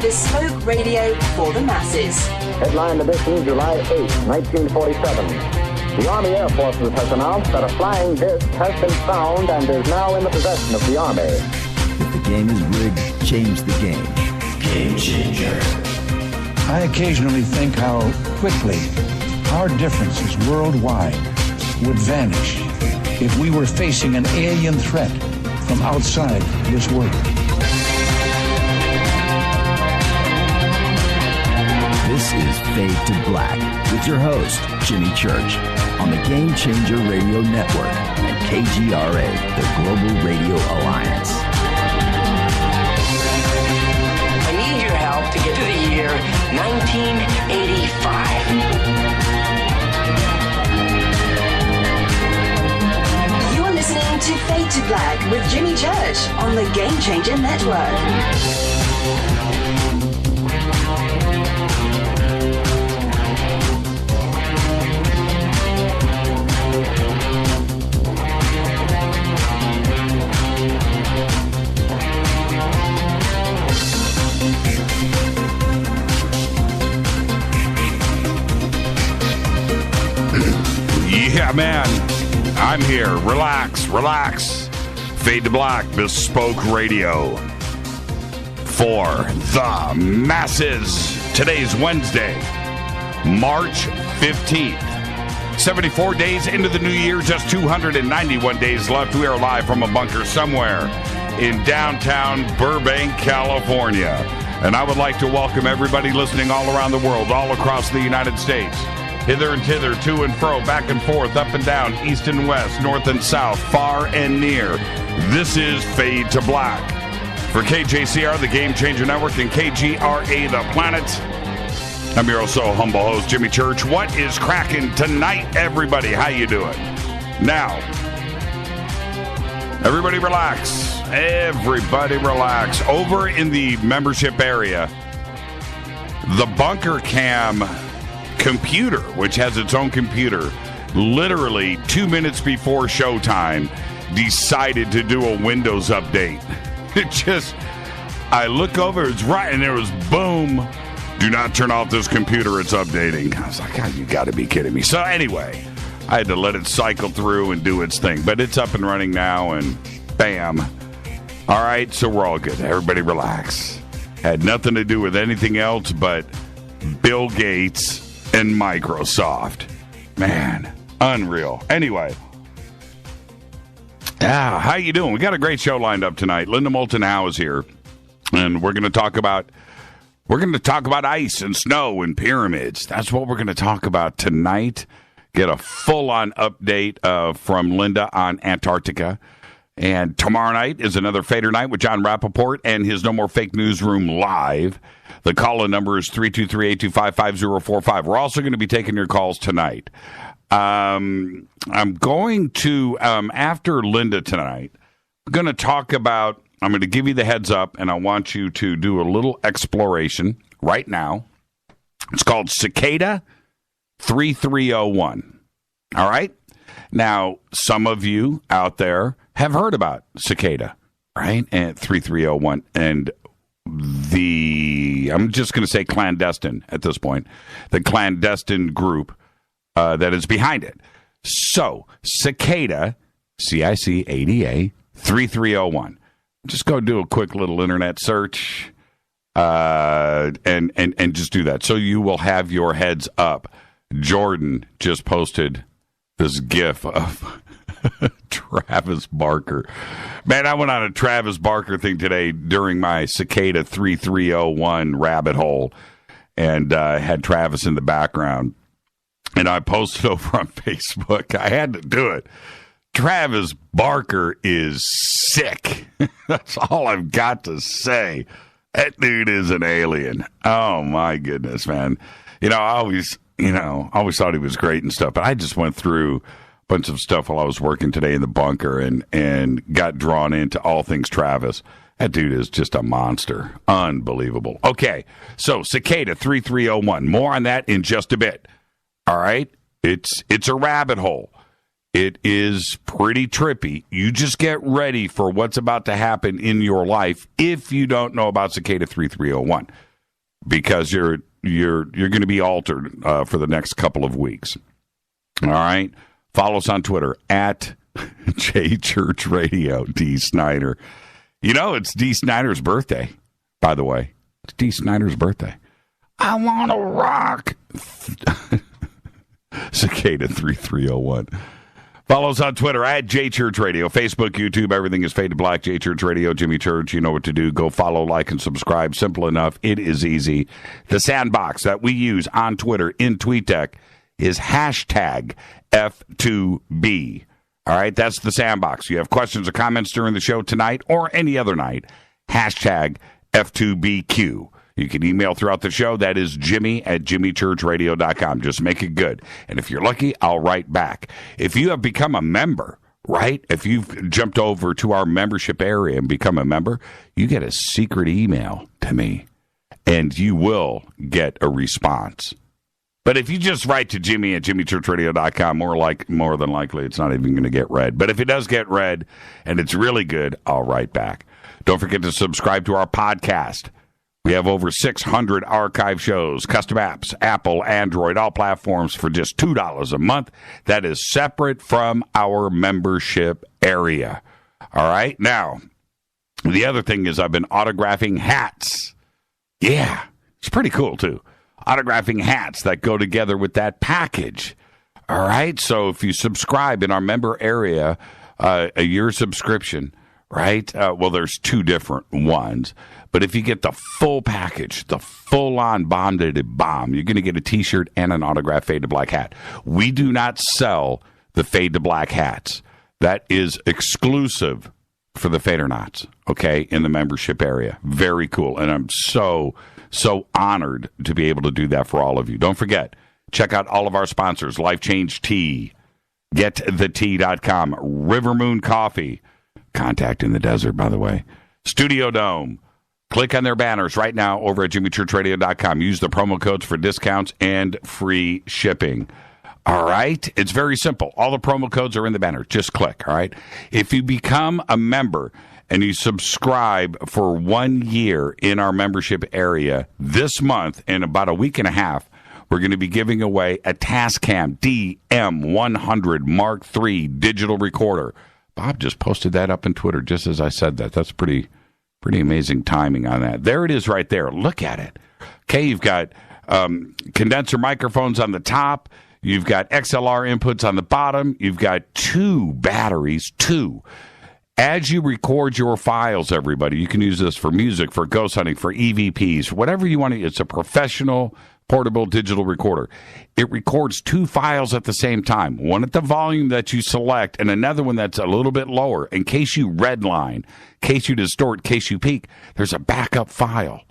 bespoke radio for the masses. Headline edition, July 8, 1947. The Army Air Forces has announced that a flying disc has been found and is now in the possession of the Army. If the game is rigged, change the game. Game changer. I occasionally think how quickly our differences worldwide would vanish if we were facing an alien threat from outside this world. This is Fade to Black with your host, Jimmy Church, on the Game Changer Radio Network and KGRA, the Global Radio Alliance. I need your help to get to the year 1985. You're listening to Fade to Black with Jimmy Church on the Game Changer Network. Yeah, man, I'm here. Relax. Fade to Black, bespoke radio for the masses. Today's Wednesday, March 15th. 74 days into the new year, just 291 days left. We are live from a bunker somewhere in downtown Burbank, California. And I would like to welcome everybody listening all around the world, all across the United States. Hither and thither, to and fro, back and forth, up and down, east and west, north and south, far and near. This is Fade to Black. For KJCR, the Game Changer Network, and KGRA, the Planet, I'm your so humble host, Jimmy Church. What is cracking tonight, everybody? How you doing? Now, everybody relax. Everybody relax. Over in the membership area, the Bunker Cam computer, which has its own computer, literally 2 minutes before showtime, decided to do a Windows update. I look over, it's right, and there was boom, do not turn off this computer, it's updating. I was like, oh, you got to be kidding me. So anyway, I had to let it cycle through and do its thing, but it's up and running now, and bam. All right, so we're all good. Everybody relax. Had nothing to do with anything else but Bill Gates and Microsoft. Man, unreal. Anyway, how you doing? We got a great show lined up tonight. Linda Moulton Howe is here, and we're going to talk about ice and snow and pyramids. That's what we're going to talk about tonight. Get a full-on update from Linda on Antarctica. And tomorrow night is another Fader Night with John Rappaport and his No More Fake Newsroom live. The call-in number is 323-825-5045. We're also going to be taking your calls tonight. I'm going to, after Linda tonight, I'm going to give you the heads up, and I want you to do a little exploration right now. It's called Cicada 3301. All right? Now, some of you out there have heard about Cicada, right? And 3301. And I'm just going to say clandestine at this point, the clandestine group that is behind it. So, Cicada, CICADA 3301. Just go do a quick little internet search and just do that. So you will have your heads up. Jordan just posted this GIF of Travis Barker. Man, I went on a Travis Barker thing today during my Cicada 3301 rabbit hole and had Travis in the background. And I posted over on Facebook. I had to do it. Travis Barker is sick. That's all I've got to say. That dude is an alien. Oh, my goodness, man. I always thought he was great and stuff, but I just went through a bunch of stuff while I was working today in the bunker and got drawn into all things Travis. That dude is just a monster. Unbelievable. Okay, so Cicada 3301. More on that in just a bit. All right? It's a rabbit hole. It is pretty trippy. You just get ready for what's about to happen in your life if you don't know about Cicada 3301. because you're going to be altered for the next couple of weeks. All right? Follow us on Twitter at JChurchRadio, D. Snyder. You know, it's D. Snyder's birthday, by the way. It's D. Snyder's birthday. I want to rock. Cicada 3301. Follow us on Twitter at JChurchRadio, Facebook, YouTube. Everything is Fade to Black. JChurch Radio, Jimmy Church. You know what to do. Go follow, like, and subscribe. Simple enough. It is easy. The sandbox that we use on Twitter in TweetDeck is hashtag F2B. All right, that's the sandbox. You have questions or comments during the show tonight or any other night, hashtag F2BQ. You can email throughout the show. That is Jimmy at jimmychurchradio.com. Just make it good. And if you're lucky, I'll write back. If you have become a member, right? If you've jumped over to our membership area and become a member, you get a secret email to me, and you will get a response. But if you just write to Jimmy at jimmychurchradio.com, more than likely it's not even going to get read. But if it does get read and it's really good, I'll write back. Don't forget to subscribe to our podcast. We have over 600 archive shows, custom apps, Apple, Android, all platforms for just $2 a month. That is separate from our membership area. All right? Now, the other thing is I've been autographing hats. Yeah, it's pretty cool, too. Autographing hats that go together with that package. All right? So if you subscribe in our member area, a year subscription, right? Well, there's two different ones. But if you get the full package, the full-on bonded bomb, you're going to get a T-shirt and an autographed Fade to Black hat. We do not sell the Fade to Black hats. That is exclusive for the Fadernauts, okay, in the membership area. Very cool. And I'm so honored to be able to do that for all of you. Don't forget, check out all of our sponsors, Life Change Tea, GetTheTea.com, River Moon Coffee, Contact in the Desert, by the way, Studio Dome. Click on their banners right now over at jimmychurchradio.com. Use the promo codes for discounts and free shipping. All right? It's very simple. All the promo codes are in the banner. Just click, all right? If you become a member and you subscribe for 1 year in our membership area this month, in about a week and a half, we're going to be giving away a Tascam DM100 Mark III digital recorder. Bob just posted that up on Twitter just as I said that. That's pretty amazing timing on that. There it is right there. Look at it. Okay, you've got condenser microphones on the top. You've got XLR inputs on the bottom. You've got two batteries, two. As you record your files, everybody, you can use this for music, for ghost hunting, for EVPs, whatever you want to. It's a professional portable digital recorder. It records two files at the same time, one at the volume that you select and another one that's a little bit lower. In case you redline, in case you distort, in case you peak, there's a backup file,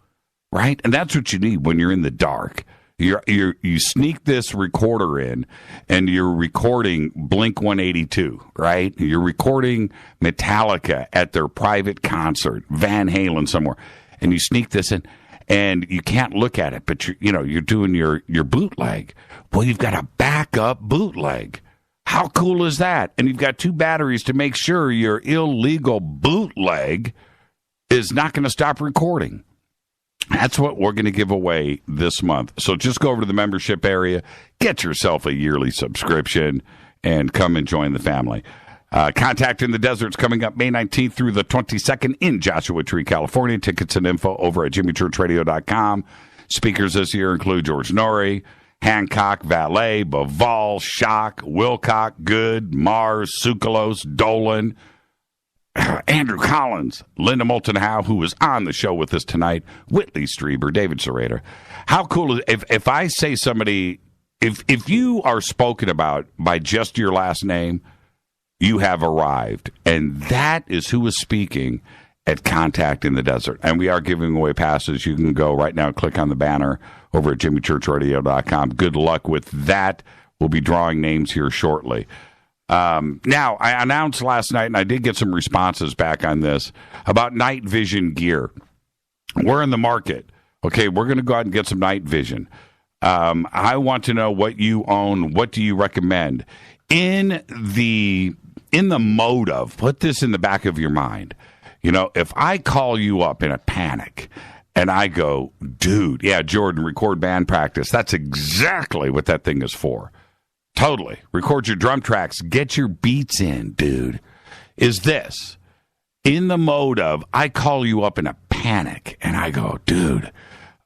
right? And that's what you need when you're in the dark. You sneak this recorder in, and you're recording Blink-182, right? You're recording Metallica at their private concert, Van Halen somewhere, and you sneak this in. And you can't look at it, but you're doing your bootleg. Well, you've got a backup bootleg. How cool is that? And you've got two batteries to make sure your illegal bootleg is not going to stop recording. That's what we're going to give away this month. So just go over to the membership area, get yourself a yearly subscription, and come and join the family. Contact in the Desert's coming up May 19th through the 22nd in Joshua Tree, California. Tickets and info over at jimmychurchradio.com. Speakers this year include George Norrie, Hancock, Valet, Baval, Schock, Wilcock, Good, Mars, Tsoukalos, Dolan, Andrew Collins, Linda Moulton Howe, who was on the show with us tonight, Whitley Strieber, David Serrater. How cool is if I say somebody, if you are spoken about by just your last name, you have arrived. And that is who is speaking at Contact in the Desert. And we are giving away passes. You can go right now, click on the banner over at jimmychurchradio.com. Good luck with that. We'll be drawing names here shortly. Now, I announced last night, and I did get some responses back on this, about night vision gear. We're in the market. Okay, we're going to go out and get some night vision. I want to know what you own. What do you recommend? In the mode of, put this in the back of your mind. If I call you up in a panic And I go, dude, yeah, Jordan, record band practice. That's exactly what that thing is for. Totally. Record your drum tracks. Get your beats in, dude. Is this in the mode of, I call you up in a panic, and I go, dude,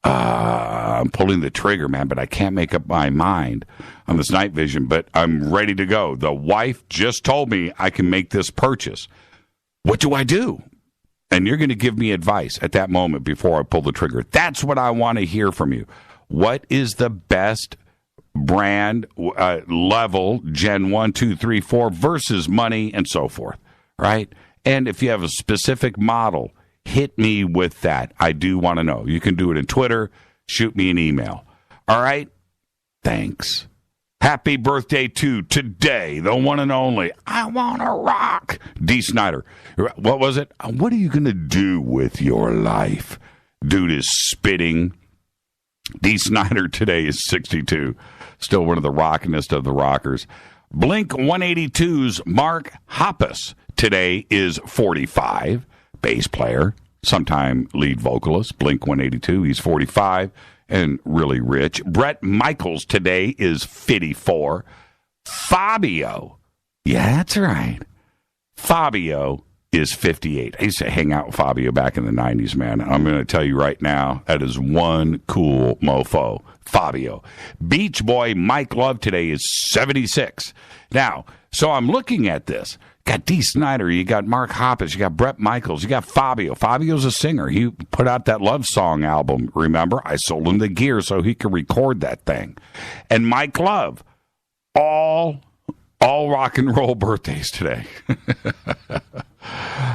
I'm pulling the trigger, man, but I can't make up my mind on this night vision, but I'm ready to go. The wife just told me I can make this purchase. What do I do? And you're going to give me advice at that moment before I pull the trigger. That's what I want to hear from you. What is the best brand, level, Gen 1, 2, 3, 4 versus money and so forth, right? And if you have a specific model, hit me with that. I do want to know. You can do it in Twitter. Shoot me an email. All right? Thanks. Happy birthday to today, the one and only, I want to rock, D. Snyder. What was it? What are you going to do with your life? Dude is spitting. D. Snyder today is 62. Still one of the rockinest of the rockers. Blink 182's Mark Hoppus today is 45. Bass player, sometime lead vocalist, Blink 182. He's 45 and really rich. Brett Michaels today is 54. Fabio, yeah, that's right. Fabio is 58. I used to hang out with Fabio back in the 90s, man. I'm going to tell you right now, that is one cool mofo. Fabio. Beach Boy Mike Love today is 76. Now, so I'm looking at this. Got D. Snyder, you got Mark Hoppus, you got Brett Michaels, you got Fabio. Fabio's a singer. He put out that Love Song album, remember? I sold him the gear so he could record that thing. And Mike Love, all rock and roll birthdays today.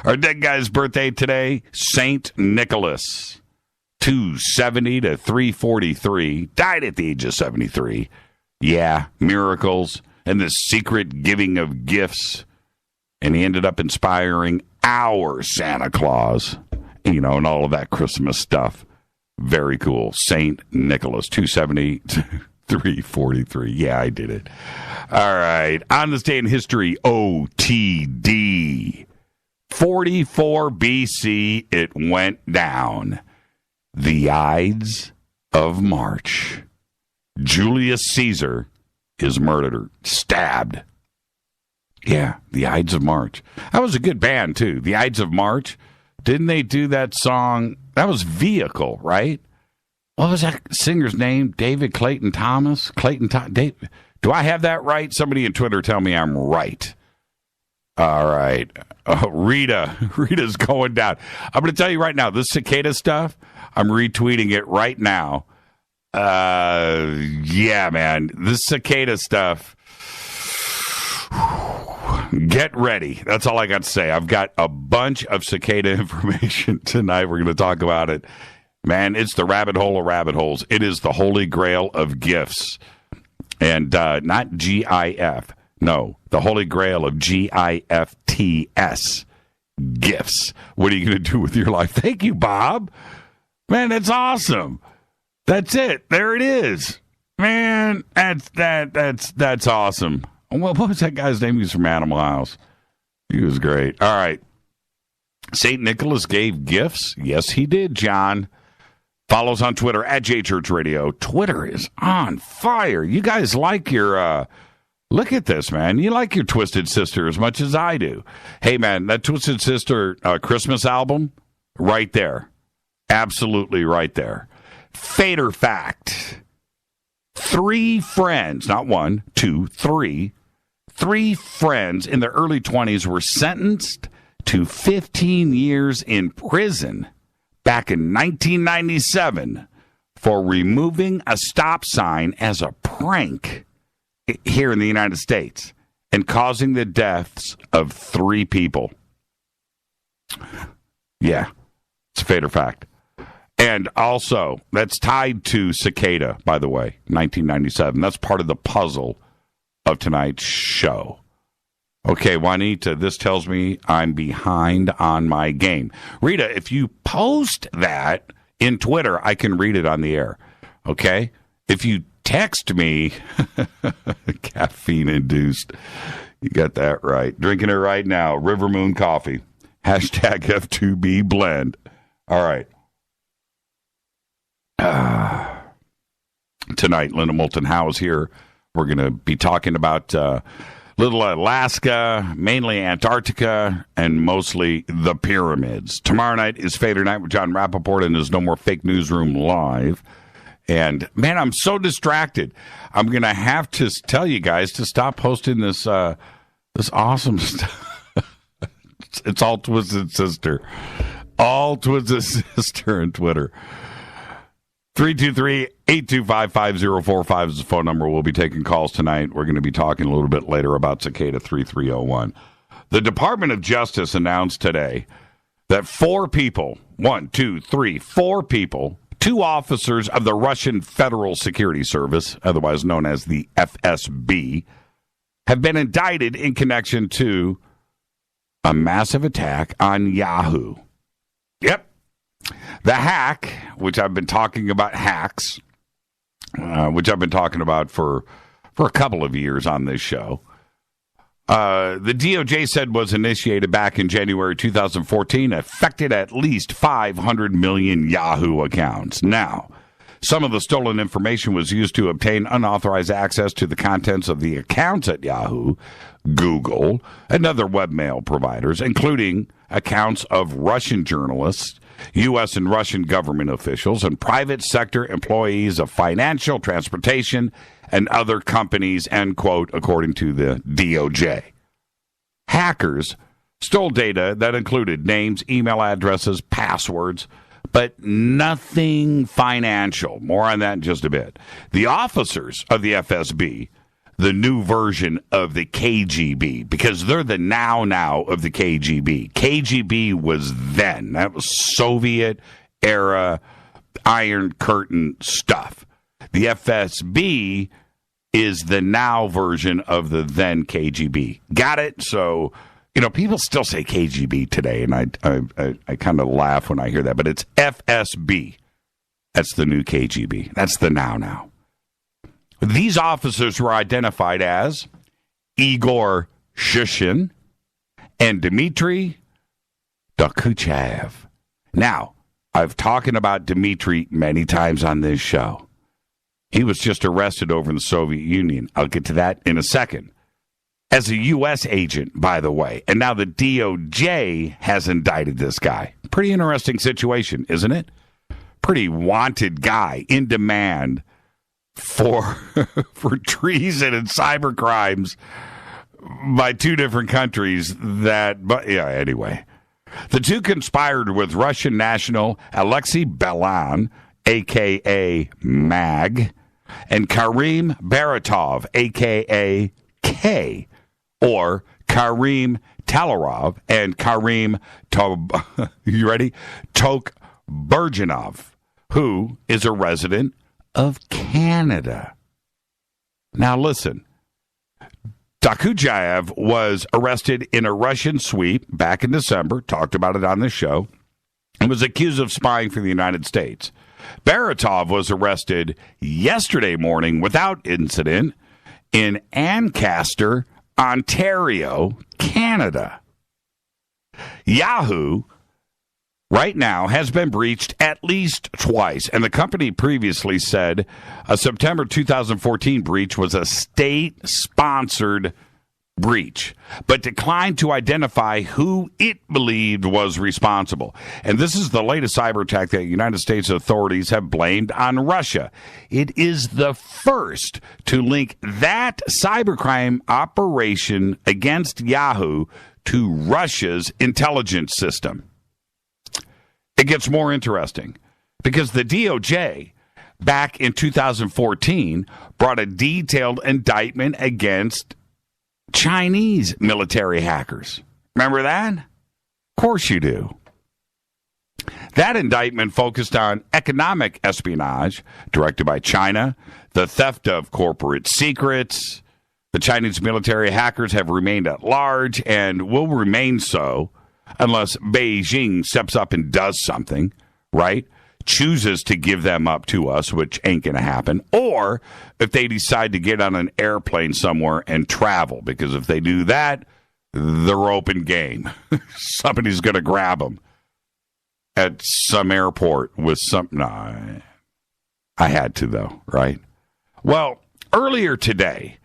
Our dead guy's birthday today, St. Nicholas, 270 to 343, died at the age of 73. Yeah, miracles and the secret giving of gifts. And he ended up inspiring our Santa Claus, you know, and all of that Christmas stuff. Very cool. St. Nicholas, 270 to 343. Yeah, I did it. All right. On this day in history, OTD. 44 BC, it went down. The Ides of March. Julius Caesar is murdered, stabbed. Yeah, the Ides of March. That was a good band, too. The Ides of March. Didn't they do that song? That was Vehicle, right? What was that singer's name? David Clayton Thomas? Do I have that right? Somebody in Twitter tell me I'm right. All right. Rita's going down. I'm going to tell you right now, this cicada stuff, I'm retweeting it right now. Yeah, man. This cicada stuff... Get ready. That's all I got to say. I've got a bunch of cicada information tonight. We're going to talk about it. Man, it's the rabbit hole of rabbit holes. It is the holy grail of gifts. And not GIF. No, the holy grail of GIFTS. Gifts. What are you going to do with your life? Thank you, Bob. Man, that's awesome. That's it. There it is. Man, that's awesome. What was that guy's name? He was from Animal House. He was great. All right. St. Nicholas gave gifts? Yes, he did, John. Follows on Twitter at JChurchRadio. Twitter is on fire. You guys like your, look at this, man. You like your Twisted Sister as much as I do. Hey, man, that Twisted Sister Christmas album, right there. Absolutely right there. Fader fact. 3 friends, not 1, 2, 3. 3 friends in their early 20s were sentenced to 15 years in prison back in 1997 for removing a stop sign as a prank here in the United States and causing the deaths of 3 people. Yeah, it's a fader fact. And also, that's tied to cicada, by the way, 1997. That's part of the puzzle of tonight's show. Okay, Juanita, this tells me I'm behind on my game. Rita, if you post that in Twitter, I can read it on the air. Okay? If you text me, caffeine-induced, you got that right. Drinking it right now. River Moon Coffee. Hashtag F2B blend. All right. tonight. Linda Moulton Howe is here. We're going to be talking about little Alaska, mainly Antarctica, and mostly the pyramids. Tomorrow night is Fader Night with John Rappaport and his No More Fake Newsroom Live. And, man, I'm so distracted. I'm going to have to tell you guys to stop posting this awesome stuff. It's all Twisted Sister. All Twisted Sister on Twitter. 323-825-5045 is the phone number. We'll be taking calls tonight. We're going to be talking a little bit later about Cicada 3301. The Department of Justice announced today that 4 people, 2 officers of the Russian Federal Security Service, otherwise known as the FSB, have been indicted in connection to a massive attack on Yahoo. Yep. The hack, which I've been talking about hacks, which I've been talking about for a couple of years on this show, the DOJ said was initiated back in January 2014, affected at least 500 million Yahoo accounts. Now, some of the stolen information was used to obtain unauthorized access to the contents of the accounts at Yahoo, Google, and other webmail providers, including accounts of Russian journalists, U.S. and Russian government officials, and private sector employees of financial, transportation, and other companies, end quote, according to the DOJ. Hackers stole data that included names, email addresses, passwords, but nothing financial. More on that in just a bit. The officers of the FSB, the new version of the KGB, because they're the now of the KGB. KGB was then. That was Soviet-era Iron Curtain stuff. The FSB is the now version of the then KGB. Got it? So, people still say KGB today, and I kind of laugh when I hear that, but it's FSB. That's the new KGB. That's the now. These officers were identified as Igor Shushin and Dmitry Dokuchaev. Now, I've talked about Dmitry many times on this show. He was just arrested over in the Soviet Union. I'll get to that in a second. As a U.S. agent, by the way. And now the DOJ has indicted this guy. Pretty interesting situation, isn't it? Pretty wanted guy, in demand for treason and cyber crimes by 2 different countries anyway. The 2 conspired with Russian national Alexei Belan, a.k.a. Mag, and Karim Baratov, a.k.a. K, or Karim Talarov and Karim Tokbergenov, who is a resident of Canada. Now listen, Dokuchaev was arrested in a Russian sweep back in December, talked about it on this show, and was accused of spying for the United States. Baratov was arrested yesterday morning without incident in Ancaster, Ontario, Canada. Yahoo right now has been breached at least twice, and the company previously said a September 2014 breach was a state-sponsored breach, but declined to identify who it believed was responsible. And this is the latest cyber attack that United States authorities have blamed on Russia. It is the first to link that cybercrime operation against Yahoo to Russia's intelligence system. It gets more interesting because the DOJ back in 2014 brought a detailed indictment against Chinese military hackers. Remember that? Of course you do. That indictment focused on economic espionage directed by China, the theft of corporate secrets. The Chinese military hackers have remained at large and will remain so unless Beijing steps up and does something, right? Chooses to give them up to us, which ain't going to happen. Or if they decide to get on an airplane somewhere and travel, because if they do that, they're open game. Somebody's going to grab them at some airport with some... No, I had to, though, right? Well, earlier today,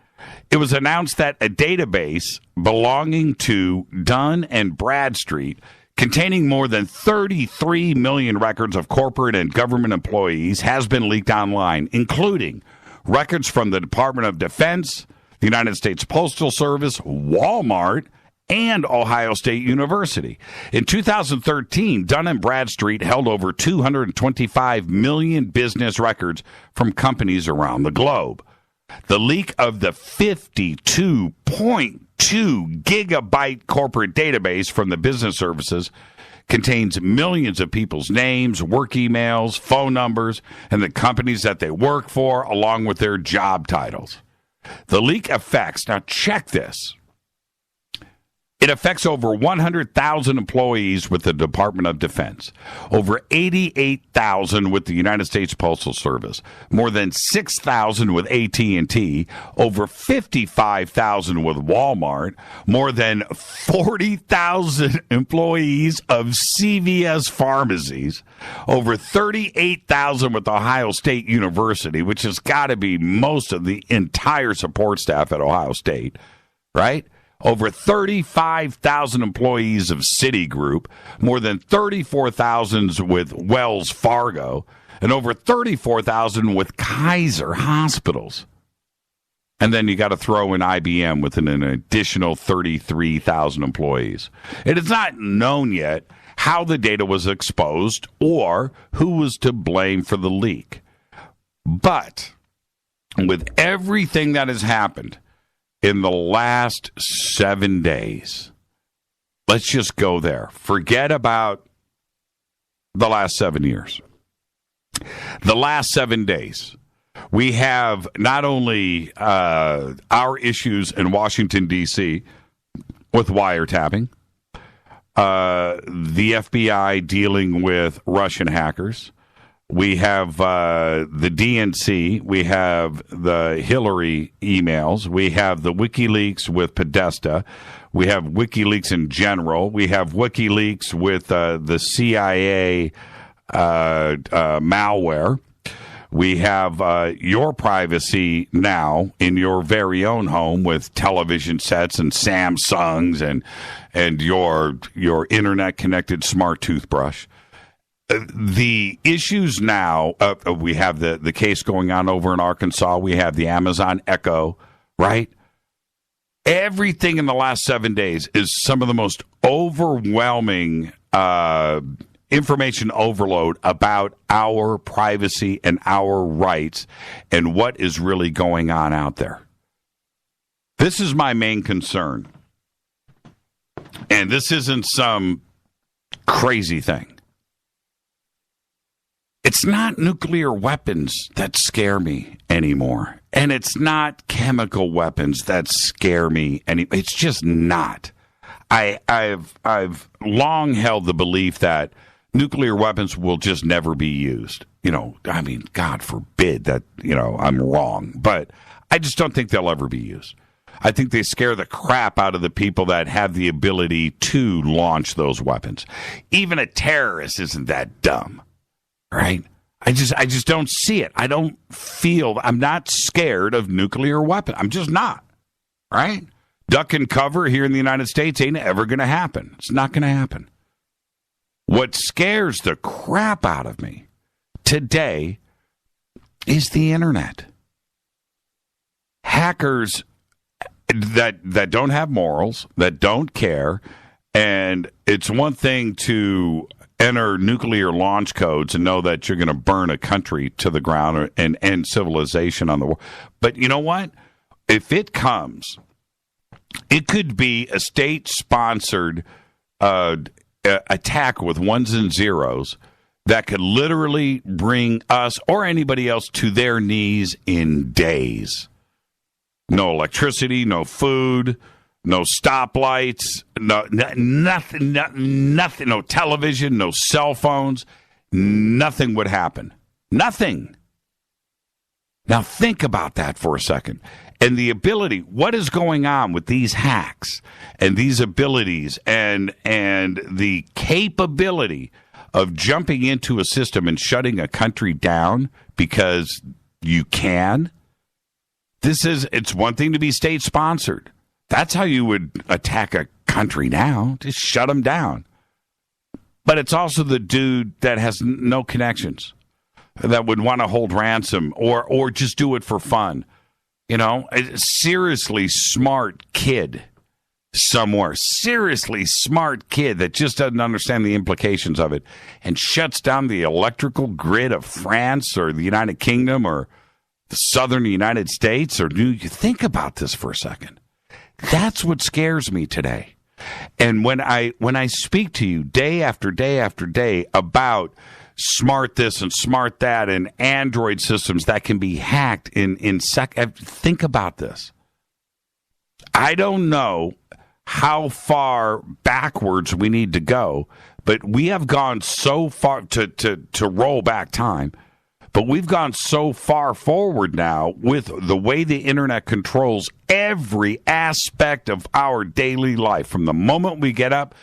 it was announced that a database belonging to Dun and Bradstreet, containing more than 33 million records of corporate and government employees, has been leaked online, including records from the Department of Defense, the United States Postal Service, Walmart, and Ohio State University. In 2013, Dun & Bradstreet held over 225 million business records from companies around the globe. The leak of the 52.2 gigabyte corporate database from the business services contains millions of people's names, work emails, phone numbers, and the companies that they work for, along with their job titles. The leak affects, now check this, it affects over 100,000 employees with the Department of Defense, over 88,000 with the United States Postal Service, more than 6,000 with AT&T, over 55,000 with Walmart, more than 40,000 employees of CVS pharmacies, over 38,000 with Ohio State University, which has got to be most of the entire support staff at Ohio State, right? Over 35,000 employees of Citigroup, more than 34,000 with Wells Fargo, and over 34,000 with Kaiser Hospitals. And then you got to throw in IBM with an additional 33,000 employees. It is not known yet how the data was exposed or who was to blame for the leak. But with everything that has happened in the last 7 days, let's just go there. Forget about the last 7 years. The last 7 days, we have not only our issues in Washington, D.C. with wiretapping, the FBI dealing with Russian hackers. We have the DNC. We have the Hillary emails. We have the WikiLeaks with Podesta. We have WikiLeaks in general. We have WikiLeaks with the CIA malware. We have your privacy now in your very own home with television sets and Samsungs and your internet-connected smart toothbrush. The issues now, we have the case going on over in Arkansas. We have the Amazon Echo, right? Everything in the last 7 days is some of the most overwhelming information overload about our privacy and our rights and what is really going on out there. This is my main concern. And this isn't some crazy thing. It's not nuclear weapons that scare me anymore. And it's not chemical weapons that scare me anymore. It's just not. I've long held the belief that nuclear weapons will just never be used. You know, I mean, God forbid that, you know, I'm wrong. But I just don't think they'll ever be used. I think they scare the crap out of the people that have the ability to launch those weapons. Even a terrorist isn't that dumb. Right? I just don't see it. I don't feel, I'm not scared of nuclear weapons. I'm just not. Right? Duck and cover here in the United States ain't ever going to happen. It's not going to happen. What scares the crap out of me today is the internet. Hackers that don't have morals, that don't care, and it's one thing to enter nuclear launch codes and know that you're going to burn a country to the ground and end civilization on the world. But you know what? If it comes, it could be a state-sponsored attack with ones and zeros that could literally bring us or anybody else to their knees in days. No electricity, no food, no stoplights, nothing, no television, no cell phones. Nothing would happen. Nothing. Now think about that for a second. And the ability, what is going on with these hacks and these abilities and the capability of jumping into a system and shutting a country down because you can? It's one thing to be state-sponsored. That's how you would attack a country now. Just shut them down. But it's also the dude that has no connections, that would want to hold ransom or just do it for fun. You know, a seriously smart kid somewhere, seriously smart kid that just doesn't understand the implications of it and shuts down the electrical grid of France or the United Kingdom or the southern United States. Or do you think about this for a second? That's what scares me today. And when I speak to you day after day after day about smart this and smart that and Android systems that can be hacked in think about this. I don't know how far backwards we need to go, but we have gone so far to roll back time. But we've gone so far forward now with the way the internet controls every aspect of our daily life, from the moment we get up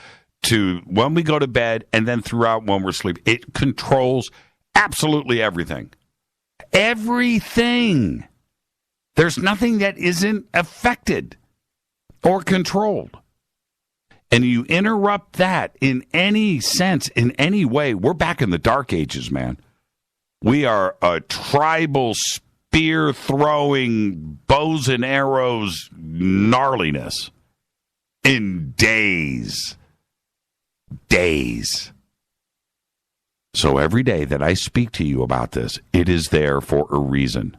to when we go to bed and then throughout when we're sleeping. It controls absolutely everything. Everything. There's nothing that isn't affected or controlled. And you interrupt that in any sense, in any way, we're back in the dark ages, man. We are a tribal spear-throwing, bows and arrows gnarliness in days. Days. So every day that I speak to you about this, it is there for a reason.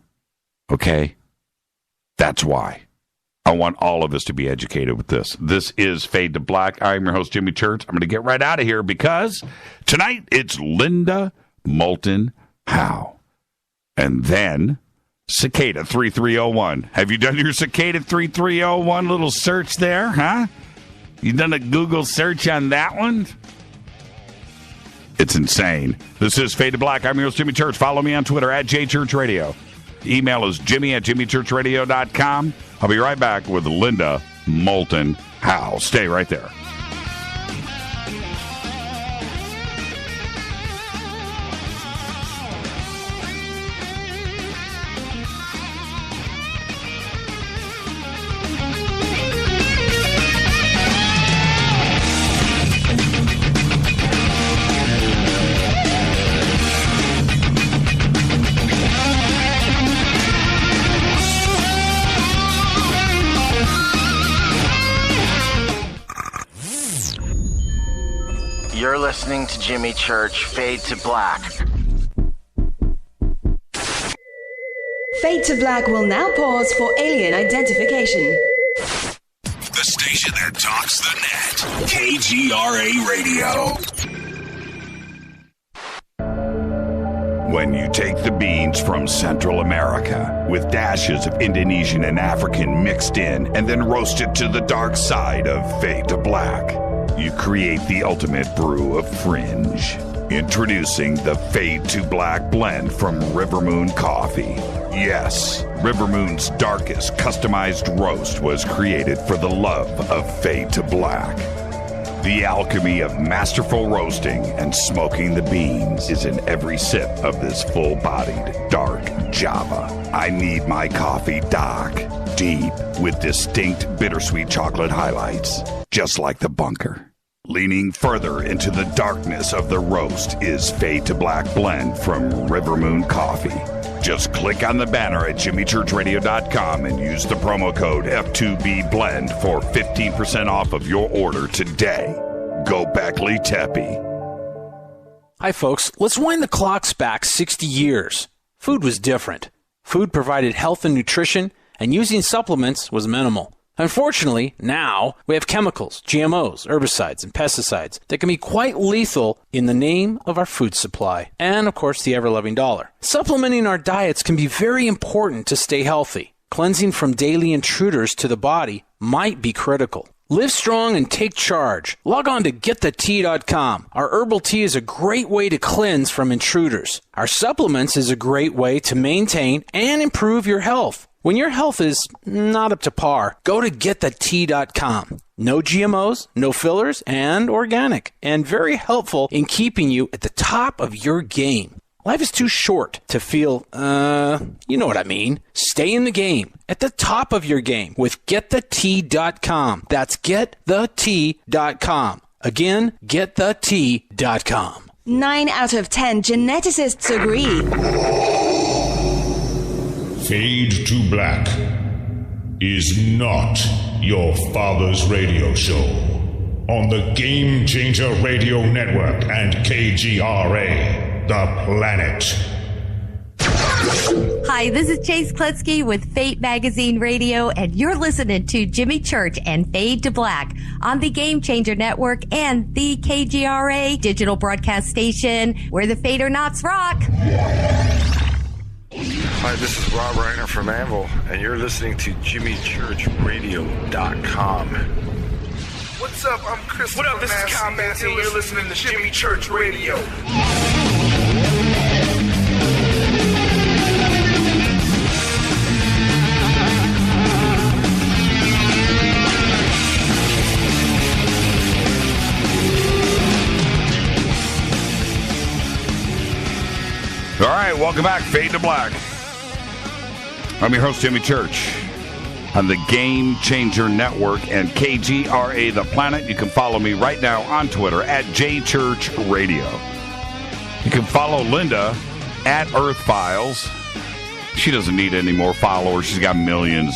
Okay? That's why. I want all of us to be educated with this. This is Fade to Black. I'm your host, Jimmy Church. I'm going to get right out of here because tonight it's Linda Moulton Howe. And then Cicada 3301. Have you done your Cicada 3301 little search there, huh? You done a Google search on that one? It's insane. This is Fade to Black. I'm your host, Jimmy Church. Follow me on Twitter at JChurchRadio. Email is jimmy@jimmychurchradio.com. I'll be right back with Linda Moulton Howe. Stay right there. You're listening to Jimmy Church, Fade to Black. Fade to Black will now pause for alien identification. The station that talks the net. KGRA Radio. When you take the beans from Central America with dashes of Indonesian and African mixed in and then roast it to the dark side of Fade to Black, you create the ultimate brew of fringe. Introducing the Fade to Black blend from Rivermoon Coffee. Yes, Rivermoon's darkest customized roast was created for the love of Fade to Black. The alchemy of masterful roasting and smoking the beans is in every sip of this full-bodied, dark Java. I need my coffee dark, deep, with distinct bittersweet chocolate highlights, just like the bunker. Leaning further into the darkness of the roast is Fade to Black blend from Rivermoon Coffee. Just click on the banner at jimmychurchradio.com and use the promo code F2BBLEND for 15% off of your order today. Go Beckley Teppy. Hi, folks. Let's wind the clocks back 60 years. Food was different. Food provided health and nutrition, and using supplements was minimal. Unfortunately, now we have chemicals, GMOs, herbicides, and pesticides that can be quite lethal in the name of our food supply and, of course, the ever-loving dollar. Supplementing our diets can be very important to stay healthy. Cleansing from daily intruders to the body might be critical. Live strong and take charge. Log on to getthetea.com. Our herbal tea is a great way to cleanse from intruders. Our supplements is a great way to maintain and improve your health. When your health is not up to par, go to getthetea.com. No GMOs, no fillers, and organic, and very helpful in keeping you at the top of your game. Life is too short to feel, you know what I mean. Stay in the game, at the top of your game with GetTheT.com. That's GetTheT.com. Again, GetTheT.com. 9 out of 10 geneticists agree. Fade to Black is not your father's radio show on the Game Changer Radio Network and KGRA. The Planet. Hi, this is Chase Klutsky with Fate Magazine Radio, and you're listening to Jimmy Church and Fade to Black on the Game Changer Network and the KGRA digital broadcast station, where the Fadernauts rock. Hi, this is Rob Reiner from Anvil, and you're listening to JimmyChurchRadio.com. What's up? I'm Chris. What up? This is Kyle Manson. You're listening to Jimmy Church Radio. All right, welcome back. Fade to Black. I'm your host, Jimmy Church, on the Game Changer Network and KGRA The Planet. You can follow me right now on Twitter at JChurchRadio. You can follow Linda at Earth Files. She doesn't need any more followers. She's got millions.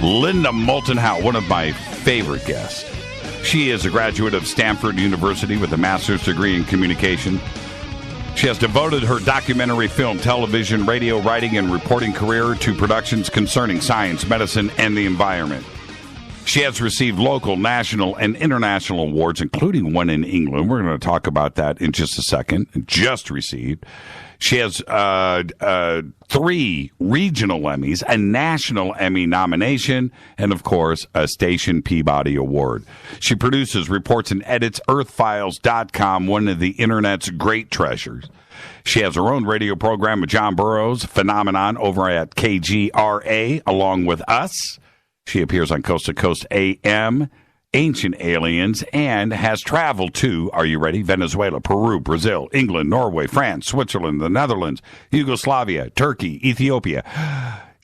Linda Moulton Howe, one of my favorite guests. She is a graduate of Stanford University with a master's degree in communication. She has devoted her documentary, film, television, radio, writing, and reporting career to productions concerning science, medicine, and the environment. She has received local, national, and international awards, including one in England. We're going to talk about that in just a second. Just received. She has 3 regional Emmys, a national Emmy nomination, and, of course, a Station Peabody Award. She produces, reports, and edits EarthFiles.com, one of the Internet's great treasures. She has her own radio program with John Burroughs, Phenomenon, over at KGRA, along with us. She appears on Coast to Coast AM, Ancient Aliens, and has traveled to, are you ready, Venezuela, Peru, Brazil, England, Norway, France, Switzerland, the Netherlands, Yugoslavia, Turkey, Ethiopia,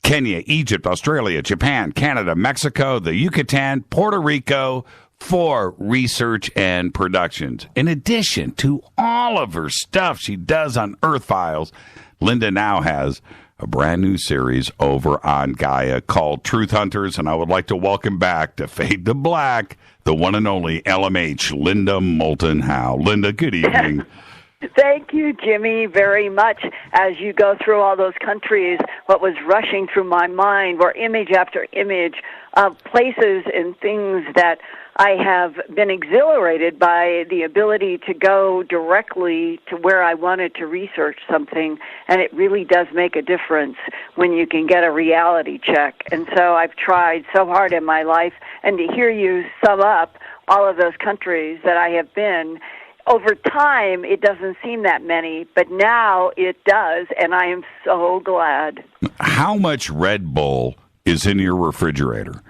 Kenya, Egypt, Australia, Japan, Canada, Mexico, the Yucatan, Puerto Rico, for research and productions. In addition to all of her stuff she does on Earth Files, Linda now has a brand new series over on Gaia called Truth Hunters, and I would like to welcome back to Fade to Black, the one and only LMH, Linda Moulton Howe. Linda, good evening. Thank you, Jimmy, very much. As you go through all those countries, what was rushing through my mind were image after image of places and things that I have been exhilarated by the ability to go directly to where I wanted to research something, and it really does make a difference when you can get a reality check. And so I've tried so hard in my life, and to hear you sum up all of those countries that I have been, over time it doesn't seem that many, but now it does, and I am so glad. How much Red Bull is in your refrigerator?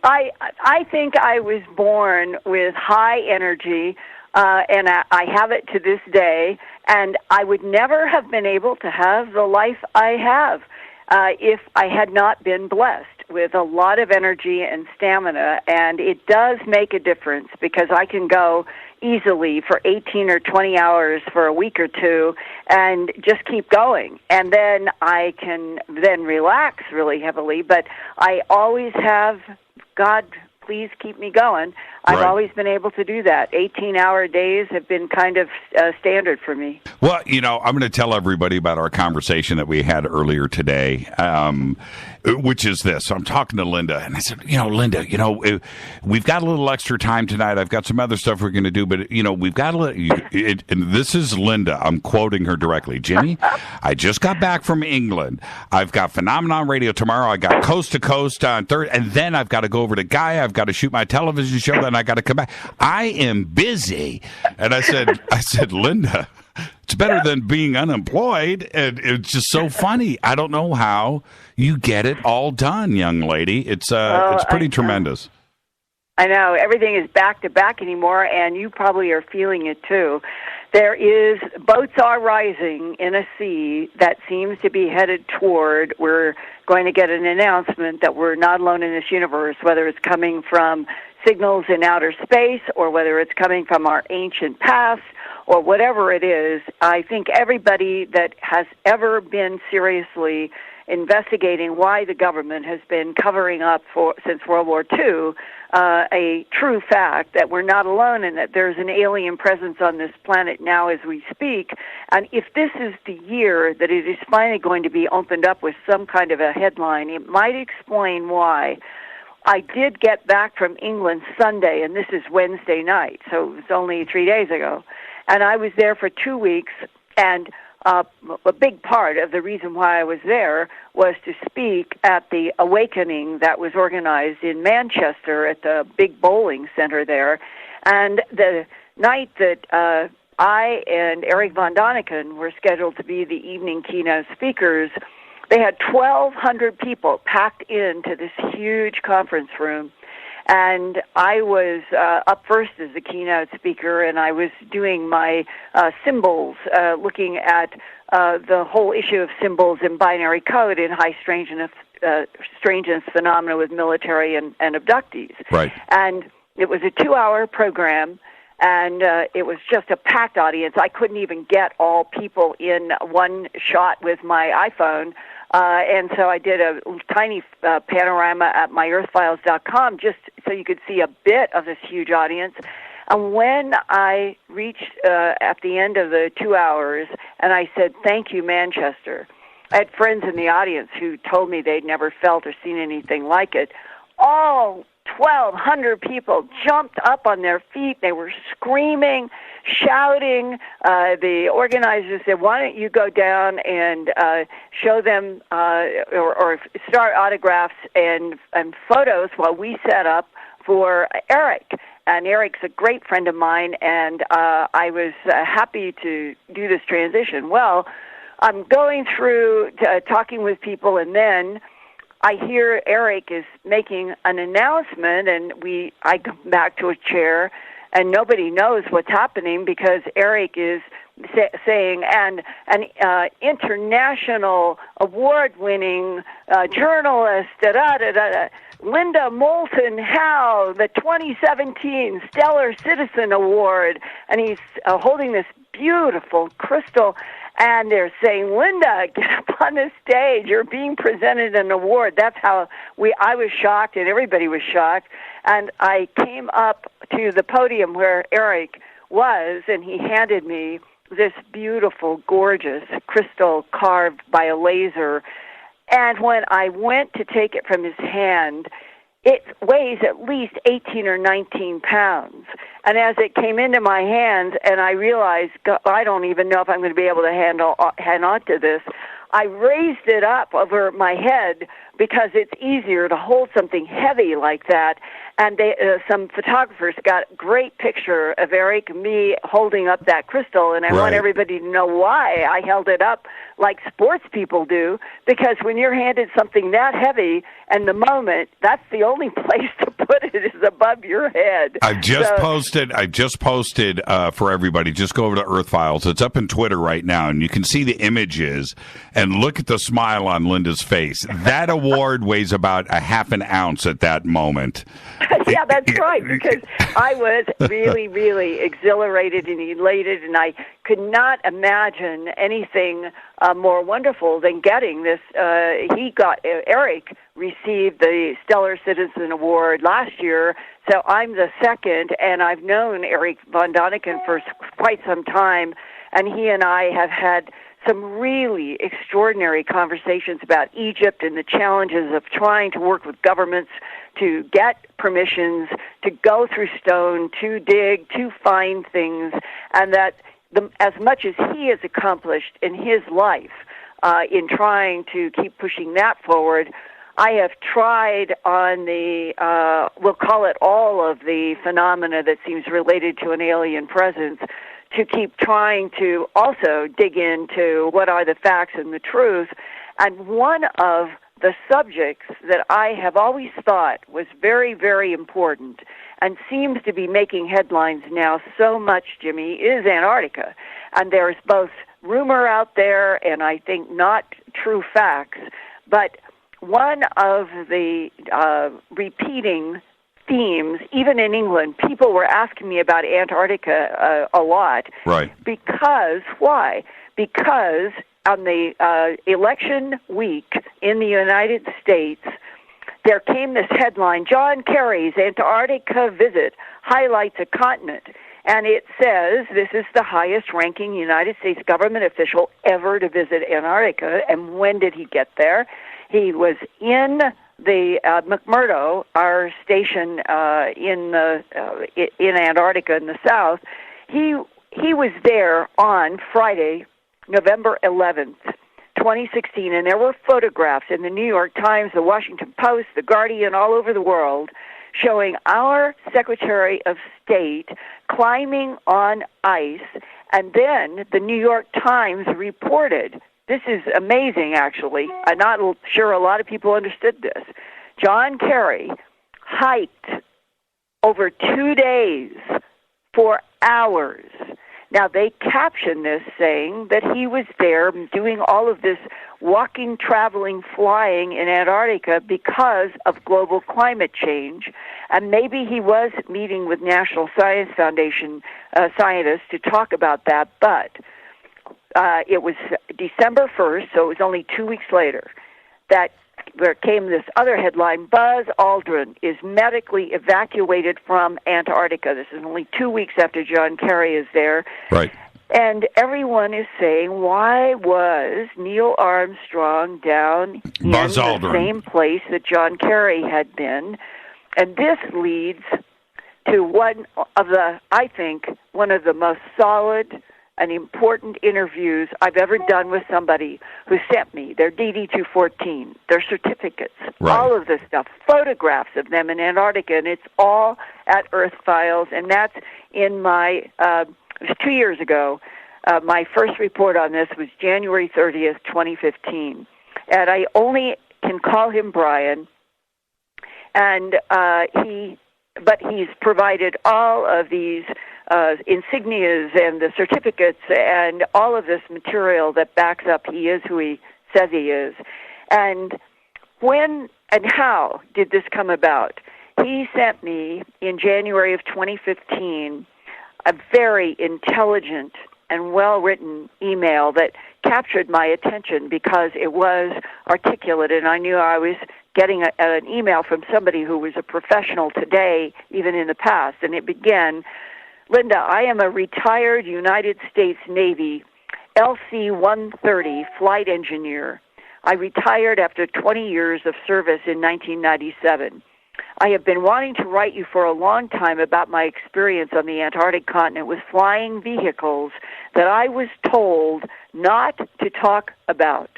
I think I was born with high energy, and I have it to this day, and I would never have been able to have the life I have if I had not been blessed with a lot of energy and stamina, and it does make a difference because I can go easily for 18 or 20 hours for a week or two and just keep going. And then I can then relax really heavily, but I always have, God, please keep me going. I've always been able to do that. 18-hour days have been kind of standard for me. Well, you know, I'm going to tell everybody about our conversation that we had earlier today, which is this. I'm talking to Linda, and I said, Linda, we've got a little extra time tonight. I've got some other stuff we're going to do, but, we've got a little, and this is Linda. I'm quoting her directly. Jimmy, I just got back from England. I've got Phenomenon Radio tomorrow. I got Coast to Coast on Thursday, and then I've got to go over to Gaia. I've got to shoot my television show, then I got to come back. I am busy. And I said, Linda, it's better than being unemployed. And it's just so funny. I don't know how you get it all done, young lady. It's pretty tremendous. I know. Everything is back to back anymore, and you probably are feeling it too. boats are rising in a sea that seems to be headed toward, we're going to get an announcement that we're not alone in this universe, whether it's coming from signals in outer space or whether it's coming from our ancient past or whatever it is. I think everybody that has ever been seriously investigating why the government has been covering up since World War II, a true fact that we're not alone and that there's an alien presence on this planet now as we speak. And if this is the year that it is finally going to be opened up with some kind of a headline, it might explain why. I did get back from England Sunday, and this is Wednesday night, so it's only 3 days ago. And I was there for 2 weeks, and a big part of the reason why I was there was to speak at the awakening that was organized in Manchester at the big bowling center there. And the night that I and Eric von Daniken were scheduled to be the evening keynote speakers, they had 1,200 people packed into this huge conference room. And I was up first as the keynote speaker, and I was doing my symbols, looking at the whole issue of symbols in binary code in high strangeness phenomena with military and abductees. Right. And it was a 2-hour program, and it was just a packed audience. I couldn't even get all people in one shot with my iPhone. And so I did a tiny panorama at myearthfiles.com just so you could see a bit of this huge audience. And when I reached at the end of the 2 hours and I said, "Thank you, Manchester," I had friends in the audience who told me they'd never felt or seen anything like it. All 1,200 people jumped up on their feet. They were screaming, shouting. The organizers said, "Why don't you go down and show them or start autographs and photos while we set up for Eric?" And Eric's a great friend of mine, and I was happy to do this transition. Well, I'm going through talking with people, and then I hear Eric is making an announcement, and I come back to a chair, and nobody knows what's happening because Eric is saying, and an international award-winning journalist, Linda Moulton Howe, the 2017 Stellar Citizen Award, and he's holding this beautiful crystal. And they're saying, "Linda, get up on the stage. You're being presented an award." That's how I was shocked, and everybody was shocked. And I came up to the podium where Eric was, and he handed me this beautiful, gorgeous crystal carved by a laser. And when I went to take it from his hand, it weighs at least 18 or 19 pounds. And as it came into my hands, and I realized, I don't even know if I'm going to be able to hang on to this, I raised it up over my head because it's easier to hold something heavy like that. And some photographers got a great picture of Eric and me holding up that crystal, and I want everybody to know why I held it up like sports people do, because when you're handed something that heavy and the moment, that's the only place to put it is above your head. I just posted for everybody. Just go over to Earth Files. It's up in Twitter right now, and you can see the images and look at the smile on Linda's face. That award weighs about a half an ounce at that moment. Yeah, that's right, because I was really, really exhilarated and elated, and I could not imagine anything more wonderful than getting this. Eric received the Stellar Citizen Award last year, so I'm the second, and I've known Eric von Daniken for quite some time, and he and I have had some really extraordinary conversations about Egypt and the challenges of trying to work with governments to get permissions, to go through stone, to dig, to find things, and that as much as he has accomplished in his life in trying to keep pushing that forward, I have tried on we'll call it all of the phenomena that seems related to an alien presence, to keep trying to also dig into what are the facts and the truth. And one of the subjects that I have always thought was very, very important, and seems to be making headlines now so much, Jimmy, is Antarctica. And there's both rumor out there and I think not true facts, but one of the repeating themes, even in England, people were asking me about Antarctica a lot. Right. Why? Because on the election week in the United States, there came this headline, John Kerry's Antarctica visit highlights a continent. And it says this is the highest-ranking United States government official ever to visit Antarctica. And when did he get there? He was in the McMurdo, our station in Antarctica in the south. He was there on Friday, November 11th, 2016, and there were photographs in the New York Times, the Washington Post, the Guardian, all over the world, showing our Secretary of State climbing on ice, and then the New York Times reported, this is amazing actually, I'm not sure a lot of people understood this, John Kerry hiked over 2 days for hours. Now, they captioned this saying that he was there doing all of this walking, traveling, flying in Antarctica because of global climate change. And maybe he was meeting with National Science Foundation scientists to talk about that. But it was December 1st, so it was only 2 weeks later, that there came this other headline, Buzz Aldrin is medically evacuated from Antarctica. This is only 2 weeks after John Kerry is there. Right. And everyone is saying, why was Neil Armstrong down in the same place that John Kerry had been? And this leads to one of the most solid and important interviews I've ever done with somebody who sent me their DD-214, their certificates, all of this stuff, photographs of them in Antarctica, and it's all at Earth Files, and that's in my, it was 2 years ago. My first report on this was January 30th, 2015, and I only can call him Brian, and he's provided all of these insignias and the certificates and all of this material that backs up he is who he says he is. And when and how did this come about? He sent me in January of 2015 a very intelligent and well-written email that captured my attention because it was articulate, and I knew I was getting an email from somebody who was a professional today, even in the past. And it began, Linda, I am a retired United States Navy LC-130 flight engineer. I retired after 20 years of service in 1997. I have been wanting to write you for a long time about my experience on the Antarctic continent with flying vehicles that I was told not to talk about.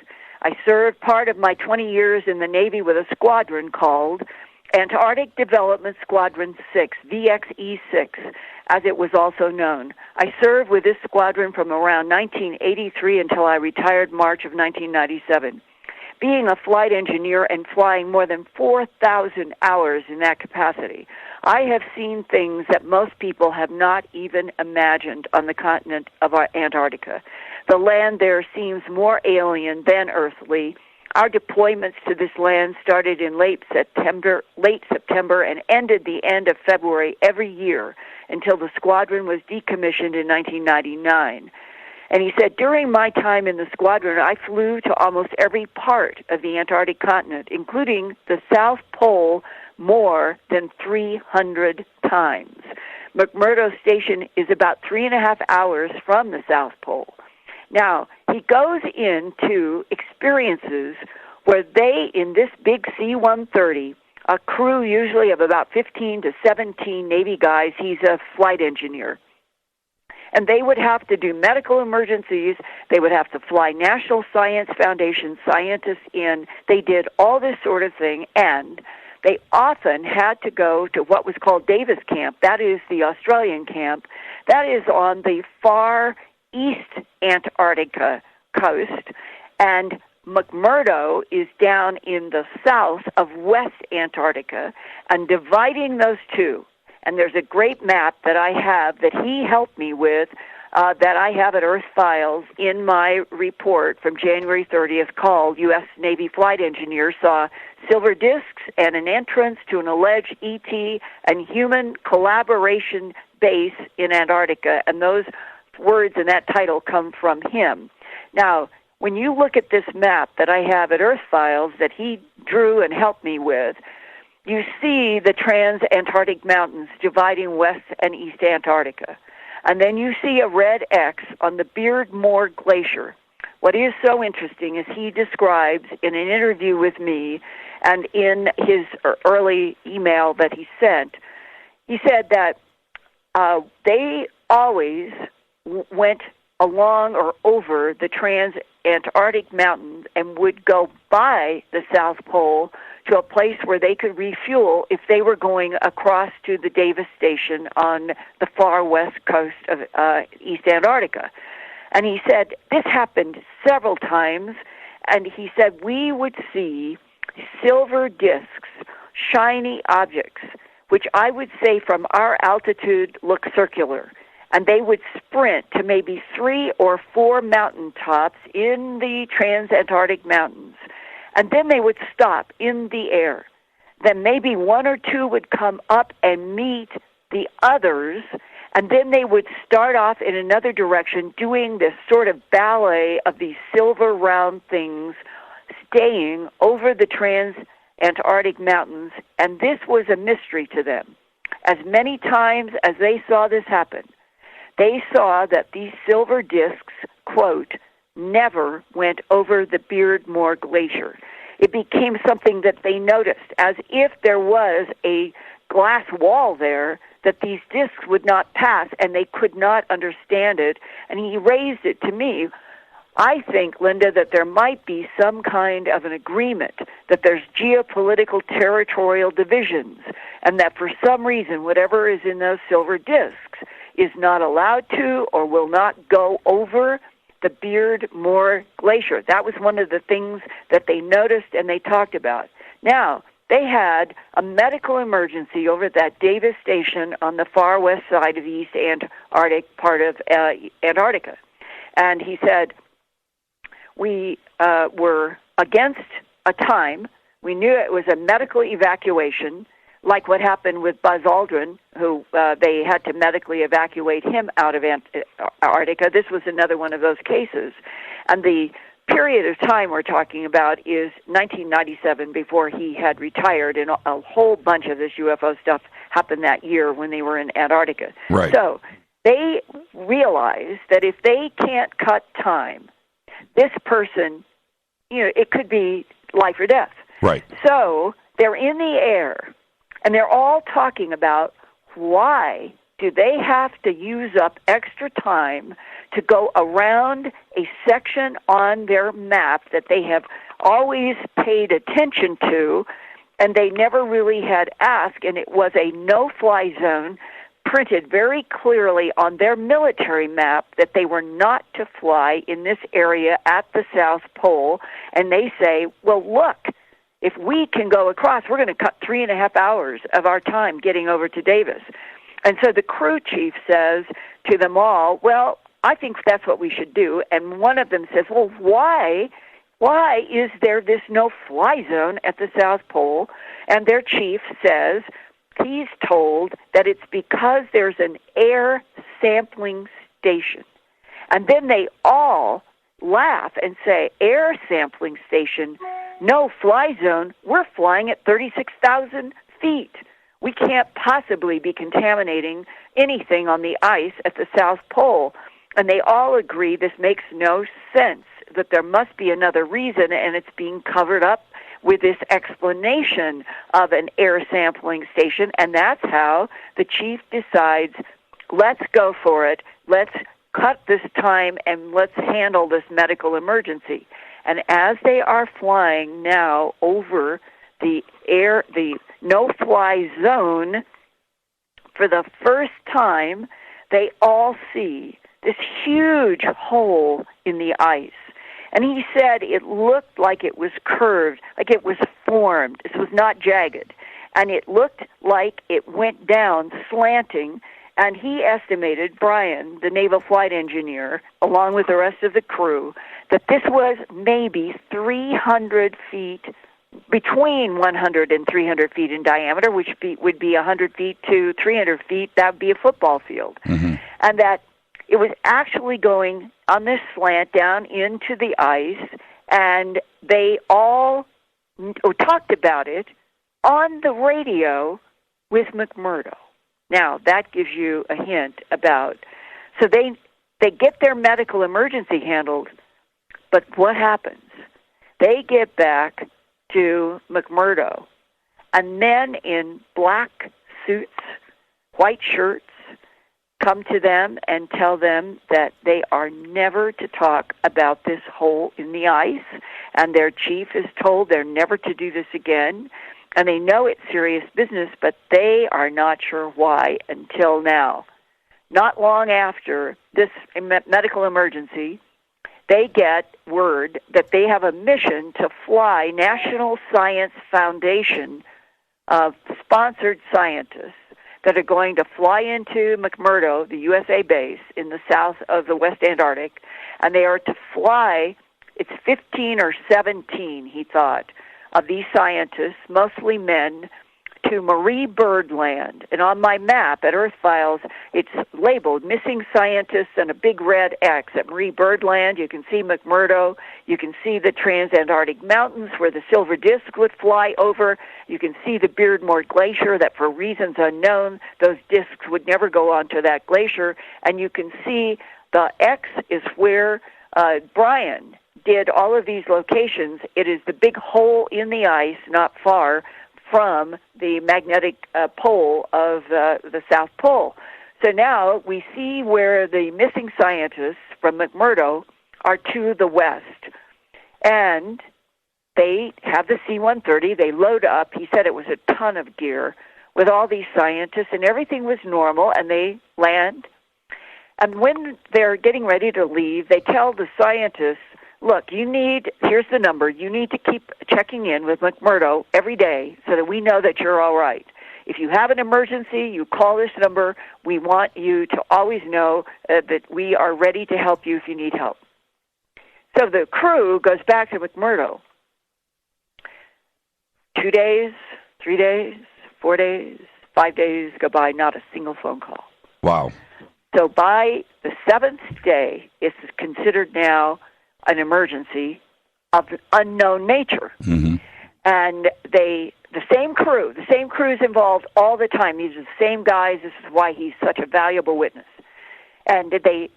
I served part of my 20 years in the Navy with a squadron called Antarctic Development Squadron 6, VXE-6, as it was also known. I served with this squadron from around 1983 until I retired March of 1997. Being a flight engineer and flying more than 4,000 hours in that capacity, I have seen things that most people have not even imagined on the continent of Antarctica. The land there seems more alien than earthly. Our deployments to this land started in late September and ended the end of February every year until the squadron was decommissioned in 1999. And he said, during my time in the squadron, I flew to almost every part of the Antarctic continent, including the South Pole, more than 300 times. McMurdo Station is about 3.5 hours from the South Pole. Now, he goes into experiences where they, in this big C-130, a crew usually of about 15 to 17 Navy guys, he's a flight engineer, and they would have to do medical emergencies. They would have to fly National Science Foundation scientists in. They did all this sort of thing, and they often had to go to what was called Davis Camp. That is the Australian camp. That is on the far east Antarctica coast, and McMurdo is down in the south of West Antarctica, and dividing those two And there's a great map that I have that he helped me with that I have at Earth Files in my report from January 30th called U.S. Navy Flight Engineers Saw Silver Discs and an Entrance to an Alleged ET and Human Collaboration Base in Antarctica. And those words in that title come from him. Now, when you look at this map that I have at Earth Files that he drew and helped me with, you see the trans-Antarctic mountains dividing West and East Antarctica. And then you see a red X on the Beardmore Glacier. What is so interesting is he describes in an interview with me and in his early email that he sent, he said that they always went along or over the trans-Antarctic mountains and would go by the South Pole to a place where they could refuel if they were going across to the Davis Station on the far west coast of East Antarctica. And he said this happened several times, and he said we would see silver discs, shiny objects, which I would say from our altitude look circular. And they would sprint to maybe 3 or 4 mountaintops in the trans-Antarctic mountains. And then they would stop in the air. Then maybe 1 or 2 would come up and meet the others, and then they would start off in another direction doing this sort of ballet of these silver round things staying over the trans-Antarctic mountains, and this was a mystery to them. As many times as they saw this happen, they saw that these silver discs, quote, never went over the Beardmore Glacier. It became something that they noticed, as if there was a glass wall there that these discs would not pass, and they could not understand it. And he raised it to me. I think, Linda, that there might be some kind of an agreement, that there's geopolitical territorial divisions, and that for some reason, whatever is in those silver discs is not allowed to or will not go over the Beardmore Glacier. That was one of the things that they noticed and they talked about. Now, they had a medical emergency over at that Davis Station on the far west side of the East Antarctic part of Antarctica. And he said, we were against a time. We knew it was a medical evacuation, like what happened with Buzz Aldrin, who they had to medically evacuate him out of Antarctica. This was another one of those cases. And the period of time we're talking about is 1997, before he had retired, and a whole bunch of this UFO stuff happened that year when they were in Antarctica. Right. So they realized that if they can't cut time, this person, it could be life or death. Right. So they're in the air, and they're all talking about why do they have to use up extra time to go around a section on their map that they have always paid attention to, and they never really had asked, and it was a no-fly zone printed very clearly on their military map that they were not to fly in this area at the South Pole. And they say, well, look, if we can go across, we're going to cut 3.5 hours of our time getting over to Davis. And so the crew chief says to them all, well, I think that's what we should do. And one of them says, well, why is there this no-fly zone at the South Pole? And their chief says he's told that it's because there's an air sampling station. And then they all laugh and say, air sampling station, no fly zone, we're flying at 36,000 feet. We can't possibly be contaminating anything on the ice at the South Pole. And they all agree this makes no sense, that there must be another reason, and it's being covered up with this explanation of an air sampling station. And that's how the chief decides, let's go for it, let's cut this time, and let's handle this medical emergency. And as they are flying now over the no-fly zone, for the first time, they all see this huge hole in the ice. And he said it looked like it was curved, like it was formed. It was not jagged. and it looked like it went down slanting. And he estimated, Brian, the naval flight engineer, along with the rest of the crew, that this was maybe 300 feet, between 100 and 300 feet in diameter, which would be 100 feet to 300 feet. That would be a football field. Mm-hmm. And that it was actually going on this slant down into the ice, and they all talked about it on the radio with McMurdo. Now, that gives you a hint about, so they get their medical emergency handled, but what happens? They get back to McMurdo, and men in black suits, white shirts, come to them and tell them that they are never to talk about this hole in the ice, and their chief is told they're never to do this again. And they know it's serious business, but they are not sure why until now. Not long after this medical emergency, they get word that they have a mission to fly National Science Foundation sponsored scientists that are going to fly into McMurdo, the USA base in the south of the West Antarctic, and they are to fly, it's 15 or 17, he thought, of these scientists, mostly men, to Marie Byrd Land. And on my map at Earth Files, it's labeled Missing Scientists and a big red X. At Marie Byrd Land, you can see McMurdo. You can see the Transantarctic Mountains where the Silver Disk would fly over. You can see the Beardmore Glacier that for reasons unknown, those disks would never go onto that glacier. And you can see the X is where Brian did all of these locations. It is the big hole in the ice not far from the magnetic pole of the South Pole. So now we see where the missing scientists from McMurdo are to the west. And they have the C-130. They load up. He said it was a ton of gear with all these scientists, and everything was normal, and they land. And when they're getting ready to leave, they tell the scientists, look, here's the number. You need to keep checking in with McMurdo every day so that we know that you're all right. If you have an emergency, you call this number. We want you to always know that we are ready to help you if you need help. So the crew goes back to McMurdo. 2 days, 3 days, 4 days, 5 days go by, not a single phone call. Wow. So by the seventh day, it's considered now an emergency of unknown nature. Mm-hmm. And the same crew's involved all the time. These are the same guys. This is why he's such a valuable witness. And they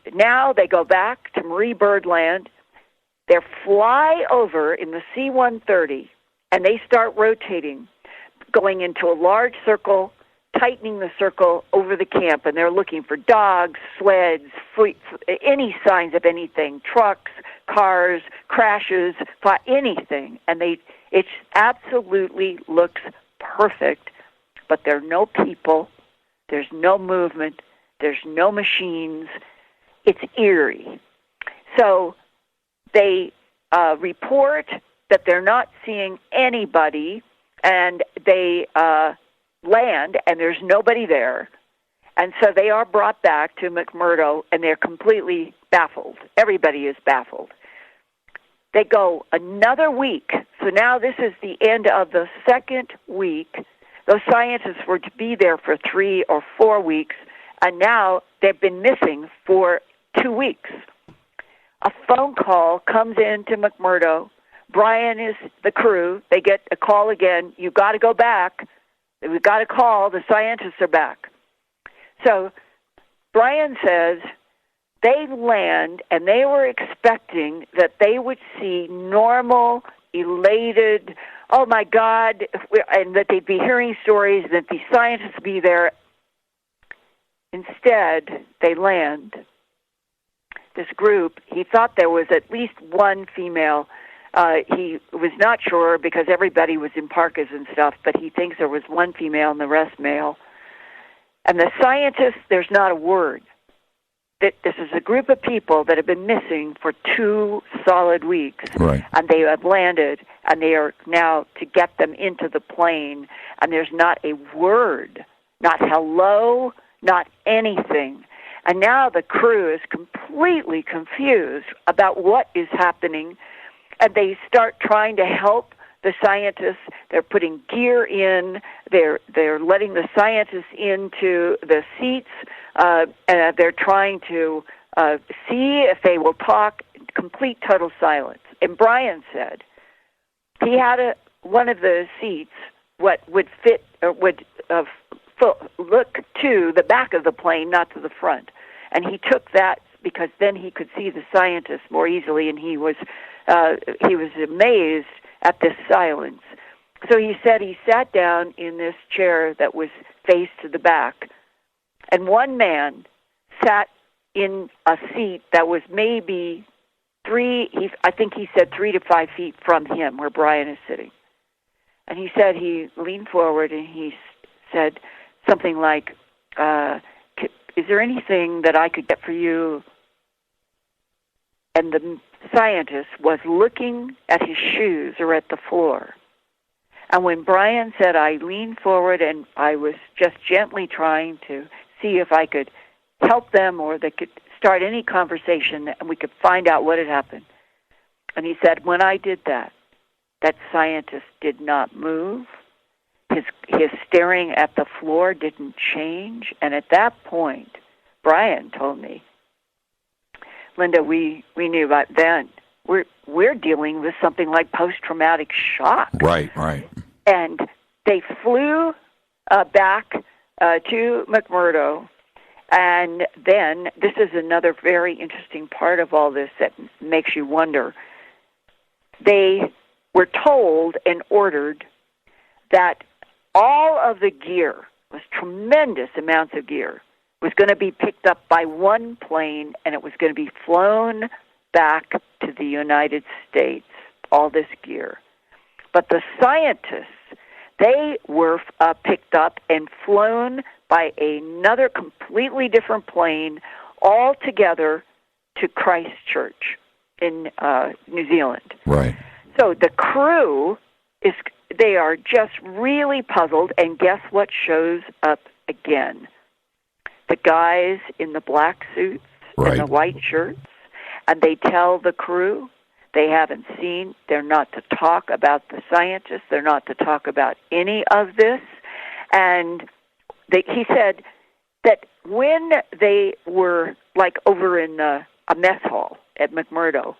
go back to Marie Byrd Land. They fly over in the C-130, and they start rotating, going into a large circle, tightening the circle over the camp, and they're looking for dogs, sleds, any signs of anything, trucks, cars, crashes, anything. And it absolutely looks perfect, but there are no people, there's no movement, there's no machines. It's eerie. So they report that they're not seeing anybody, and they land, and there's nobody there. And so they are brought back to McMurdo, and they're completely baffled. Everybody is baffled. They go another week. So now this is the end of the second week. Those scientists were to be there for 3 or 4 weeks, and now they've been missing for 2 weeks. A phone call comes in to McMurdo. Brian is the crew. They get a call again. You've got to go back. We've got a call. The scientists are back. So Brian says they land, and they were expecting that they would see normal, elated, oh, my God, and that they'd be hearing stories, that the scientists would be there. Instead, they land. This group, he thought there was at least one female. He was not sure because everybody was in parkas and stuff, but he thinks there was one female and the rest male. And the scientists, there's not a word. that this is a group of people that have been missing for 2 solid weeks. Right. And they have landed, and they are now to get them into the plane, and there's not a word, not hello, not anything. And now the crew is completely confused about what is happening, and they start trying to help the scientists. They're putting gear in. They're letting the scientists into the seats. And they're trying to see if they will talk. Complete total silence. And Brian said he had one of the seats what would fit or would look to the back of the plane, not to the front. And he took that because then he could see the scientists more easily. And he was amazed at this silence. So he said he sat down in this chair that was faced to the back, and one man sat in a seat that was maybe 3 to 5 feet from him, where Brian is sitting. And he said he leaned forward and he said something like, is there anything that I could get for you? And the scientist was looking at his shoes or at the floor. And when Brian said, I leaned forward and I was just gently trying to see if I could help them or they could start any conversation and we could find out what had happened. And he said, when I did that, that scientist did not move. His staring at the floor didn't change. And at that point, Brian told me, Linda, we knew about then we're dealing with something like post-traumatic shock. Right. And they flew back to McMurdo, and then this is another very interesting part of all this that makes you wonder. They were told and ordered that all of the gear, was tremendous amounts of gear, was going to be picked up by one plane, and it was going to be flown back to the United States, all this gear. But the scientists, they were picked up and flown by another completely different plane all together to Christchurch in New Zealand. Right. So the crew, they are just really puzzled, and guess what shows up again? The guys in the black suits and the white shirts, and they tell the crew they haven't seen, they're not to talk about the scientists, they're not to talk about any of this. And he said that when they were like over in a mess hall at McMurdo,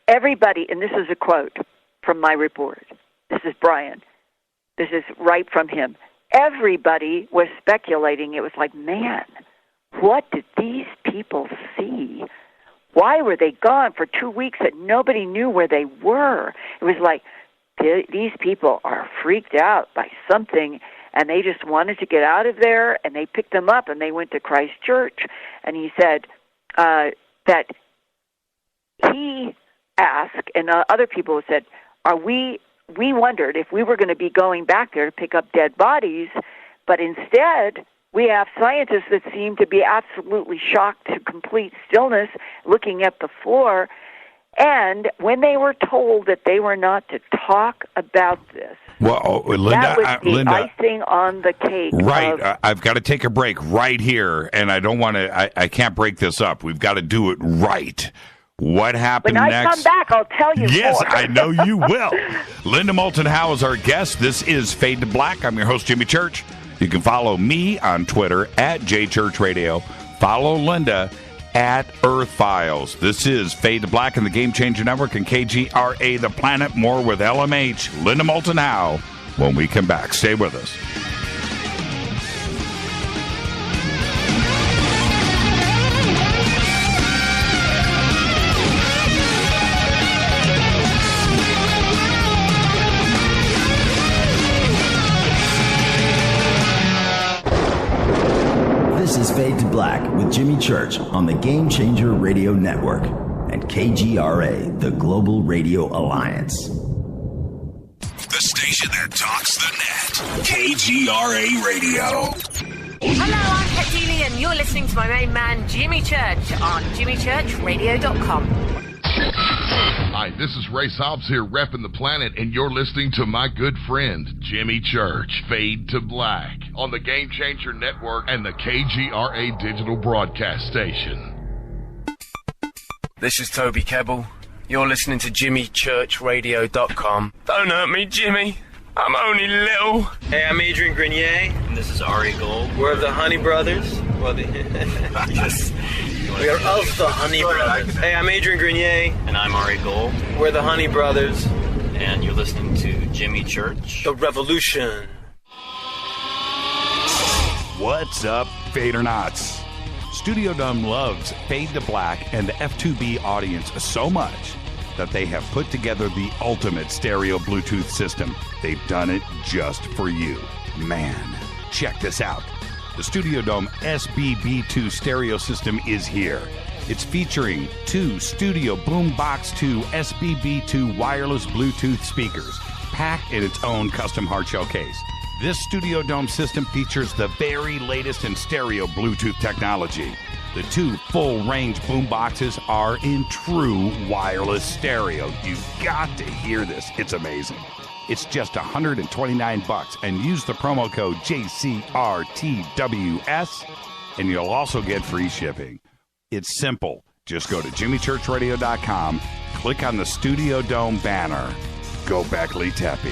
everybody, and this is a quote from my report, this is Brian, this is right from him, everybody was speculating. It was like, man, what did these people see? Why were they gone for 2 weeks that nobody knew where they were? It was like, these people are freaked out by something, and they just wanted to get out of there, and they picked them up, and they went to Christchurch. And he said that he asked, and other people said, we wondered if we were going to be going back there to pick up dead bodies, but instead we have scientists that seem to be absolutely shocked to complete stillness, looking at the floor. And when they were told that they were not to talk about this, Linda, that was the icing on the cake. Right. I've got to take a break right here, and I don't want to. I can't break this up. We've got to do it right. What happened next? When I come back, I'll tell you Yes, more. I know you will. Linda Moulton Howe is our guest. This is Fade to Black. I'm your host, Jimmy Church. You can follow me on Twitter at JChurchRadio. Follow Linda at Earth Files. This is Fade to Black in the Game Changer Network and KGRA The Planet. More with LMH, Linda Moulton Howe, when we come back. Stay with us. This is Fade to Black with Jimmy Church on the Game Changer Radio Network and KGRA, the Global Radio Alliance. The station that talks the net. KGRA Radio. Hello, I'm Pet Dealey, and you're listening to my main man, Jimmy Church, on jimmychurchradio.com. Hi, this is Ray Hobbs here, repping the planet, and you're listening to my good friend, Jimmy Church, Fade to Black, on the Game Changer Network and the KGRA digital broadcast station. This is Toby Kebbell. You're listening to jimmychurchradio.com. Don't hurt me, Jimmy. I'm only little. Hey, I'm Adrian Grenier. And this is Ari Gold. We're of the Honey Brothers. Well, yes. We are of the Honey Brothers. Hey, I'm Adrian Grenier. And I'm Ari Gold. We're the Honey Brothers. And you're listening to Jimmy Church. The Revolution. What's up, Fadernauts? Studio Dome loves Fade to Black and the F2B audience so much that they have put together the ultimate stereo Bluetooth system. They've done it just for you. Man, check this out. The Studio Dome SBB2 stereo system is here. It's featuring 2 Studio Boombox 2 SBB2 wireless Bluetooth speakers, packed in its own custom hardshell case. This Studio Dome system features the very latest in stereo Bluetooth technology. The 2 full-range boomboxes are in true wireless stereo. You've got to hear this. It's amazing. It's just $129, and use the promo code JCRTWS, and you'll also get free shipping. It's simple. Just go to jimmychurchradio.com, click on the Studio Dome banner. Go Beckley Tepe.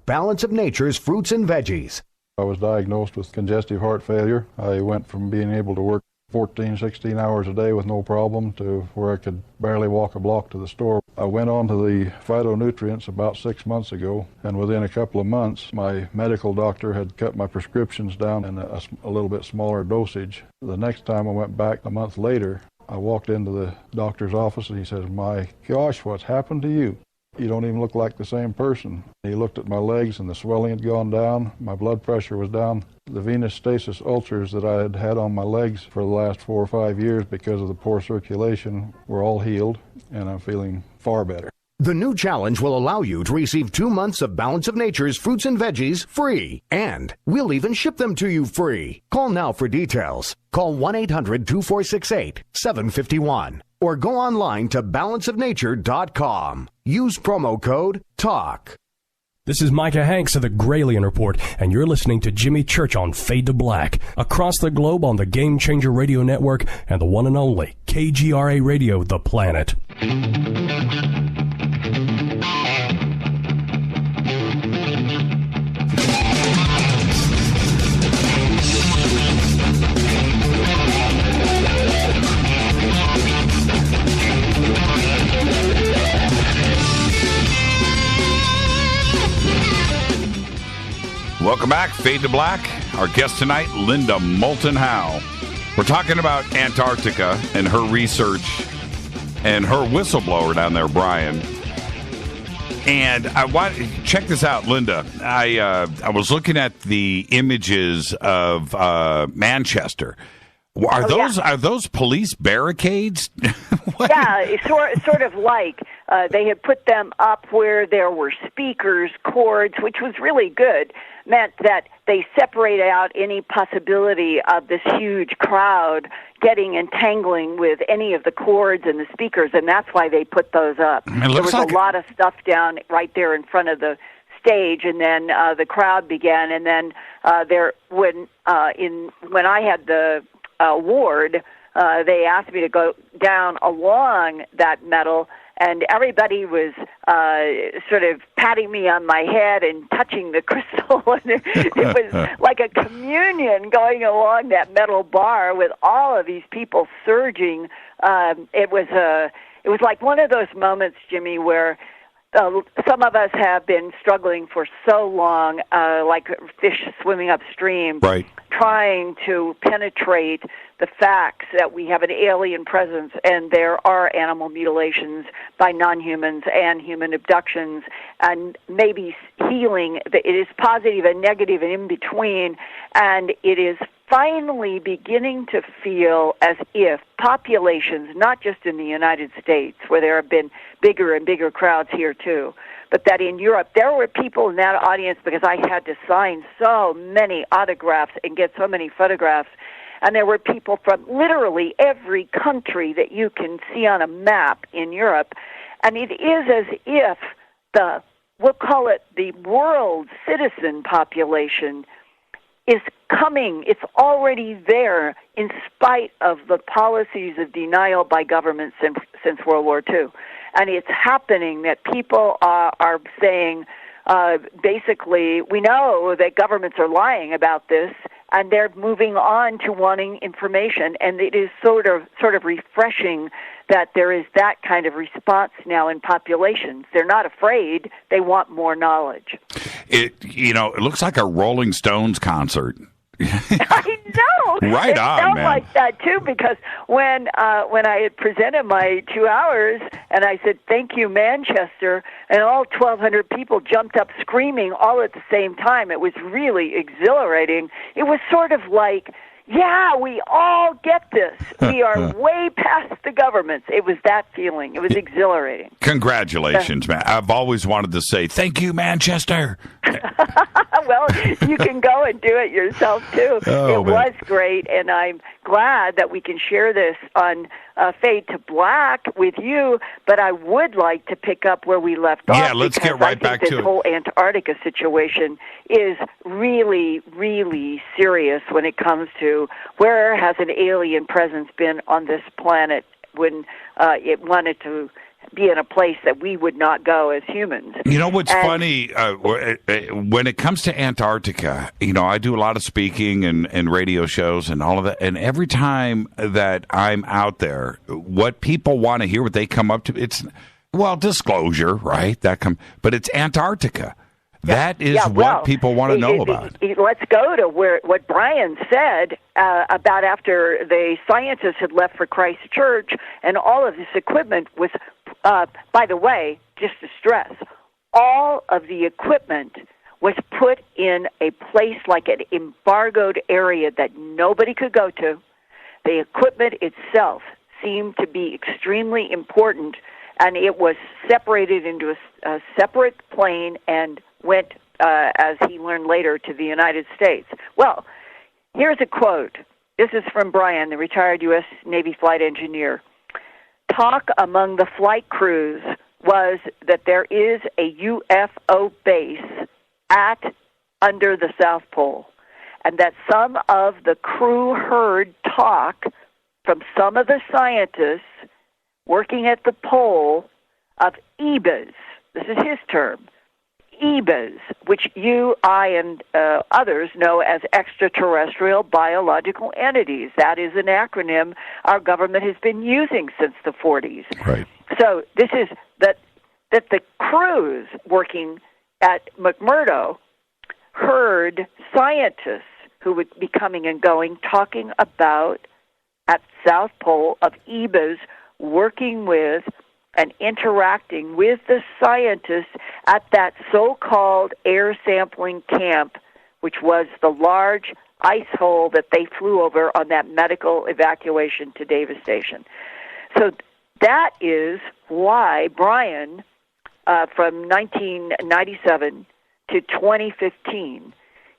Balance of Nature's fruits and veggies. I was diagnosed with congestive heart failure. I went from being able to work 14, 16 hours a day with no problem to where I could barely walk a block to the store. I went on to the phytonutrients about 6 months ago, and within a couple of months, my medical doctor had cut my prescriptions down in a little bit smaller dosage. The next time I went back a month later, I walked into the doctor's office and he says, "My gosh, what's happened to you? You don't even look like the same person." He looked at my legs and the swelling had gone down. My blood pressure was down. The venous stasis ulcers that I had had on my legs for the last 4 or 5 years because of the poor circulation were all healed, and I'm feeling far better. The new challenge will allow you to receive 2 months of Balance of Nature's fruits and veggies free. And we'll even ship them to you free. Call now for details. Call 1-800-246-8751. Or go online to balanceofnature.com. Use promo code TALK. This is Micah Hanks of the Gralien Report, and you're listening to Jimmy Church on Fade to Black, across the globe on the Game Changer Radio Network and the one and only KGRA Radio, The Planet. Welcome back, Fade to Black. Our guest tonight, Linda Moulton Howe. We're talking about Antarctica and her research and her whistleblower down there, Brian. And I want check this out, Linda. I was looking at the images of Manchester. Are those police barricades? Yeah, sort of like they had put them up where there were speakers, cords, which was really good. Meant that they separated out any possibility of this huge crowd getting entangling with any of the cords and the speakers, and that's why they put those up. There was a lot of stuff down right there in front of the stage, and then the crowd began, and then when I had the award, they asked me to go down along that metal, and everybody was sort of patting me on my head and touching the crystal. And it was like a communion going along that metal bar with all of these people surging. It was like one of those moments, Jimmy, where some of us have been struggling for so long, like fish swimming upstream, right, trying to penetrate the facts that we have an alien presence and there are animal mutilations by non-humans and human abductions, and maybe healing. It is positive and negative and in between, and it is finally beginning to feel as if populations, not just in the United States, where there have been bigger and bigger crowds here too, but that in Europe, there were people in that audience because I had to sign so many autographs and get so many photographs. And there were people from literally every country that you can see on a map in Europe. And it is as if we'll call it the world citizen population is coming. It's already there in spite of the policies of denial by governments since World War II. And it's happening that people are saying, basically, we know that governments are lying about this, and they're moving on to wanting information. And it is sort of refreshing that there is that kind of response now in populations. They're not afraid; they want more knowledge. It looks like a Rolling Stones concert. I know. Right it on, felt man. like that too, because when I had presented my 2 hours and I said thank you Manchester, and all 1,200 people jumped up screaming all at the same time. It was really exhilarating. It was sort of like, yeah, we all get this. We are way past the governments. It was that feeling. It was exhilarating. Congratulations, man. I've always wanted to say thank you, Manchester. Well, you can go and do it yourself, too. Oh, it was great, and I'm glad that we can share this on Fade to Black with you, but I would like to pick up where we left off. Yeah, let's get right back to it. This whole Antarctica situation is really, really serious when it comes to where has an alien presence been on this planet when it wanted to be in a place that we would not go as humans. You know what's funny? When it comes to Antarctica, I do a lot of speaking and radio shows and all of that. And every time that I'm out there, what people want to hear, what they come up to, it's, disclosure, right? But it's Antarctica. That is what people want to know about. Let's go to what Brian said about after the scientists had left for Christchurch, and all of this equipment was, by the way, just to stress, all of the equipment was put in a place like an embargoed area that nobody could go to. The equipment itself seemed to be extremely important, and it was separated into a separate plane and went, as he learned later, to the United States. Well, here's a quote. This is from Brian, the retired U.S. Navy flight engineer. Talk among the flight crews was that there is a UFO base under the South Pole, and that some of the crew heard talk from some of the scientists working at the pole of EBAs. This is his term. EBAs, which you, I, and others know as extraterrestrial biological entities. That is an acronym our government has been using since the 40s. Right. So this is that the crews working at McMurdo heard scientists who would be coming and going talking about at South Pole of EBAs working with and interacting with the scientists at that so-called air sampling camp, which was the large ice hole that they flew over on that medical evacuation to Davis Station. So that is why Brian, from 1997 to 2015,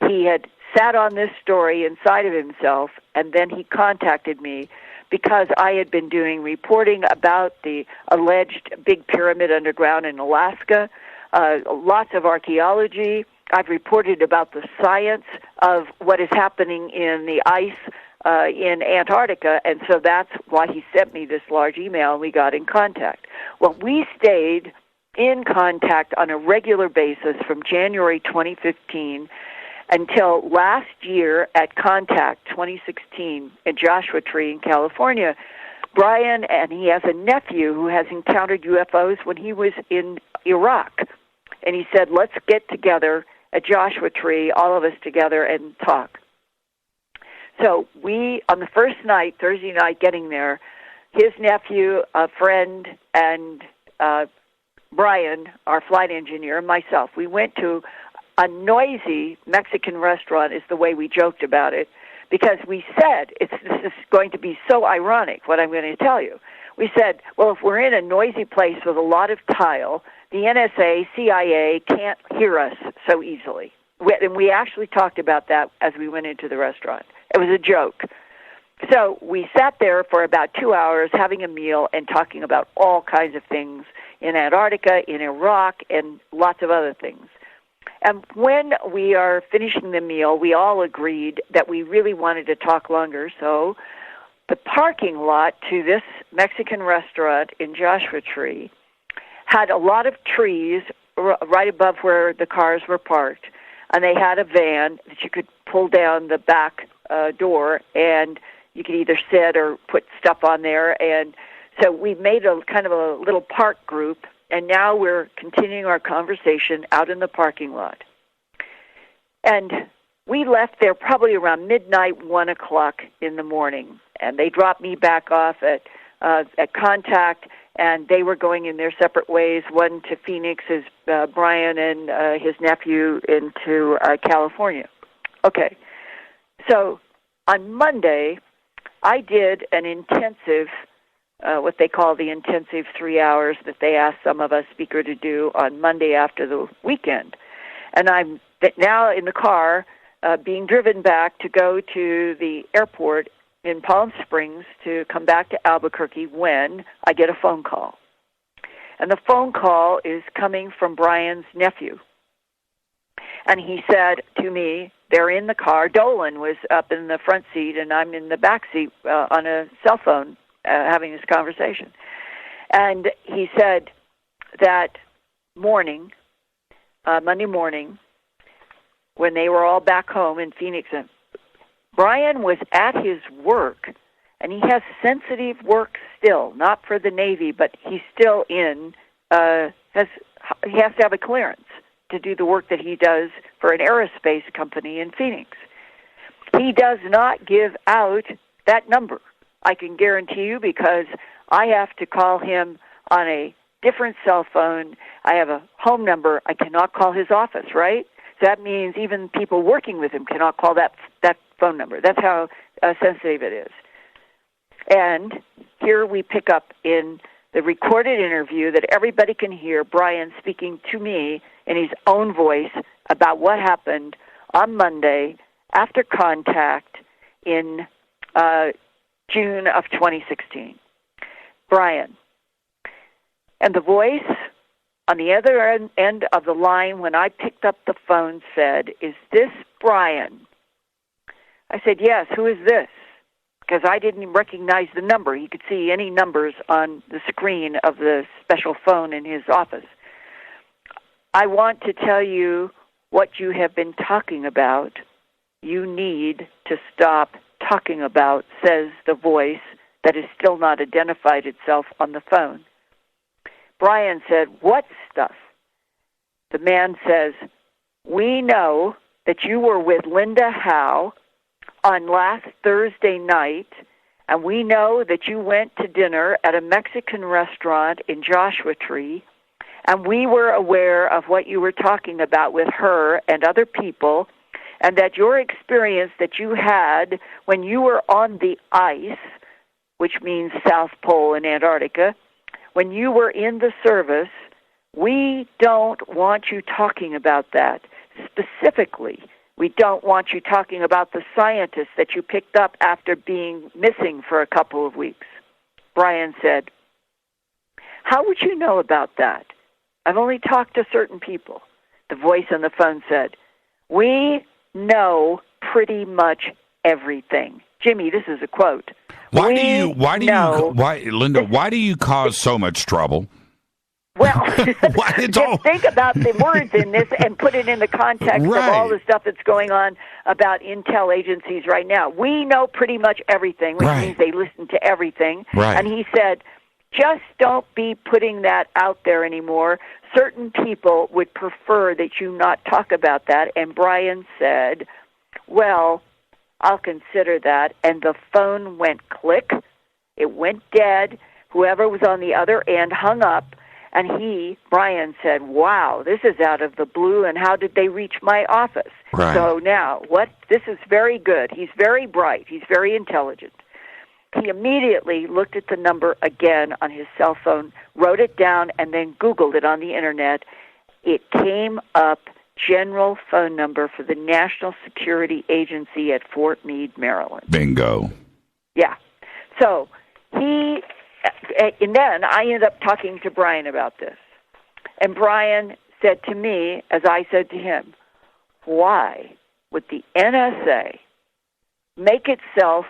he had sat on this story inside of himself, and then he contacted me because I had been doing reporting about the alleged big pyramid underground in Alaska, lots of archaeology. I've reported about the science of what is happening in the ice in Antarctica, and so that's why he sent me this large email, and we got in contact. Well, we stayed in contact on a regular basis from January 2015 until last year at Contact 2016 in Joshua Tree in California. Brian, and he has a nephew who has encountered UFOs when he was in Iraq. And he said, let's get together at Joshua Tree, all of us together, and talk. So we, on the first night, Thursday night, getting there, his nephew, a friend, and Brian, our flight engineer, and myself, we went to a noisy Mexican restaurant, is the way we joked about it, because we said, this is going to be so ironic, what I'm going to tell you. we said, well, if we're in a noisy place with a lot of tile, the NSA, CIA can't hear us so easily. And we actually talked about that as we went into the restaurant. It was a joke. So we sat there for about 2 hours having a meal and talking about all kinds of things in Antarctica, in Iraq, and lots of other things. And when we are finishing the meal, we all agreed that we really wanted to talk longer. So the parking lot to this Mexican restaurant in Joshua Tree had a lot of trees right above where the cars were parked. And they had a van that you could pull down the back door, and you could either sit or put stuff on there. And so we made a kind of a little park group, and now we're continuing our conversation out in the parking lot. And we left there probably around midnight, 1 o'clock in the morning. And they dropped me back off at Contact, and they were going in their separate ways, one to Phoenix, as Brian and his nephew into California. Okay, so on Monday, I did an intensive, what they call the intensive 3 hours that they asked some of us speaker to do on Monday after the weekend. And I'm now in the car being driven back to go to the airport in Palm Springs to come back to Albuquerque when I get a phone call. And the phone call is coming from Brian's nephew. And he said to me, they're in the car. Dolan was up in the front seat, and I'm in the back seat on a cell phone having this conversation. And he said that morning, Monday morning, when they were all back home in Phoenix, Brian was at his work, and he has sensitive work still, not for the Navy, but he's still he has to have a clearance to do the work that he does for an aerospace company in Phoenix. He does not give out that number, I can guarantee you, because I have to call him on a different cell phone. I have a home number. I cannot call his office, right? So that means even people working with him cannot call that phone number. That's how sensitive it is. And here we pick up in the recorded interview that everybody can hear Brian speaking to me in his own voice about what happened on Monday after Contact in June of 2016. Brian. And the voice on the other end of the line when I picked up the phone said, "Is this Brian?" I said, "Yes, who is this?" Because I didn't recognize the number. He could see any numbers on the screen of the special phone in his office. "I want to tell you what you have been talking about. You need to stop talking about," says the voice that has still not identified itself on the phone. Brian said, "What stuff?" The man says, "We know that you were with Linda Howe on last Thursday night, and we know that you went to dinner at a Mexican restaurant in Joshua Tree, and we were aware of what you were talking about with her and other people, and that your experience that you had when you were on the ice, which means South Pole in Antarctica, when you were in the service, we don't want you talking about that. Specifically, we don't want you talking about the scientists that you picked up after being missing for a couple of weeks." Brian said, "How would you know about that? I've only talked to certain people." The voice on the phone said, "We know pretty much everything." Jimmy, this is a quote. Linda, why do you cause so much trouble? Well, just think about the words in this and put it in the context of all the stuff that's going on about intel agencies right now. We know pretty much everything, which means they listen to everything. Right. And he said, just don't be putting that out there anymore. Certain people would prefer that you not talk about that. And Brian said, "Well, I'll consider that." And the phone went click. It went dead. Whoever was on the other end hung up. And Brian said, "Wow, this is out of the blue, and how did they reach my office?" Right. So now, this is very good. He's very bright. He's very intelligent. He immediately looked at the number again on his cell phone, wrote it down, and then Googled it on the Internet. It came up, general phone number for the National Security Agency at Fort Meade, Maryland. Bingo. Yeah. So and then I ended up talking to Brian about this. And Brian said to me, as I said to him, why would the NSA make itself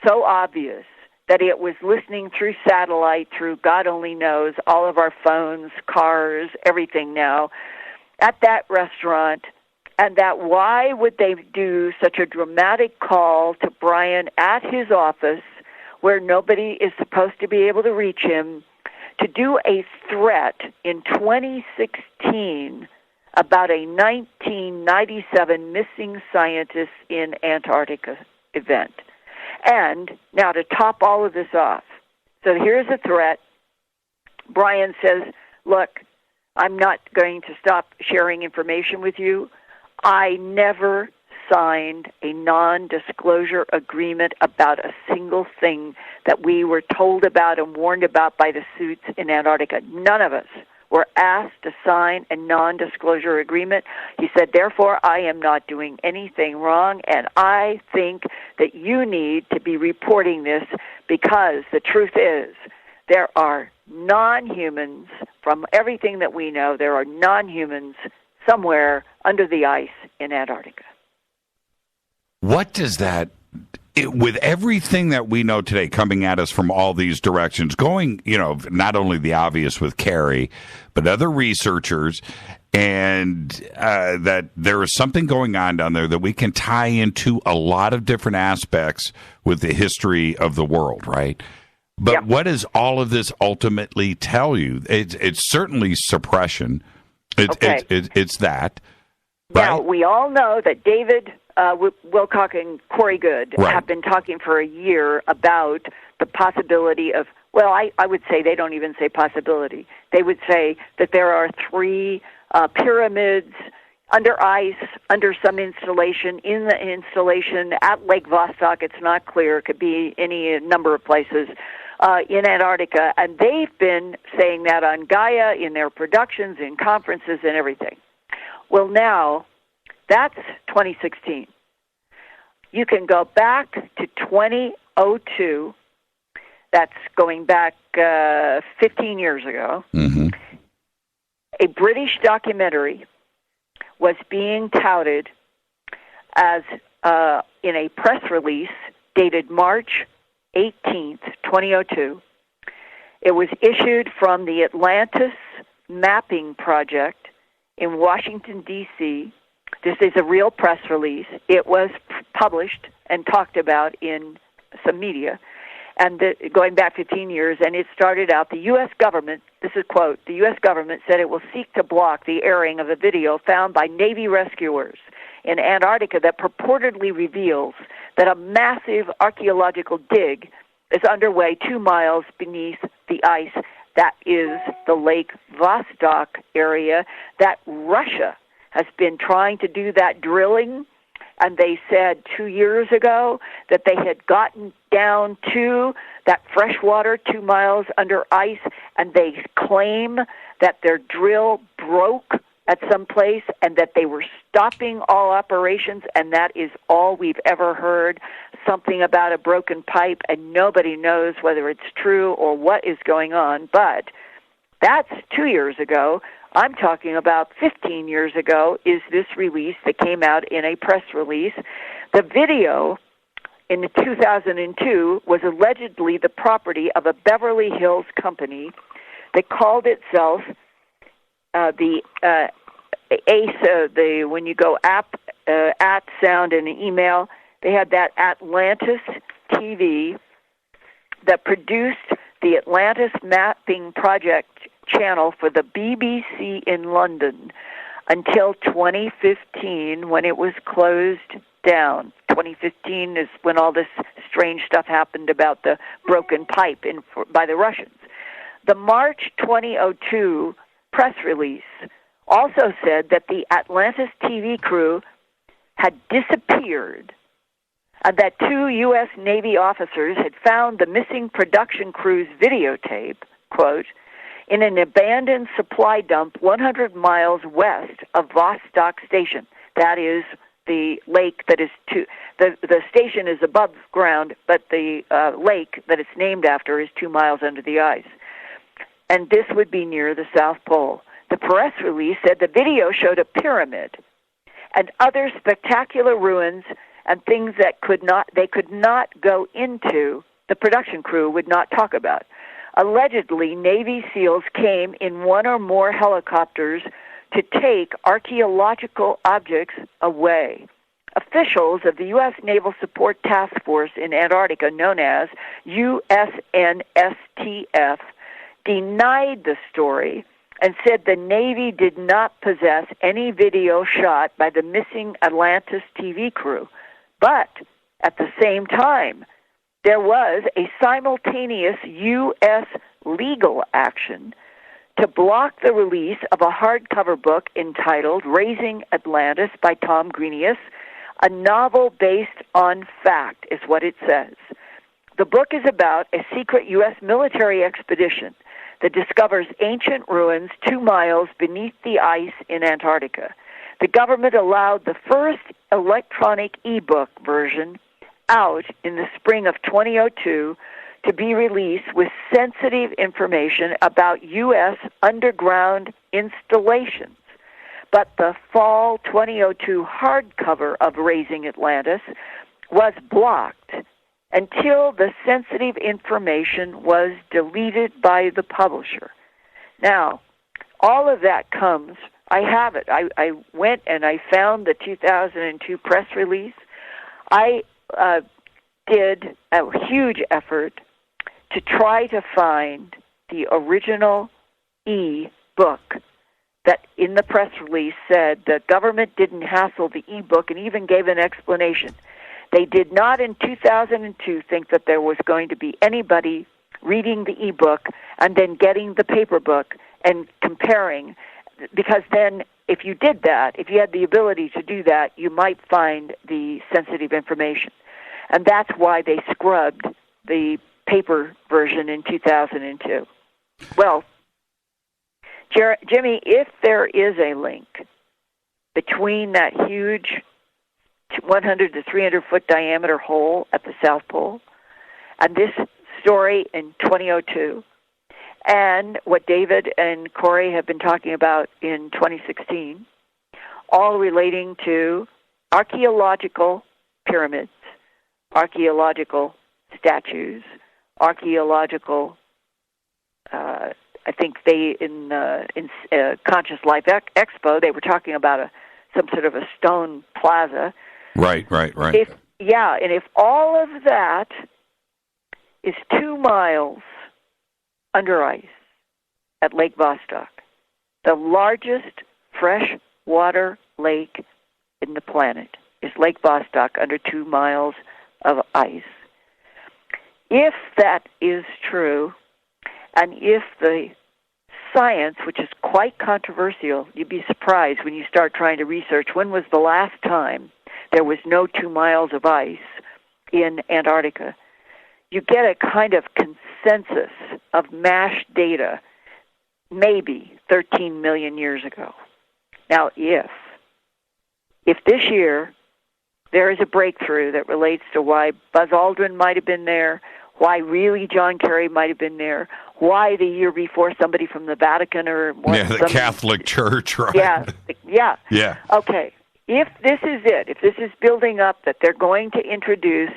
so obvious that it was listening through satellite, through God only knows, all of our phones, cars, everything now, at that restaurant, and that why would they do such a dramatic call to Brian at his office where nobody is supposed to be able to reach him, to do a threat in 2016 about a 1997 missing scientist in Antarctica event. And now to top all of this off, so here's a threat. Brian says, look, I'm not going to stop sharing information with you. I never signed a non-disclosure agreement about a single thing that we were told about and warned about by the suits in Antarctica. None of us were asked to sign a non-disclosure agreement. He said, therefore, I am not doing anything wrong, and I think that you need to be reporting this because the truth is there are non-humans, from everything that we know, there are non-humans somewhere under the ice in Antarctica. What does that, with everything that we know today coming at us from all these directions, going, not only the obvious with Carrie, but other researchers, and that there is something going on down there that we can tie into a lot of different aspects with the history of the world, right? But what does all of this ultimately tell you? It's certainly suppression. It's that. Now, we all know that David Wilcock and Corey Good have been talking for a year about the possibility of, well, I would say they don't even say possibility. They would say that there are 3 pyramids under ice, under some installation, in the installation at Lake Vostok. It's not clear. It could be any number of places in Antarctica. And they've been saying that on Gaia, in their productions, in conferences, and everything. Well, now, that's 2016. You can go back to 2002. That's going back 15 years ago. Mm-hmm. A British documentary was being touted as, in a press release dated March 18th, 2002. It was issued from the Atlantis Mapping Project in Washington, D.C. This is a real press release. It was published and talked about in some media, and going back 15 years, and it started out, the U.S. government, this is quote, the U.S. government said it will seek to block the airing of a video found by Navy rescuers in Antarctica that purportedly reveals that a massive archaeological dig is underway 2 miles beneath the ice. That is the Lake Vostok area that Russia has been trying to do that drilling, and they said 2 years ago that they had gotten down to that fresh water 2 miles under ice, and they claim that their drill broke at some place and that they were stopping all operations, and that is all we've ever heard, something about a broken pipe, and nobody knows whether it's true or what is going on. But that's 2 years ago. I'm talking about 15 years ago is this release that came out in a press release. The video in 2002 was allegedly the property of a Beverly Hills company that called itself the ACE, when you go at sound in an email, they had that Atlantis TV that produced the Atlantis Mapping Project channel for the BBC in London until 2015 when it was closed down. 2015 is when all this strange stuff happened about the broken pipe by the Russians. The March 2002 press release also said that the Atlantis TV crew had disappeared that 2 U.S. Navy officers had found the missing production crew's videotape, quote, in an abandoned supply dump 100 miles west of Vostok Station. That is the lake that is the station is above ground, but the lake that it's named after is 2 miles under the ice. And this would be near the South Pole. The press release said the video showed a pyramid and other spectacular ruins and things that they could not go into, the production crew would not talk about. Allegedly, Navy SEALs came in one or more helicopters to take archaeological objects away. Officials of the U.S. Naval Support Task Force in Antarctica, known as USNSTF, denied the story and said the Navy did not possess any video shot by the missing Atlantis TV crew. But at the same time, there was a simultaneous U.S. legal action to block the release of a hardcover book entitled Raising Atlantis by Tom Greenius, a novel based on fact, is what it says. The book is about a secret U.S. military expedition that discovers ancient ruins 2 miles beneath the ice in Antarctica. The government allowed the first electronic ebook version out in the spring of 2002 to be released with sensitive information about U.S. underground installations. But the fall 2002 hardcover of Raising Atlantis was blocked until the sensitive information was deleted by the publisher. Now, all of that comes, I have it. I went and I found the 2002 press release. I did a huge effort to try to find the original e-book that in the press release said the government didn't hassle the e-book and even gave an explanation. They did not in 2002 think that there was going to be anybody reading the e-book and then getting the paper book and comparing, because then if you did that, if you had the ability to do that, you might find the sensitive information. And that's why they scrubbed the paper version in 2002. Well, Jimmy, if there is a link between that huge 100 to 300 foot diameter hole at the South Pole and this story in 2002 and what David and Corey have been talking about in 2016, all relating to archaeological pyramids, archaeological statues, archaeological, I think they, in Conscious Life Expo, they were talking about some sort of a stone plaza. Right. And if all of that is 2 miles under ice at Lake Vostok, the largest freshwater lake in the planet is Lake Vostok under 2 miles of ice. If that is true, and if the science, which is quite controversial, you'd be surprised when you start trying to research when was the last time there was no 2 miles of ice in Antarctica. You get a kind of consensus of mashed data, maybe 13 million years ago. Now, if this year there is a breakthrough that relates to why Buzz Aldrin might have been there, why really John Kerry might have been there, why the year before somebody from the Vatican or more the Catholic Church, right? Yeah. Okay. If this is it, if this is building up that they're going to introduce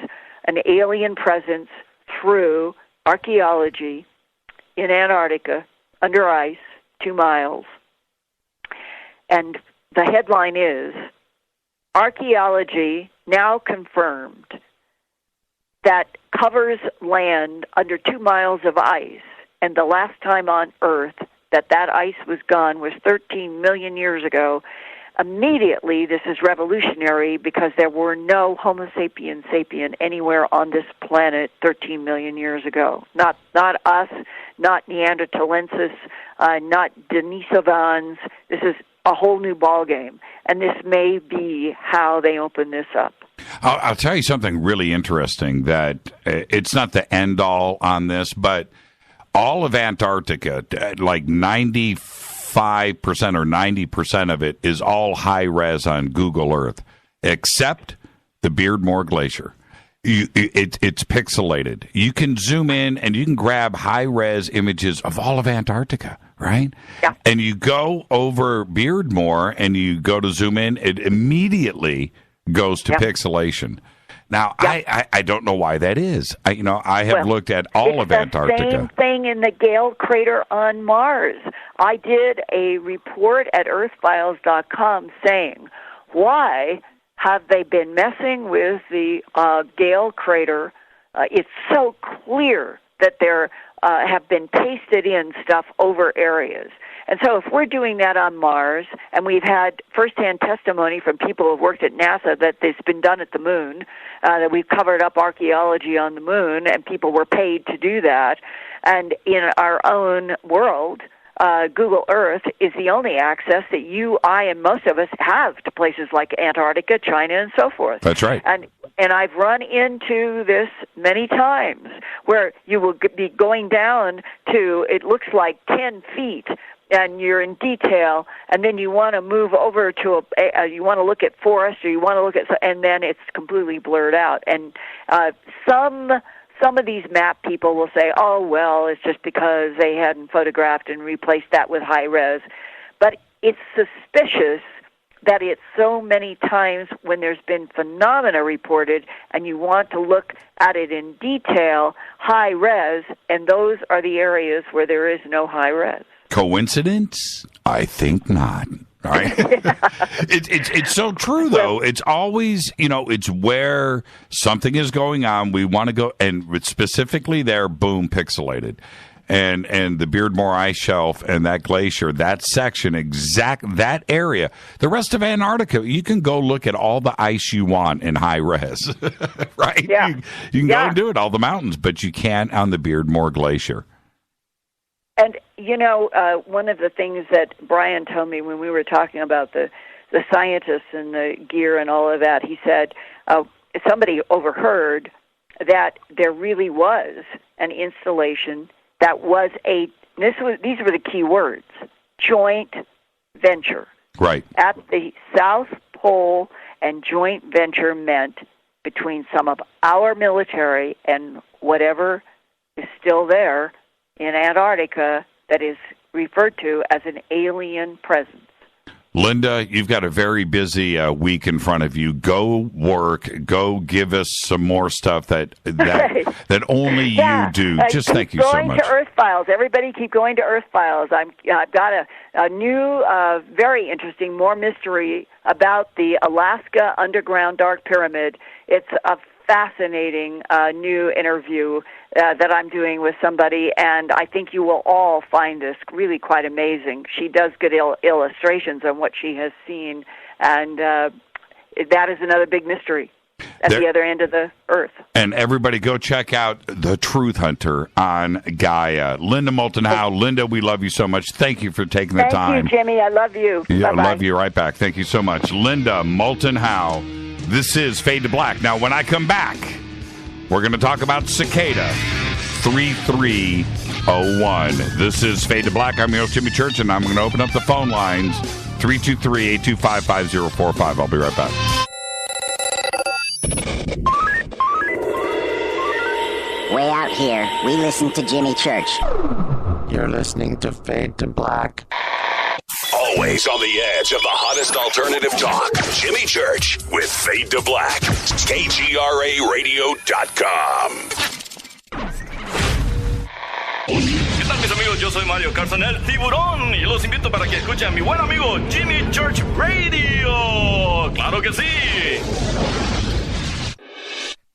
an alien presence through archaeology in Antarctica under ice, 2 miles, and the headline is, archaeology now confirmed that covers land under 2 miles of ice, and the last time on Earth that ice was gone was 13 million years ago. Immediately, this is revolutionary because there were no Homo sapiens sapien anywhere on this planet 13 million years ago. Not us, not Neanderthalensis, not Denisovans. This is a whole new ballgame, and this may be how they open this up. I'll tell you something really interesting that it's not the end all on this, but all of Antarctica, like 95% or 90% of it is all high res on Google Earth, except the Beardmore Glacier. It's pixelated. You can zoom in and you can grab high res images of all of Antarctica, right? Yeah. And you go over Beardmore and you go to zoom in, it immediately goes to pixelation. Now, I don't know why that is. I have looked at all of Antarctica. It's the same thing in the Gale crater on Mars. I did a report at earthfiles.com saying, why have they been messing with the Gale crater? It's so clear that there have been pasted in stuff over areas. And so if we're doing that on Mars, and we've had firsthand testimony from people who have worked at NASA that it's been done at the moon, that we've covered up archaeology on the moon, and people were paid to do that, and in our own world, Google Earth is the only access that you, I, and most of us have to places like Antarctica, China, and so forth. That's right. And I've run into this many times where you will be going down to, it looks like 10 feet, and you're in detail, and then you want to move over to you want to look at forest, or you want to look at, and then it's completely blurred out. And some of these map people will say, oh, well, it's just because they hadn't photographed and replaced that with high res. But it's suspicious that it's so many times when there's been phenomena reported and you want to look at it in detail, high res, and those are the areas where there is no high res. Coincidence? I think not. All right. It's so true, though. It's always, it's where something is going on. We want to go, and specifically there, boom, pixelated. And the Beardmore ice shelf and that glacier, that section, that area. The rest of Antarctica, you can go look at all the ice you want in high res, right? Yeah. You can go and do it, all the mountains, but you can't on the Beardmore Glacier. And, one of the things that Brian told me when we were talking about the scientists and the gear and all of that, he said somebody overheard that there really was an installation that was these were the key words, joint venture. Right. At the South Pole, and joint venture meant between some of our military and whatever is still there in Antarctica that is referred to as an alien presence. Linda, you've got a very busy week in front of you. Go work. Go give us some more stuff that only you do. Just thank you so much. Keep going to Earth Files. Everybody keep going to Earth Files. I've got a new, very interesting, more mystery about the Alaska Underground Dark Pyramid. It's a fascinating new interview that I'm doing with somebody, and I think you will all find this really quite amazing. She does good illustrations on what she has seen, and that is another big mystery at the other end of the Earth. And everybody go check out The Truth Hunter on Gaia. Linda Moulton Howe. Linda, we love you so much. Thank you for taking the time. Thank you, Jimmy. I love you. Yeah, Bye-bye. I love you right back. Thank you so much. Linda Moulton Howe. This is Fade to Black. Now, when I come back, we're going to talk about Cicada 3301. This is Fade to Black. I'm your host, Jimmy Church, and I'm going to open up the phone lines 323-825-5045. I'll be right back. Way out here, we listen to Jimmy Church. You're listening to Fade to Black. Always on the edge of the hottest alternative talk. Jimmy Church with Fade to Black. KGRARadio.com. ¿Qué tal, mis amigos? Yo soy Mario Carson, el tiburón, y los invito para que escuchen a mi buen amigo Jimmy Church Radio. ¡Claro que sí!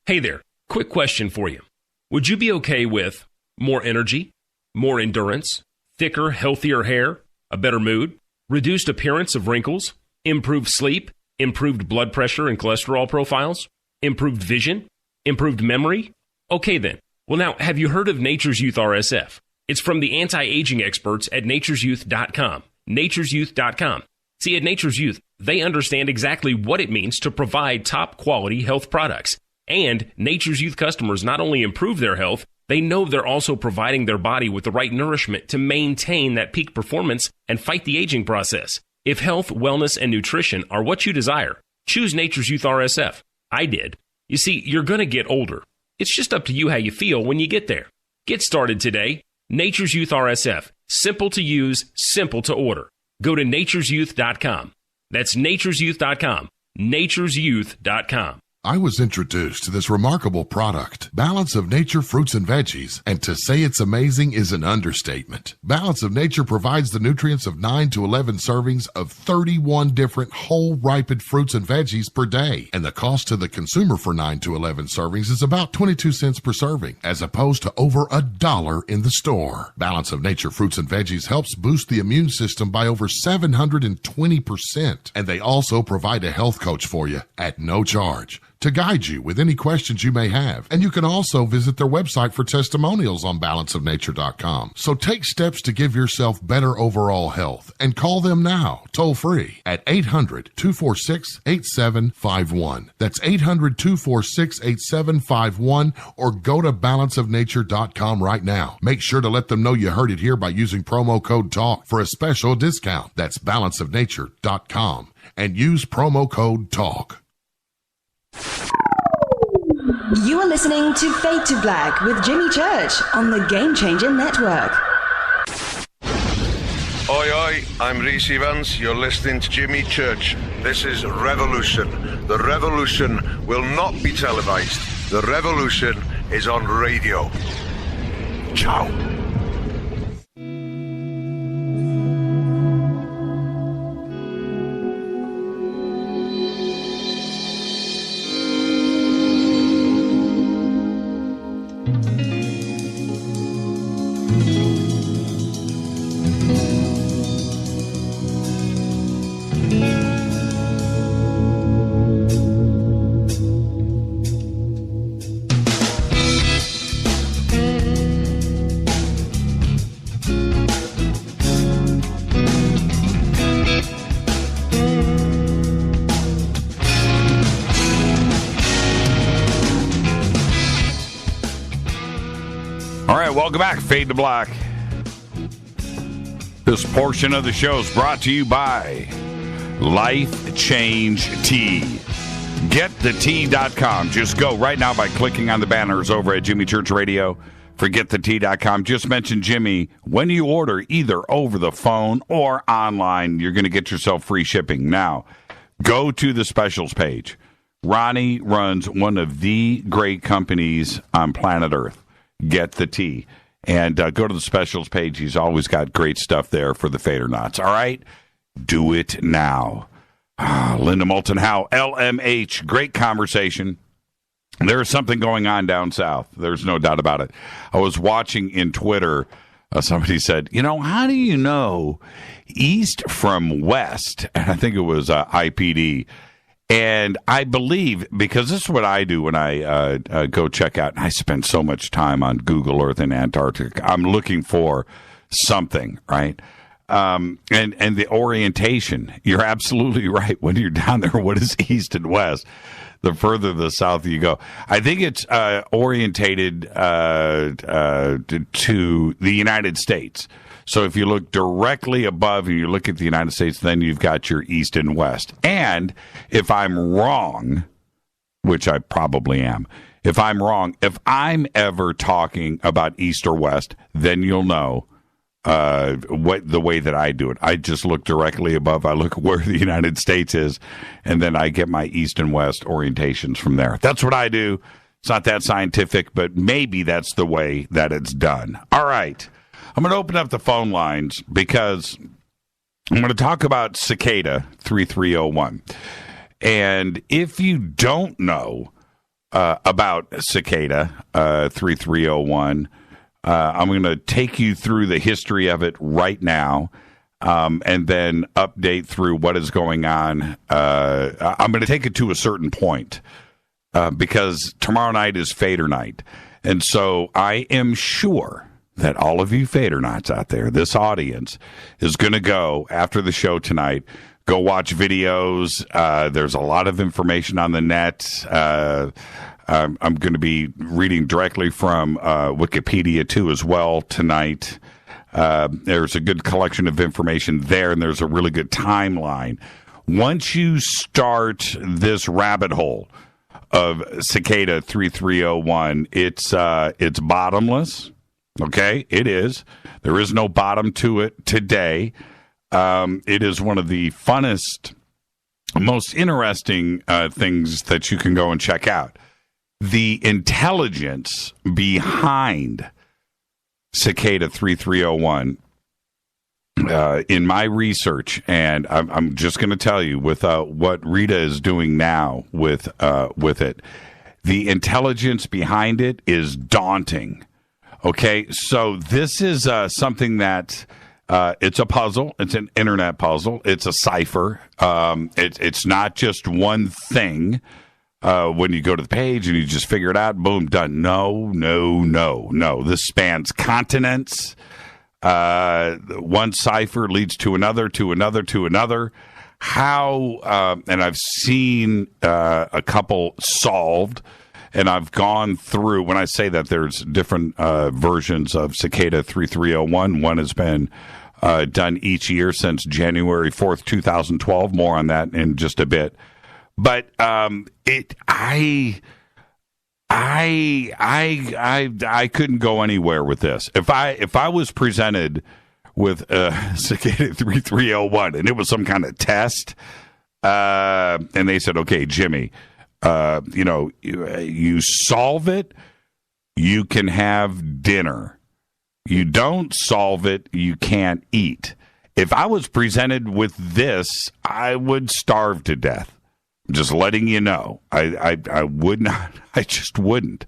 Hey there, quick question for you. Would you be okay with more energy, more endurance, thicker, healthier hair, a better mood, reduced appearance of wrinkles, improved sleep, improved blood pressure and cholesterol profiles, improved vision, improved memory? Okay then. Well now, have you heard of Nature's Youth RSF? It's from the anti-aging experts at nature'syouth.com. Nature'syouth.com. See, at Nature's Youth, They understand exactly what it means to provide top quality health products. And Nature's Youth customers not only improve their health, they know they're also providing their body with the right nourishment to maintain that peak performance and fight the aging process. If health, wellness, and nutrition are what you desire, choose Nature's Youth RSF. I did. You see, you're going to get older. It's just up to you how you feel when you get there. Get started today. Nature's Youth RSF. Simple to use, simple to order. Go to naturesyouth.com. That's naturesyouth.com. naturesyouth.com. I was introduced to this remarkable product, Balance of Nature Fruits and Veggies, and to say it's amazing is an understatement. Balance of Nature provides the nutrients of 9 to 11 servings of 31 different whole ripened fruits and veggies per day, and the cost to the consumer for 9 to 11 servings is about 22 cents per serving, as opposed to over $1 in the store. Balance of Nature Fruits and Veggies helps boost the immune system by over 720%, and they also provide a health coach for you at no charge to guide you with any questions you may have. And you can also visit their website for testimonials on balanceofnature.com. So take steps to give yourself better overall health and call them now, toll free at 800-246-8751. That's 800-246-8751, or go to balanceofnature.com right now. Make sure to let them know you heard it here by using promo code TALK for a special discount. That's balanceofnature.com and use promo code TALK. You are listening to Fade to Black with Jimmy Church on the Game Changer Network. Oi, oi, I'm Reese Evans. You're listening to Jimmy Church. This is Revolution. The revolution will not be televised. The revolution is on radio. Ciao. Welcome back, Fade to Black. This portion of the show is brought to you by Life Change Tea. GetTheTea.com. Just go right now by clicking on the banners over at Jimmy Church Radio. For GetTheTea.com. Just mention Jimmy. When you order either over the phone or online, you're going to get yourself free shipping. Now, go to the specials page. Ronnie runs one of the great companies on planet Earth. Get the Tea. And go to the specials page. He's always got great stuff there for the fader knots. All right? Do it now. Linda Moulton Howe, LMH. Great conversation. There is something going on down south. There's no doubt about it. I was watching in Twitter. Somebody said, how do you know east from west? And I think it was IPD. And I believe, because this is what I do when I go check out, and I spend so much time on Google Earth and Antarctica. I'm looking for something, right? And the orientation, you're absolutely right. When you're down there, what is east and west? The further the south you go. I think it's orientated to the United States. So if you look directly above and you look at the United States, then you've got your east and west. And if I'm wrong, which I probably am, if I'm wrong, if I'm ever talking about east or west, then you'll know what the way that I do it. I just look directly above. I look where the United States is, and then I get my east and west orientations from there. That's what I do. It's not that scientific, but maybe that's the way that it's done. All right. I'm going to open up the phone lines because I'm going to talk about Cicada 3301. And if you don't know about Cicada 3301, I'm going to take you through the history of it right now, and then update through what is going on. I'm going to take it to a certain point because tomorrow night is Fader night. And so I am sure that all of you Fadernauts out there, this audience, is going to go, after the show tonight, Go watch videos. There's a lot of information on the net. I'm going to be reading directly from Wikipedia, too, as well tonight. There's a good collection of information there, and there's a really good timeline. Once you start this rabbit hole of Cicada 3301, it's bottomless. Okay, it is. There is no bottom to it today. It is one of the funnest, most interesting things that you can go and check out. The intelligence behind Cicada 3301, in my research, and I'm just going to tell you with what Rita is doing now with it, the intelligence behind it is daunting. Okay, so this is something that it's a puzzle. It's an internet puzzle. It's a cipher. It's not just one thing. When you go to the page and you just figure it out, boom, done. No. This spans continents. One cipher leads to another, to another, to another. How, and I've seen a couple solved, and I've gone through, when I say that, there's different versions of Cicada 3301. One has been done each year since January 4th, 2012. More on that in just a bit. But I couldn't go anywhere with this. If I was presented with Cicada 3301 and it was some kind of test, and they said, "Okay, Jimmy, you solve it, you can have dinner. You don't solve it, you can't eat." If I was presented with this, I would starve to death. Just letting you know, I would not. I just wouldn't.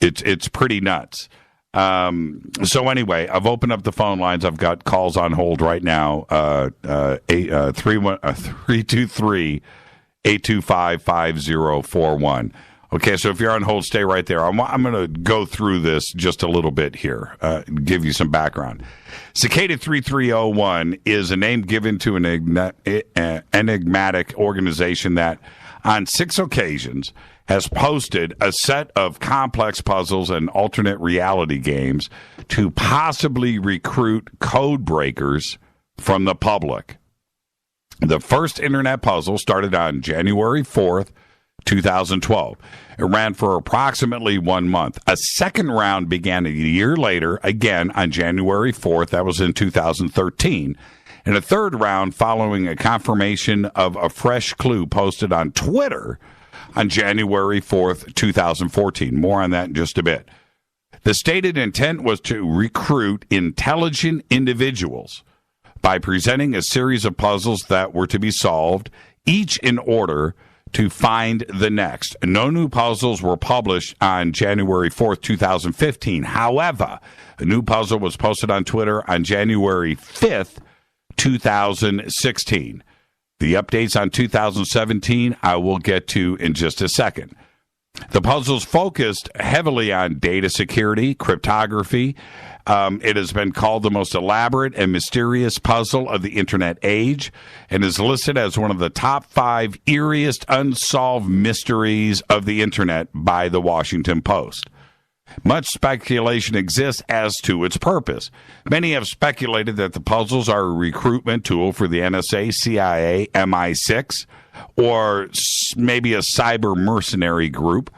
It's pretty nuts. So anyway, I've opened up the phone lines. I've got calls on hold right now. 323-825-5041. Okay, so if you're on hold, stay right there. I'm going to go through this just a little bit here, give you some background. Cicada 3301 is a name given to an enigmatic organization that, on 6 occasions, has posted a set of complex puzzles and alternate reality games to possibly recruit code breakers from the public. The first internet puzzle started on January 4th, 2012. It ran for approximately 1 month. A second round began a year later, again on January 4th. That was in 2013. And a third round following a confirmation of a fresh clue posted on Twitter on January 4th, 2014. More on that in just a bit. The stated intent was to recruit intelligent individuals by presenting a series of puzzles that were to be solved, each in order to find the next. No new puzzles were published on January 4th, 2015. However, a new puzzle was posted on Twitter on January 5th, 2016. The updates on 2017 I will get to in just a second. The puzzles focused heavily on data security, cryptography. It has been called the most elaborate and mysterious puzzle of the internet age and is listed as one of the top 5 eeriest unsolved mysteries of the internet by the Washington Post. Much speculation exists as to its purpose. Many have speculated that the puzzles are a recruitment tool for the NSA, CIA, MI6, or maybe a cyber mercenary group.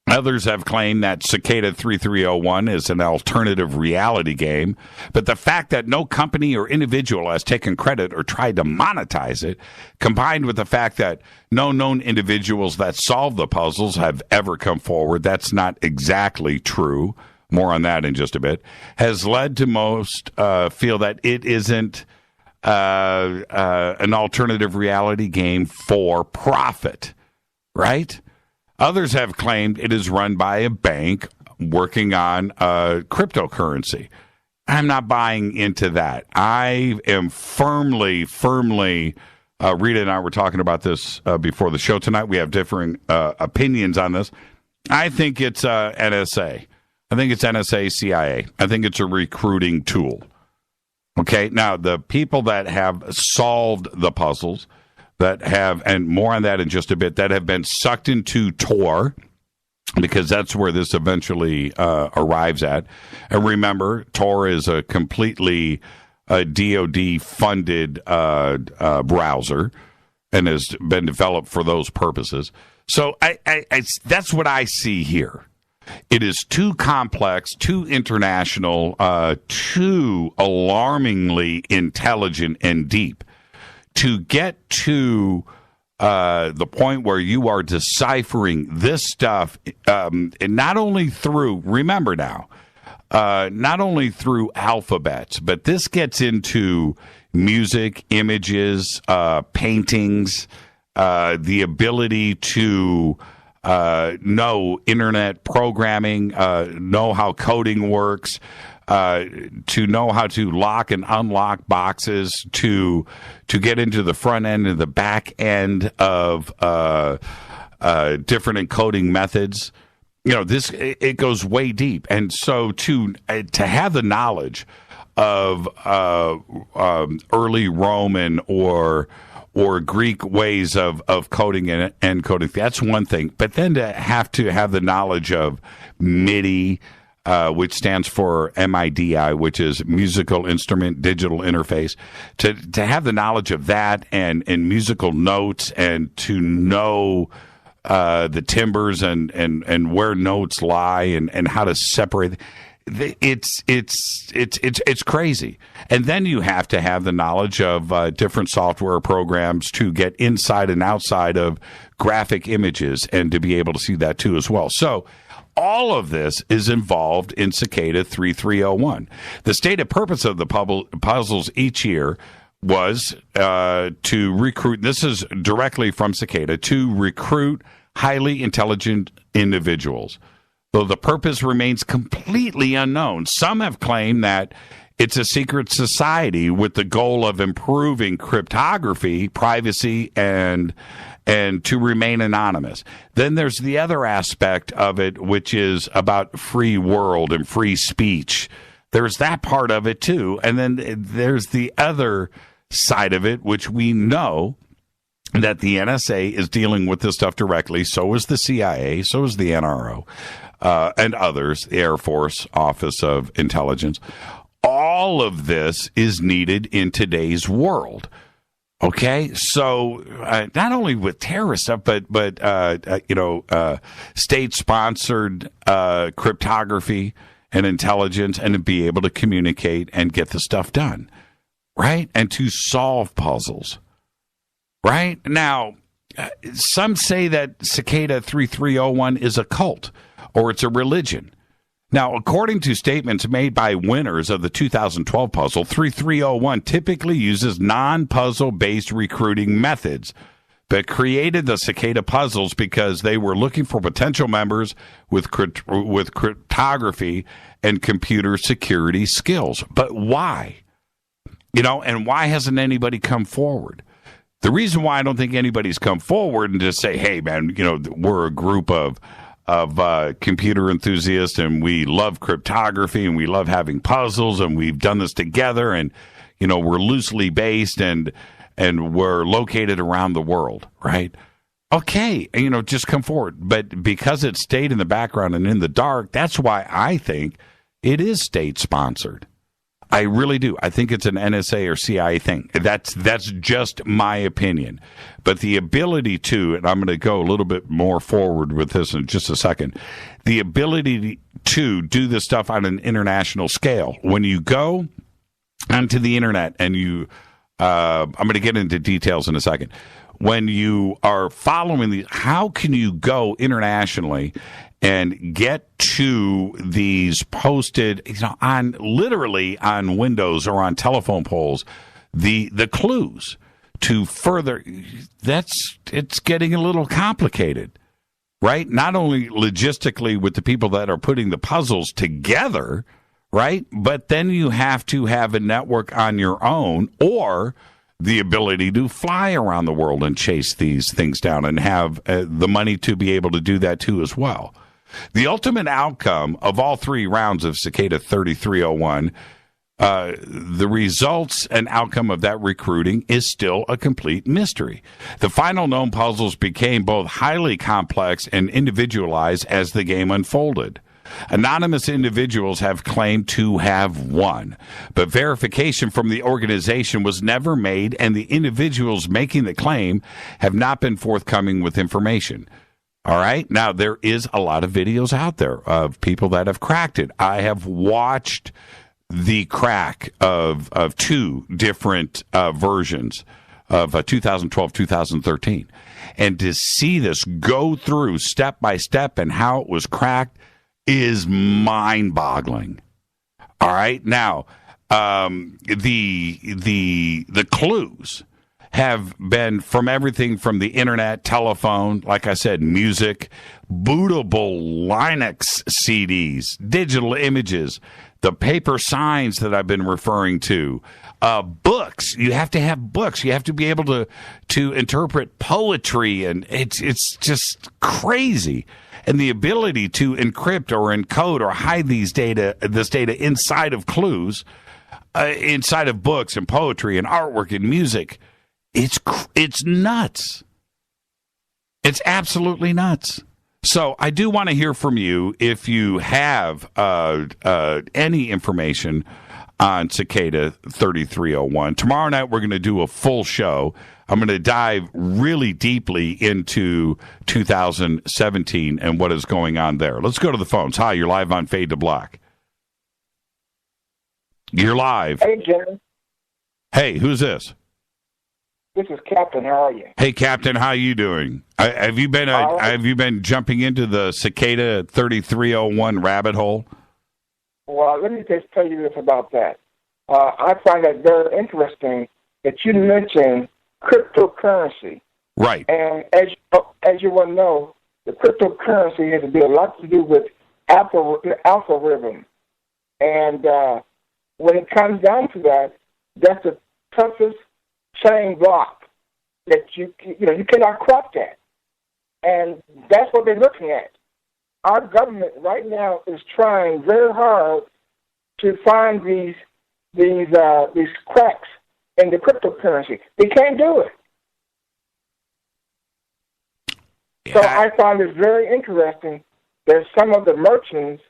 Others have claimed that Cicada 3301 is an alternative reality game, but the fact that no company or individual has taken credit or tried to monetize it, combined with the fact that no known individuals that solve the puzzles have ever come forward, that's not exactly true, more on that in just a bit, has led to most feel that it isn't an alternative reality game for profit, right? Others have claimed it is run by a bank working on cryptocurrency. I'm not buying into that. I am firmly, Rita and I were talking about this before the show tonight. We have differing opinions on this. I think it's NSA. I think it's NSA, CIA. I think it's a recruiting tool. Okay, now the people that have solved the puzzles, that have, and more on that in just a bit, that have been sucked into Tor, because that's where this eventually arrives at. And remember, Tor is a completely DoD-funded browser and has been developed for those purposes. So that's what I see here. It is too complex, too international, too alarmingly intelligent and deep to get to the point where you are deciphering this stuff, and not only through, remember now, not only through alphabets, but this gets into music, images, paintings, the ability to know internet programming, know how coding works, to know how to lock and unlock boxes, to get into the front end and the back end of different encoding methods. You know, it goes way deep, and so to have the knowledge of early Roman or Greek ways of coding and encoding, that's one thing. But then to have the knowledge of MIDI, which stands for MIDI, which is Musical Instrument Digital Interface, to have the knowledge of that and musical notes, and to know the timbers and where notes lie and how to separate. It's crazy. And then you have to have the knowledge of different software programs to get inside and outside of graphic images and to be able to see that too as well. So all of this is involved in Cicada 3301. The stated purpose of the puzzles each year was to recruit, this is directly from Cicada, to recruit highly intelligent individuals. Though the purpose remains completely unknown. Some have claimed that it's a secret society with the goal of improving cryptography, privacy, and to remain anonymous. Then there's the other aspect of it, which is about free world and free speech. There's that part of it too. And then there's the other side of it, which we know that the NSA is dealing with this stuff directly. So is the CIA. So is the NRO. And others, the Air Force Office of Intelligence. All of this is needed in today's world. Okay, so not only with terrorist stuff, but state-sponsored cryptography and intelligence, and to be able to communicate and get the stuff done, right? And to solve puzzles, right? Now, some say that Cicada 3301 is a cult, or it's a religion. Now, according to statements made by winners of the 2012 puzzle, 3301 typically uses non-puzzle-based recruiting methods, but created the Cicada puzzles because they were looking for potential members with cryptography and computer security skills. But why? And why hasn't anybody come forward? The reason why I don't think anybody's come forward and just say, hey, man, we're a group of computer enthusiasts, and we love cryptography, and we love having puzzles, and we've done this together, and we're loosely based, and we're located around the world, right? Okay, just come forward. But because it stayed in the background and in the dark, that's why I think it is state sponsored. I really do. I think it's an NSA or CIA thing. That's just my opinion. But the ability to, and I'm going to go a little bit more forward with this in just a second, the ability to do this stuff on an international scale. When you go onto the internet and I'm going to get into details in a second. When you are following these, how can you go internationally and get to these posted, literally on windows or on telephone poles, the clues to further? It's getting a little complicated, right? Not only logistically with the people that are putting the puzzles together, right? But then you have to have a network on your own, or the ability to fly around the world and chase these things down, and have the money to be able to do that too as well. The ultimate outcome of all three rounds of Cicada 3301 The results and outcome of that recruiting is still a complete mystery. The final known puzzles became both highly complex and individualized as the game unfolded. Anonymous individuals have claimed to have won, but verification from the organization was never made, and the individuals making the claim have not been forthcoming with information. All right. Now, there is a lot of videos out there of people that have cracked it. I have watched the crack of two different versions of 2012, 2013. And to see this go through step by step and how it was cracked is mind-boggling. All right. Now, the clues have been from everything from the internet, telephone, like I said, music, bootable Linux CDs, digital images, the paper signs that I've been referring to, books. You have to have books. You have to be able to interpret poetry, and it's just crazy. And the ability to encrypt or encode or hide this data inside of clues, inside of books and poetry and artwork and music. It's nuts. It's absolutely nuts. So I do want to hear from you if you have any information on Cicada 3301. Tomorrow night we're going to do a full show. I'm going to dive really deeply into 2017 and what is going on there. Let's go to the phones. Hi, you're live on Fade to Black. You're live. Hey, Jim. Hey, who's this? This is Captain. How are you? Hey, Captain. How are you doing? Have you been jumping into the Cicada 3301 rabbit hole? Well, let me just tell you this about that. I find that very interesting that you mentioned cryptocurrency. Right. And as you well know, the cryptocurrency has a lot to do with algorithm. And when it comes down to that, that's the toughest chain block that you cannot crack that. And that's what they're looking at. Our government right now is trying very hard to find these cracks in the cryptocurrency. They can't do it. Yeah. So I find it very interesting that some of the merchants,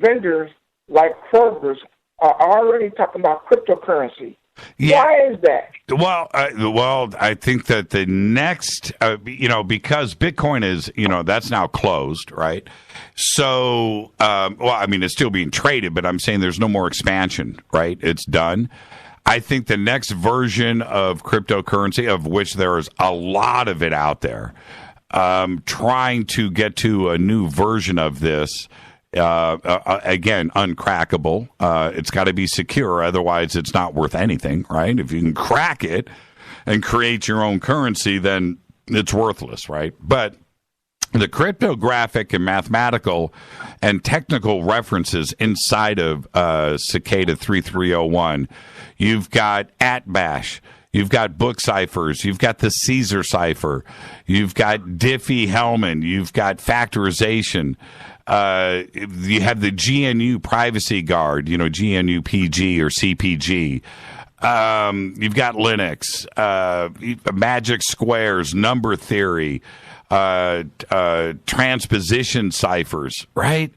vendors like Kroger's, are already talking about cryptocurrency. Yeah. Why is that? Well, I think that the next, because Bitcoin is, that's now closed, right? So, it's still being traded, but I'm saying there's no more expansion, right? It's done. I think the next version of cryptocurrency, of which there is a lot of it out there, trying to get to a new version of this, again, uncrackable. It's got to be secure, otherwise it's not worth anything, right? If you can crack it and create your own currency, then it's worthless, right? But the cryptographic and mathematical and technical references inside of Cicada 3301, you've got @bash, you've got book ciphers, you've got the Caesar cipher, you've got Diffie-Hellman, you've got factorization. You have the GNU Privacy Guard, GNU PG or CPG. You've got Linux, magic squares, number theory, transposition ciphers, right?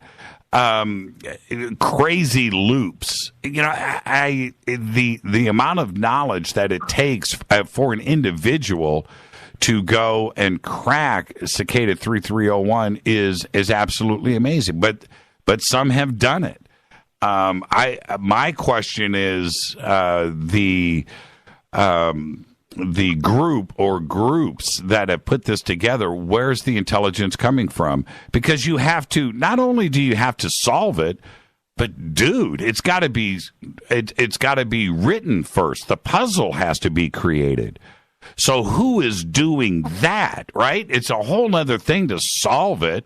Crazy loops. The amount of knowledge that it takes for an individual to go and crack Cicada 3301 is absolutely amazing. But some have done it. My question is the group or groups that have put this together, where's the intelligence coming from? Because you have to, not only do you have to solve it, but dude, it's got to be written first. The puzzle has to be created. So who is doing that, right? It's a whole nother thing to solve it.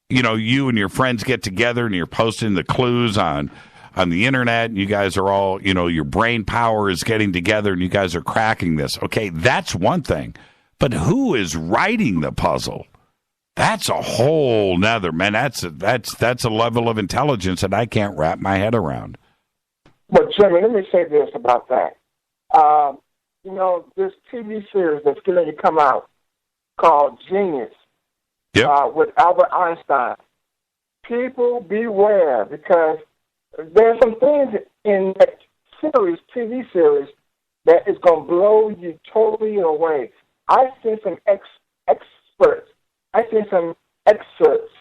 You and your friends get together and you're posting the clues on the internet. And you guys are all, your brain power is getting together and you guys are cracking this. Okay, that's one thing. But who is writing the puzzle? That's a whole nother, man. That's a level of intelligence that I can't wrap my head around. But Jimmy, let me say this about that. This TV series that's going to come out called Genius with Albert Einstein. People beware, because there's some things in that TV series, that is going to blow you totally away. I've seen some experts. I've seen some excerpts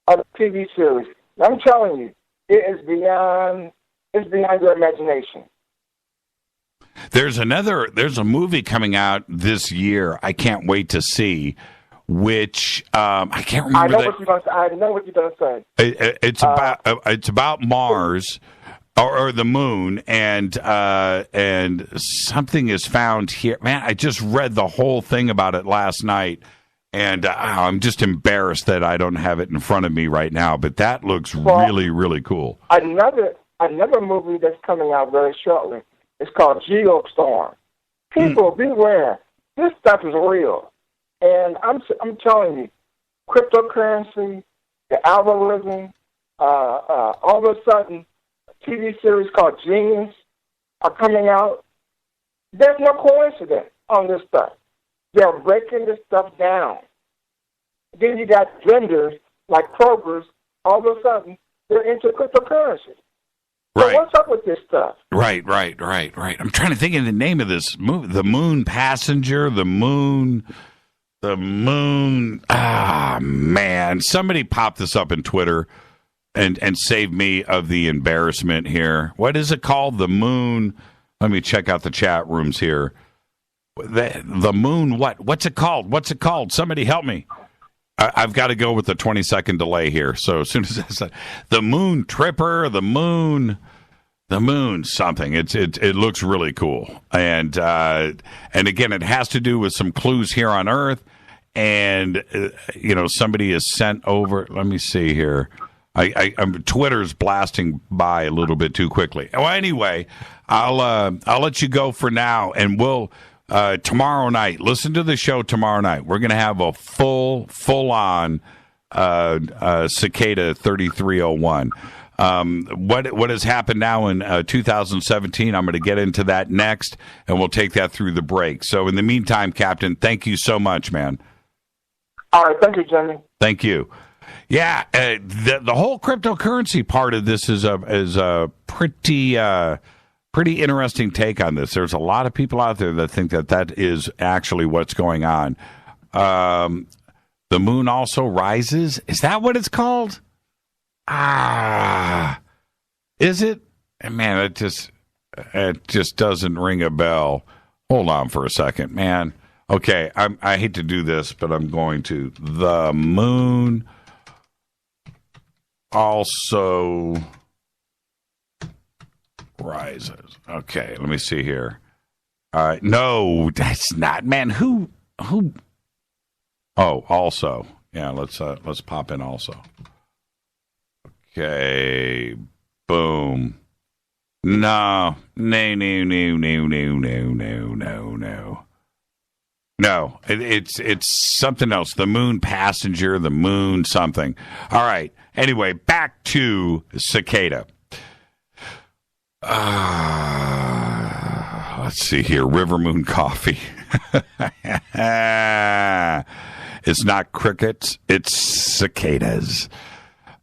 of the TV series. And I'm telling you, it's beyond your imagination. There's a movie coming out this year I can't wait to see, which I can't remember. I know what you're going to say. It's about Mars or the moon, and something is found here. Man, I just read the whole thing about it last night, and I'm just embarrassed that I don't have it in front of me right now. But that looks really, really cool. Another movie that's coming out very shortly. It's called Geostorm. People, beware. This stuff is real. And I'm telling you, cryptocurrency, the algorithm, all of a sudden, a TV series called Genius are coming out. There's no coincidence on this stuff. They're breaking this stuff down. Then you got vendors like Kroger's, all of a sudden, they're into cryptocurrency. Right. So what's up with this stuff? Right. I'm trying to think of the name of this movie. The Moon Passenger, the Moon. Ah, man. Somebody popped this up in Twitter and saved me of the embarrassment here. What is it called? The Moon. Let me check out the chat rooms here. The Moon, what? What's it called? Somebody help me. I've got to go with the 20-second delay here. So as soon as I said the Moon Tripper, the Moon something, it looks really cool, and again, it has to do with some clues here on Earth, and somebody is sent over. Let me see here. Twitter's blasting by a little bit too quickly. Well, anyway, I'll let you go for now, and we'll. Tomorrow night, listen to the show tomorrow night. We're going to have a full-on Cicada 3301. What has happened now in 2017, I'm going to get into that next, and we'll take that through the break. So in the meantime, Captain, thank you so much, man. All right, thank you, Jimmy. Thank you. Yeah, the whole cryptocurrency part of this is a pretty interesting take on this. There's a lot of people out there that think that is actually what's going on. The moon also rises. Is that what it's called? Is it? Man, it just doesn't ring a bell. Hold on for a second, man. Okay, I hate to do this, but I'm going to. The moon also rises. Okay, let me see here. No, that's not, man. Who? Oh, also. Yeah, let's pop in also. Okay, boom. No. No, it's something else. The Moon Passenger, the Moon something. All right. Anyway, back to Cicada. Let's see here. River Moon Coffee. It's not crickets. It's cicadas.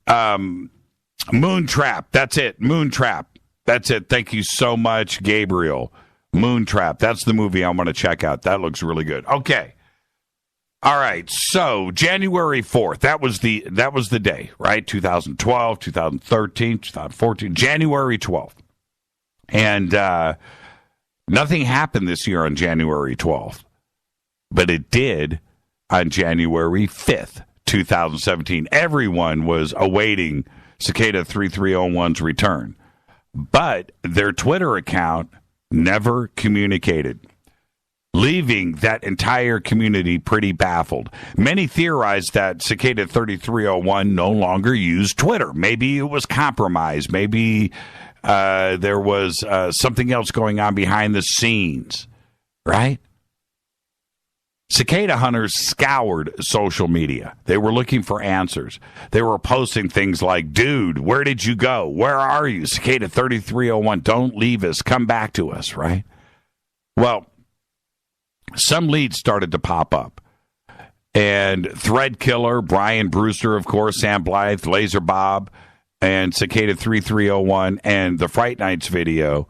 Moontrap. That's it. Moontrap. That's it. Thank you so much, Gabriel. Moontrap. That's the movie I want to check out. That looks really good. Okay. All right. So January 4th. That was the day, right? 2012, 2013, 2014. January 12th. And nothing happened this year on January 12th. But it did on January 5th, 2017. Everyone was awaiting Cicada 3301's return. But their Twitter account never communicated, leaving that entire community pretty baffled. Many theorized that Cicada 3301 no longer used Twitter. Maybe it was compromised. Maybe there was something else going on behind the scenes, right? Cicada hunters scoured social media. They were looking for answers. They were posting things like, dude, where did you go? Where are you? Cicada 3301, don't leave us. Come back to us, right? Well, some leads started to pop up. And Thread Killer, Brian Brewster, of course, Sam Blythe, Laser Bob, and Cicada 3301, and the Fright Nights video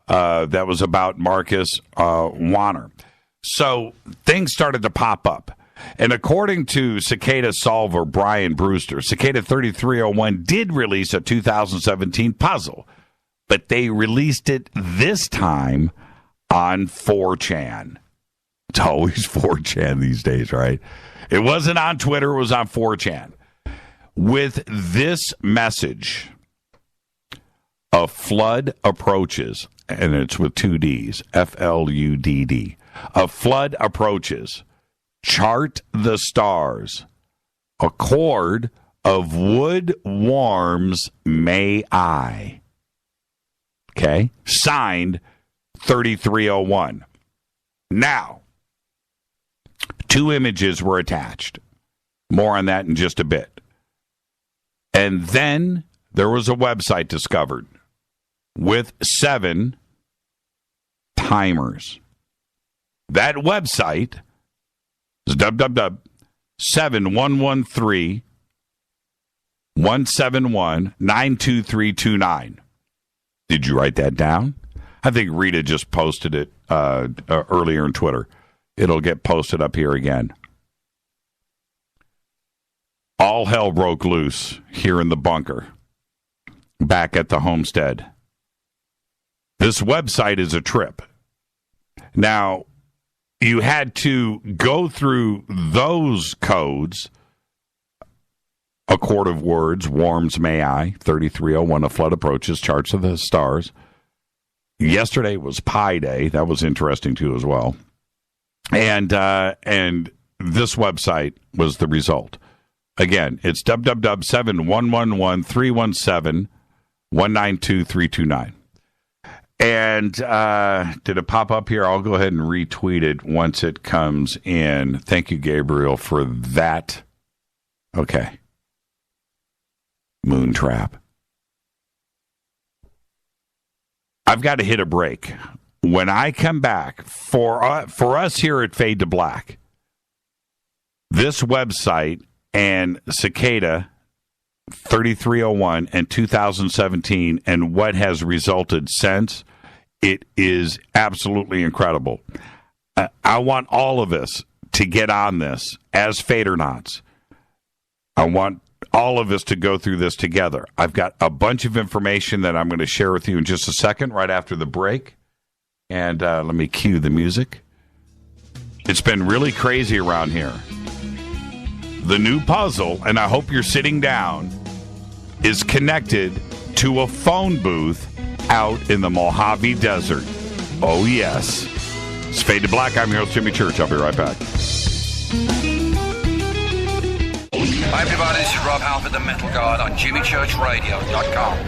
that was about Marcus Warner. So things started to pop up. And according to Cicada solver Brian Brewster, Cicada 3301 did release a 2017 puzzle, but they released it this time on 4chan. It's always 4chan these days, right? It wasn't on Twitter, it was on 4chan. With this message, a flood approaches, and it's with two Ds, F-L-U-D-D. A flood approaches. Chart the stars. A cord of wood warms, may I. Okay? Signed 3301. Now, 2 images were attached. More on that in just a bit. And then there was a website discovered with 7 timers. That website is www.71131719239. Did you write that down? I think Rita just posted it earlier in Twitter. It'll get posted up here again. All hell broke loose here in the bunker, back at the homestead. This website is a trip. Now, you had to go through those codes. A cord of words, warms, may I, 3301, a flood approaches, charts of the stars. Yesterday was Pi Day. That was interesting, too, as well. And this website was the result. Again, it's www.71131719239. And did it pop up here? I'll go ahead and retweet it once it comes in. Thank you, Gabriel, for that. Okay. Moontrap. I've got to hit a break. When I come back, for us here at Fade to Black, this website and Cicada 3301 and 2017 and what has resulted since, it is absolutely incredible. I want all of us to get on this as Fadernauts. I want all of us to go through this together. I've got a bunch of information that I'm going to share with you in just a second, right after the break. And let me cue the music. It's been really crazy around here. The new puzzle, and I hope you're sitting down, is connected to a phone booth out in the Mojave Desert. Oh, yes. It's Fade to Black. I'm your host, Jimmy Church. I'll be right back. Hi, everybody. This is Rob Halford, the Metal Guard, on JimmyChurchRadio.com.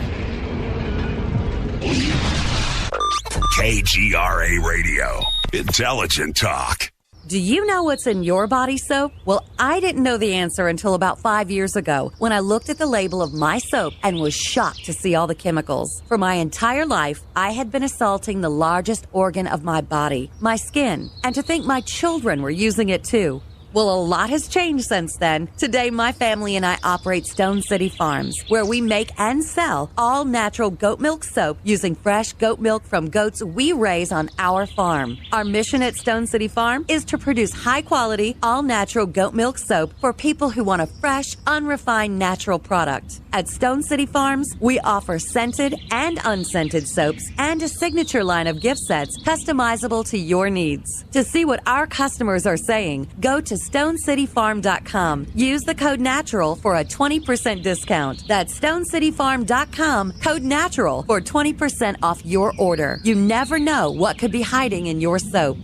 KGRA Radio. Intelligent talk. Do you know what's in your body soap? Well, I didn't know the answer until about 5 years ago when I looked at the label of my soap and was shocked to see all the chemicals. For my entire life, I had been assaulting the largest organ of my body, my skin, and to think my children were using it too. Well, a lot has changed since then. Today, my family and I operate Stone City Farms, where we make and sell all natural goat milk soap using fresh goat milk from goats we raise on our farm. Our mission at Stone City Farm is to produce high-quality, all-natural goat milk soap for people who want a fresh, unrefined, natural product. At Stone City Farms, we offer scented and unscented soaps and a signature line of gift sets customizable to your needs. To see what our customers are saying, go to StoneCityFarm.com. Use the code NATURAL for a 20% discount. That's StoneCityFarm.com, code NATURAL for 20% off your order. You never know what could be hiding in your soap.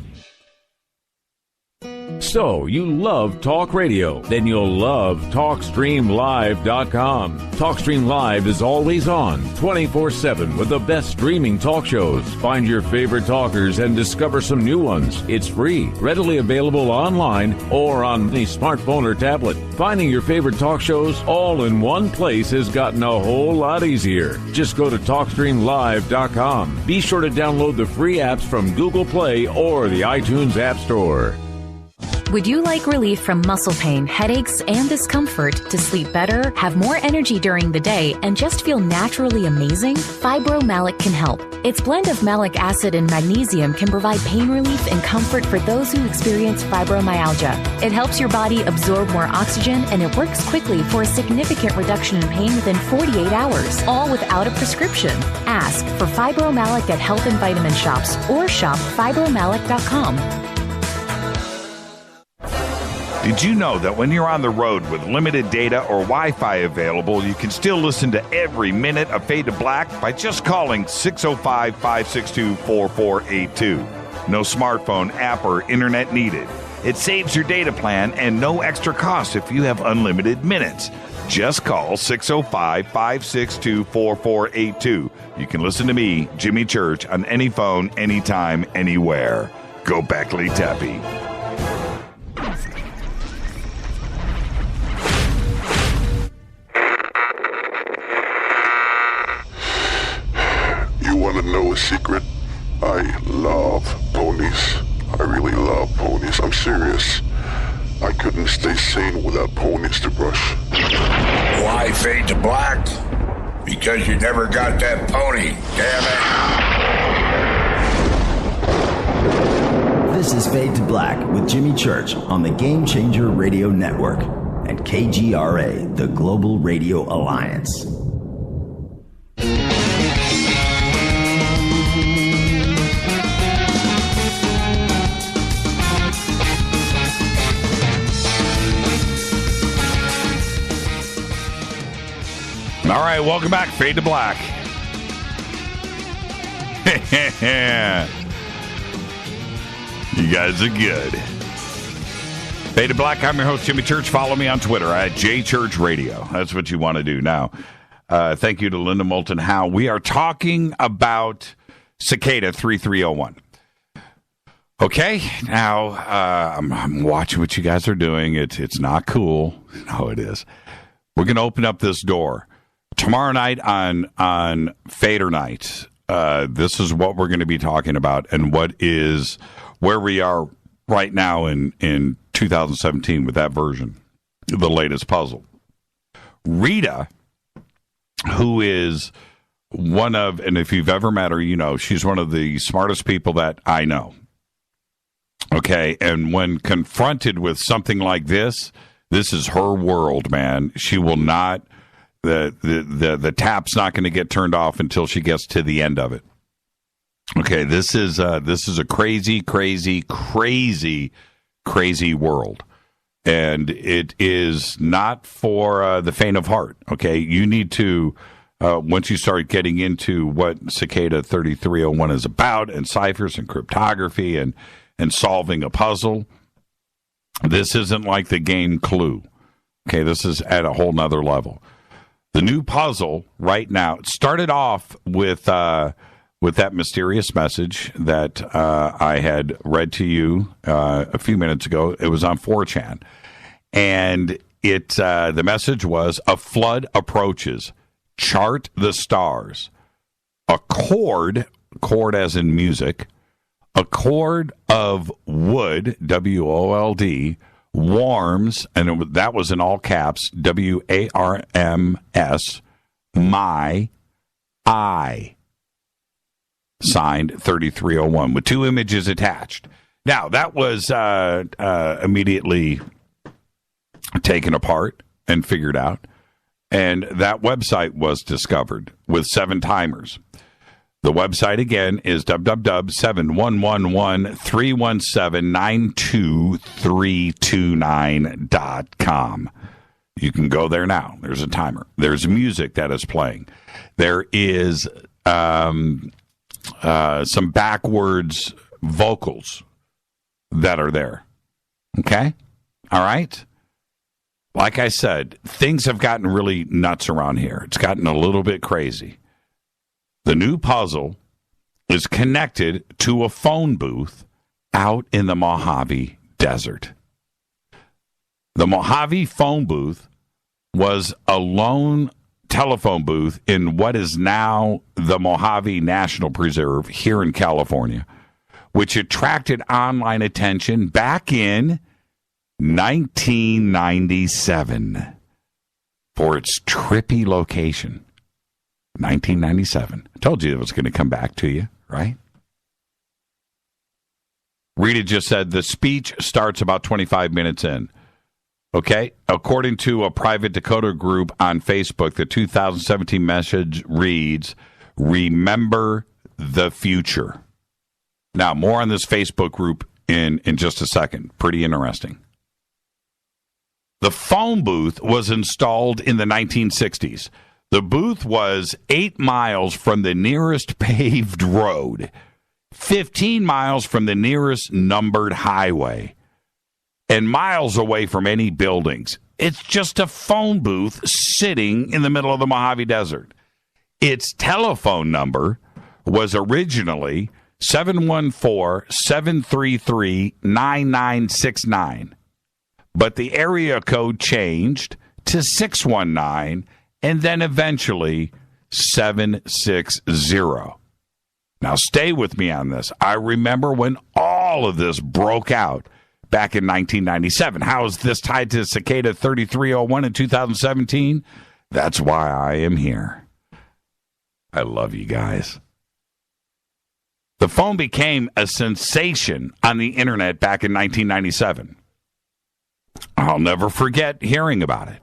So, you love talk radio? Then you'll love TalkStreamLive.com. TalkStream Live is always on, 24/7, with the best streaming talk shows. Find your favorite talkers and discover some new ones. It's free, readily available online or on any smartphone or tablet. Finding your favorite talk shows all in one place has gotten a whole lot easier. Just go to TalkStreamLive.com. Be sure to download the free apps from Google Play or the iTunes App Store. Would you like relief from muscle pain, headaches, and discomfort to sleep better, have more energy during the day, and just feel naturally amazing? Fibromalic can help. Its blend of malic acid and magnesium can provide pain relief and comfort for those who experience fibromyalgia. It helps your body absorb more oxygen, and it works quickly for a significant reduction in pain within 48 hours, all without a prescription. Ask for Fibromalic at health and vitamin shops or shop fibromalic.com. Did you know that when you're on the road with limited data or Wi-Fi available, you can still listen to every minute of Fade to Black by just calling 605-562-4482. No smartphone, app, or internet needed. It saves your data plan and no extra cost if you have unlimited minutes. Just call 605-562-4482. You can listen to me, Jimmy Church, on any phone, anytime, anywhere. Go Beckley Tappy. You want to know a secret? I love ponies. I really love ponies. I'm serious. I couldn't stay sane without ponies to brush. Why fade to black? Because you never got that pony, damn it. This is Fade to Black with Jimmy Church on the Game Changer Radio Network and KGRA, the Global Radio Alliance. All right, welcome back. Fade to Black. You guys are good. Fade to Black, I'm your host, Jimmy Church. Follow me on Twitter at JChurchRadio. That's what you want to do now. Thank you to Linda Moulton Howe. We are talking about Cicada 3301. Okay, now I'm watching what you guys are doing. It's not cool. No, it is. We're going to open up this door. Tomorrow night on Fader Night, this is what we're going to be talking about and what is where we are right now in 2017 with that version, the latest puzzle. Rita, who is one of, and if you've ever met her, you know, she's one of the smartest people that I know. Okay, and when confronted with something like this is her world, man. She will not... The tap's not going to get turned off until she gets to the end of it. Okay, this is a crazy world, and it is not for the faint of heart. Okay, you need to once you start getting into what Cicada 3301 is about, and ciphers and cryptography and solving a puzzle. This isn't like the game Clue. Okay, this is at a whole nother level. The new puzzle right now, it started off with that mysterious message that I had read to you a few minutes ago. It was on 4chan. And the message was, a flood approaches. Chart the stars. A chord as in music, a cord of wood, WOLD, warms, and that was in all caps, WARMS, my eye. Signed 3301 with 2 images attached. Now, that was immediately taken apart and figured out, and that website was discovered with 7 timers. The website, again, is www.71113179239.com. You can go there now. There's a timer. There's music that is playing. There is some backwards vocals that are there. Okay? All right? Like I said, things have gotten really nuts around here. It's gotten a little bit crazy. The new puzzle is connected to a phone booth out in the Mojave Desert. The Mojave phone booth was a lone telephone booth in what is now the Mojave National Preserve here in California, which attracted online attention back in 1997 for its trippy location. 1997. I told you it was going to come back to you, right? Rita just said the speech starts about 25 minutes in. Okay? According to a private decoder group on Facebook, the 2017 message reads, "Remember the future." Now, more on this Facebook group in just a second. Pretty interesting. The phone booth was installed in the 1960s. The booth was 8 miles from the nearest paved road, 15 miles from the nearest numbered highway, and miles away from any buildings. It's just a phone booth sitting in the middle of the Mojave Desert. Its telephone number was originally 714-733-9969. But the area code changed to 619 and then eventually 760. Now stay with me on this. I remember when all of this broke out back in 1997. How is this tied to Cicada 3301 in 2017? That's why I am here. I love you guys. The phone became a sensation on the internet back in 1997. I'll never forget hearing about it.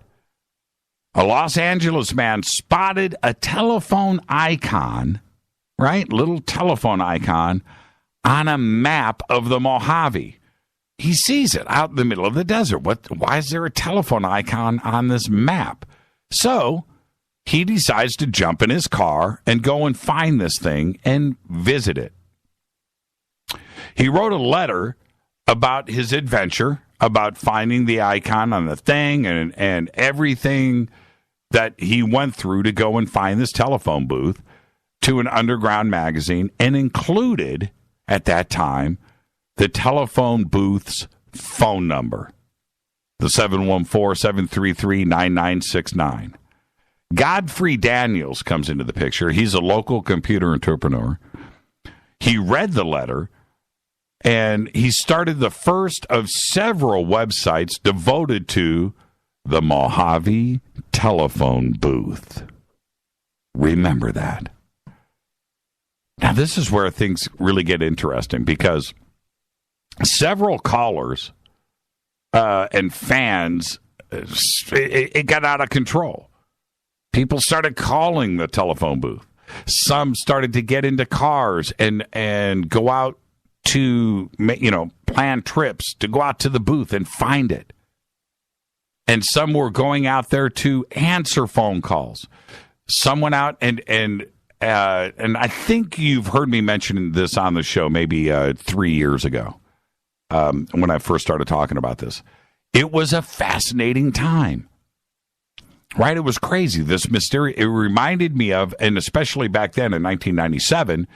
A Los Angeles man spotted a telephone icon, right? Little telephone icon on a map of the Mojave. He sees it out in the middle of the desert. Why is there a telephone icon on this map? So he decides to jump in his car and go and find this thing and visit it. He wrote a letter about his adventure, about finding the icon on the thing and everything that he went through to go and find this telephone booth, to an underground magazine, and included, at that time, the telephone booth's phone number, the 714-733-9969. Godfrey Daniels comes into the picture. He's a local computer entrepreneur. He read the letter, and he started the first of several websites devoted to the Mojave telephone booth. Remember that. Now, this is where things really get interesting, because several callers and fans, it got out of control. People started calling the telephone booth. Some started to get into cars and go out to, plan trips to go out to the booth and find it. And some were going out there to answer phone calls. Some went out and I think you've heard me mention this on the show maybe 3 years ago when I first started talking about this. It was a fascinating time, right? It was crazy. This mysterious, it reminded me of, and especially back then in 1997,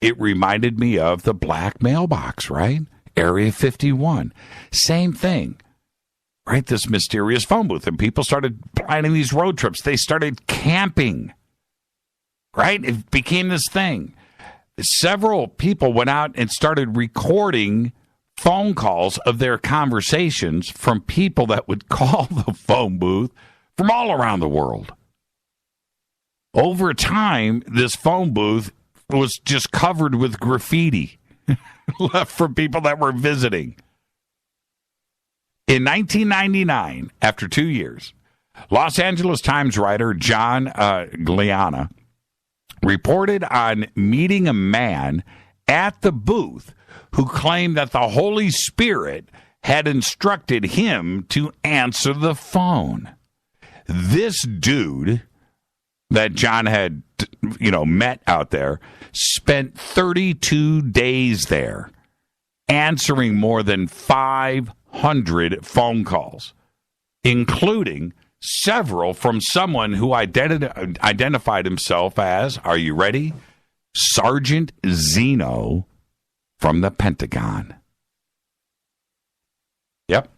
it reminded me of the black mailbox, right? Area 51. Same thing. Right, this mysterious phone booth, and people started planning these road trips. They started camping, right? It became this thing. Several people went out and started recording phone calls of their conversations from people that would call the phone booth from all around the world. Over time, this phone booth was just covered with graffiti left from people that were visiting. In 1999, after 2 years, Los Angeles Times writer John Gliana reported on meeting a man at the booth who claimed that the Holy Spirit had instructed him to answer the phone. This dude that John had, met out there spent 32 days there, answering more than 500 1,200 phone calls, including several from someone who identified himself as, are you ready? Sergeant Zeno from the Pentagon. Yep.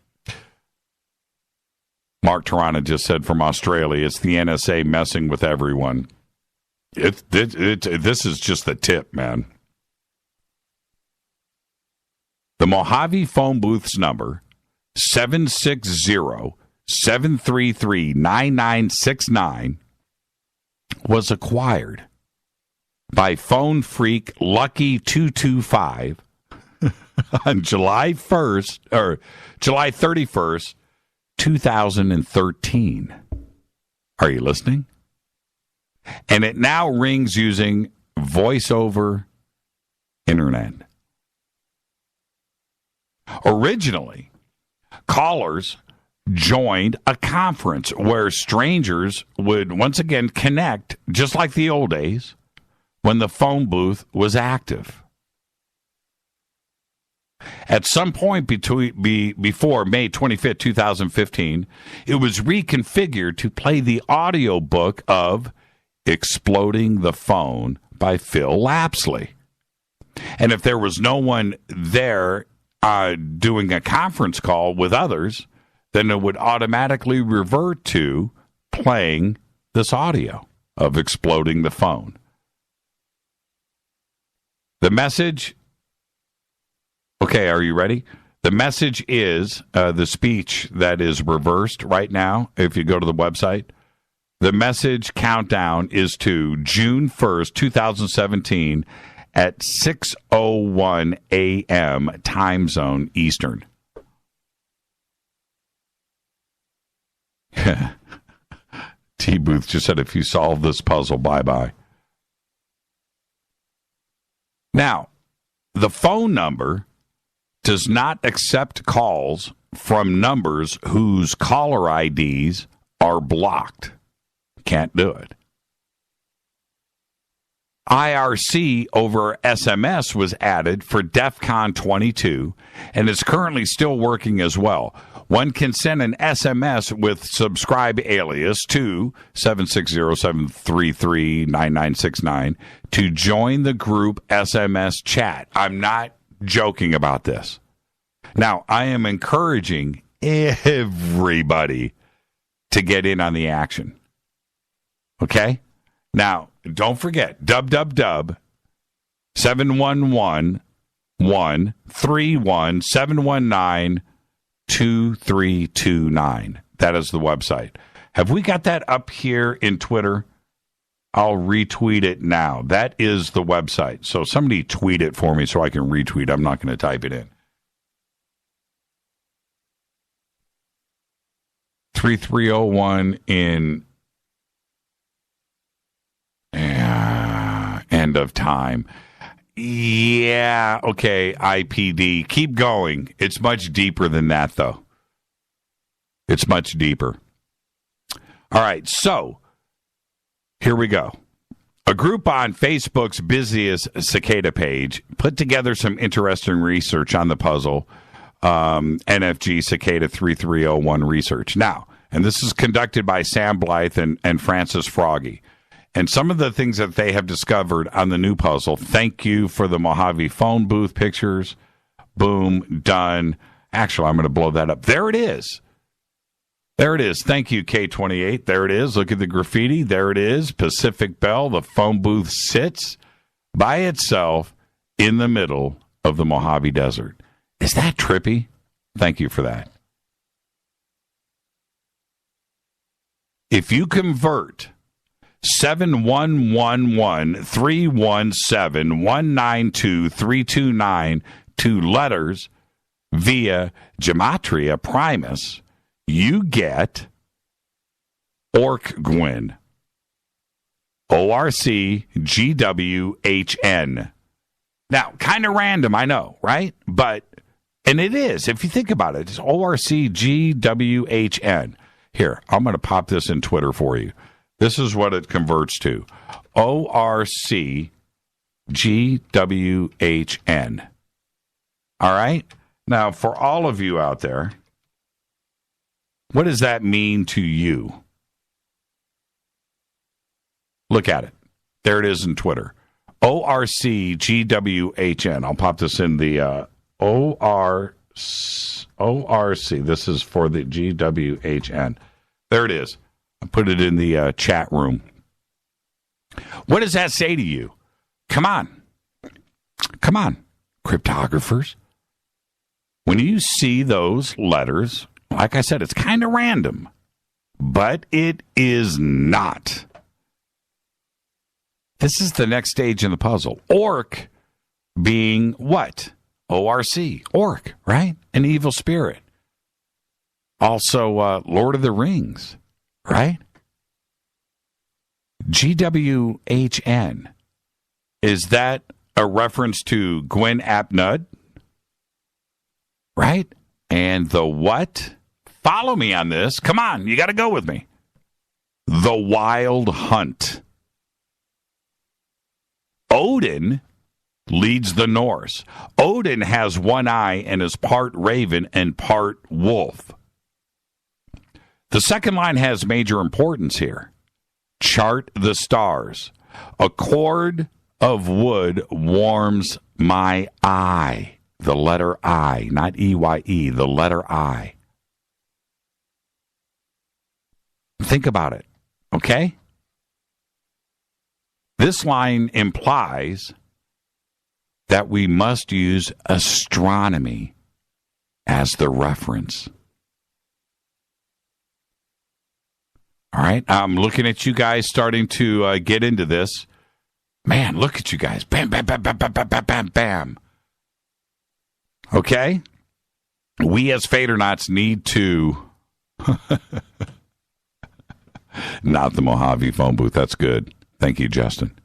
Mark Tarana just said from Australia, it's the NSA messing with everyone. This is just the tip, man. The Mojave phone booth's number, 760-733-9969, was acquired by phone freak Lucky 225 on July 31st, 2013. Are you listening? And it now rings using voice over internet. Originally, callers joined a conference where strangers would once again connect, just like the old days, when the phone booth was active. At some point before May 25th, 2015, it was reconfigured to play the audio book of Exploding the Phone by Phil Lapsley. And if there was no one there doing a conference call with others, then it would automatically revert to playing this audio of Exploding the Phone. The message, okay, are you ready? The message is the speech that is reversed right now. If you go to the website, the message countdown is to June 1st, 2017 at 6:01 a.m. time zone Eastern. T-Booth just said, if you solve this puzzle, bye-bye. Now, the phone number does not accept calls from numbers whose caller IDs are blocked. Can't do it. IRC over SMS was added for DEF CON 22 and is currently still working as well. One can send an SMS with subscribe alias to 760-733-9969 to join the group SMS chat. I'm not joking about this. Now, I am encouraging everybody to get in on the action. Okay? Now, don't forget, dub 711-131-719-2329. That is the website. Have we got that up here in Twitter? I'll retweet it now. That is the website. So somebody tweet it for me so I can retweet. I'm not going to type it in. 3301 in end of time. Yeah, okay, IPD. Keep going. It's much deeper than that, though. It's much deeper. All right, so here we go. A group on Facebook's busiest cicada page put together some interesting research on the puzzle, NFG Cicada 3301 research. Now, and this is conducted by Sam Blythe and Francis Froggy. And some of the things that they have discovered on the new puzzle, thank you for the Mojave phone booth pictures. Boom, done. Actually, I'm going to blow that up. There it is. There it is. Thank you, K28. There it is. Look at the graffiti. There it is. Pacific Bell. The phone booth sits by itself in the middle of the Mojave Desert. Is that trippy? Thank you for that. If you convert 7111317192329 to letters via Gematria Primus, you get Orcgwin. ORCGWHN. Now, kind of random, I know, right? But, and it is, if you think about it, it's ORCGWHN. Here, I'm going to pop this in Twitter for you. This is what it converts to. ORCGWHN. All right? Now, for all of you out there, what does that mean to you? Look at it. There it is in Twitter. ORCGWHN. I'll pop this in the ORC. This is for the GWHN. There it is. I put it in the chat room. What does that say to you? Come on. Come on, cryptographers. When you see those letters, like I said, it's kind of random, but it is not. This is the next stage in the puzzle. Orc being what? ORC. Orc, right? An evil spirit. Also, Lord of the Rings, right? GWHN. Is that a reference to Gwen Apnud? Right? And the what? Follow me on this. Come on, you got to go with me. The Wild Hunt. Odin leads the Norse. Odin has one eye and is part raven and part wolf. The second line has major importance here. Chart the stars. A cord of wood warms my eye. The letter I, not E-Y-E, the letter I. Think about it, okay? This line implies that we must use astronomy as the reference. All right, I'm looking at you guys starting to get into this. Man, look at you guys. Bam, bam, bam, bam, bam, bam, bam, bam, bam. Okay? We as Fadernauts need to... Not the Mojave phone booth. That's good. Thank you, Justin.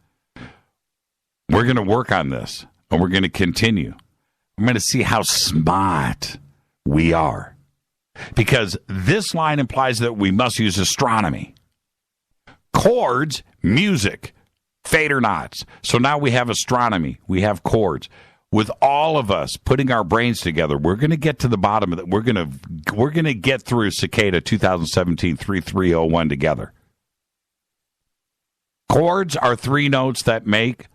We're going to work on this, and we're going to continue. I'm going to see how smart we are. Because this line implies that we must use astronomy. Chords, music, Fadernauts. So now we have astronomy. We have chords. With all of us putting our brains together, we're going to get to the bottom of it. We're going to get through Cicada 2017 3301 together. Chords are three notes that make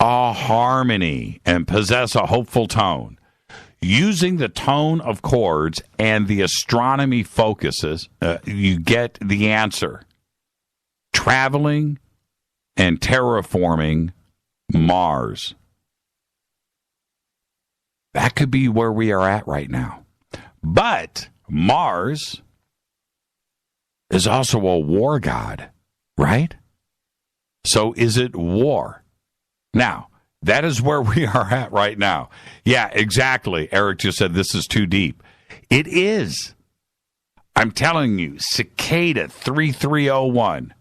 a harmony and possess a hopeful tone. Using the tone of chords and the astronomy focuses, you get the answer. Traveling and terraforming Mars. That could be where we are at right now. But Mars is also a war god, right? So is it war? Now, that is where we are at right now. Yeah, exactly. Eric just said this is too deep. It is. I'm telling you, Cicada 3301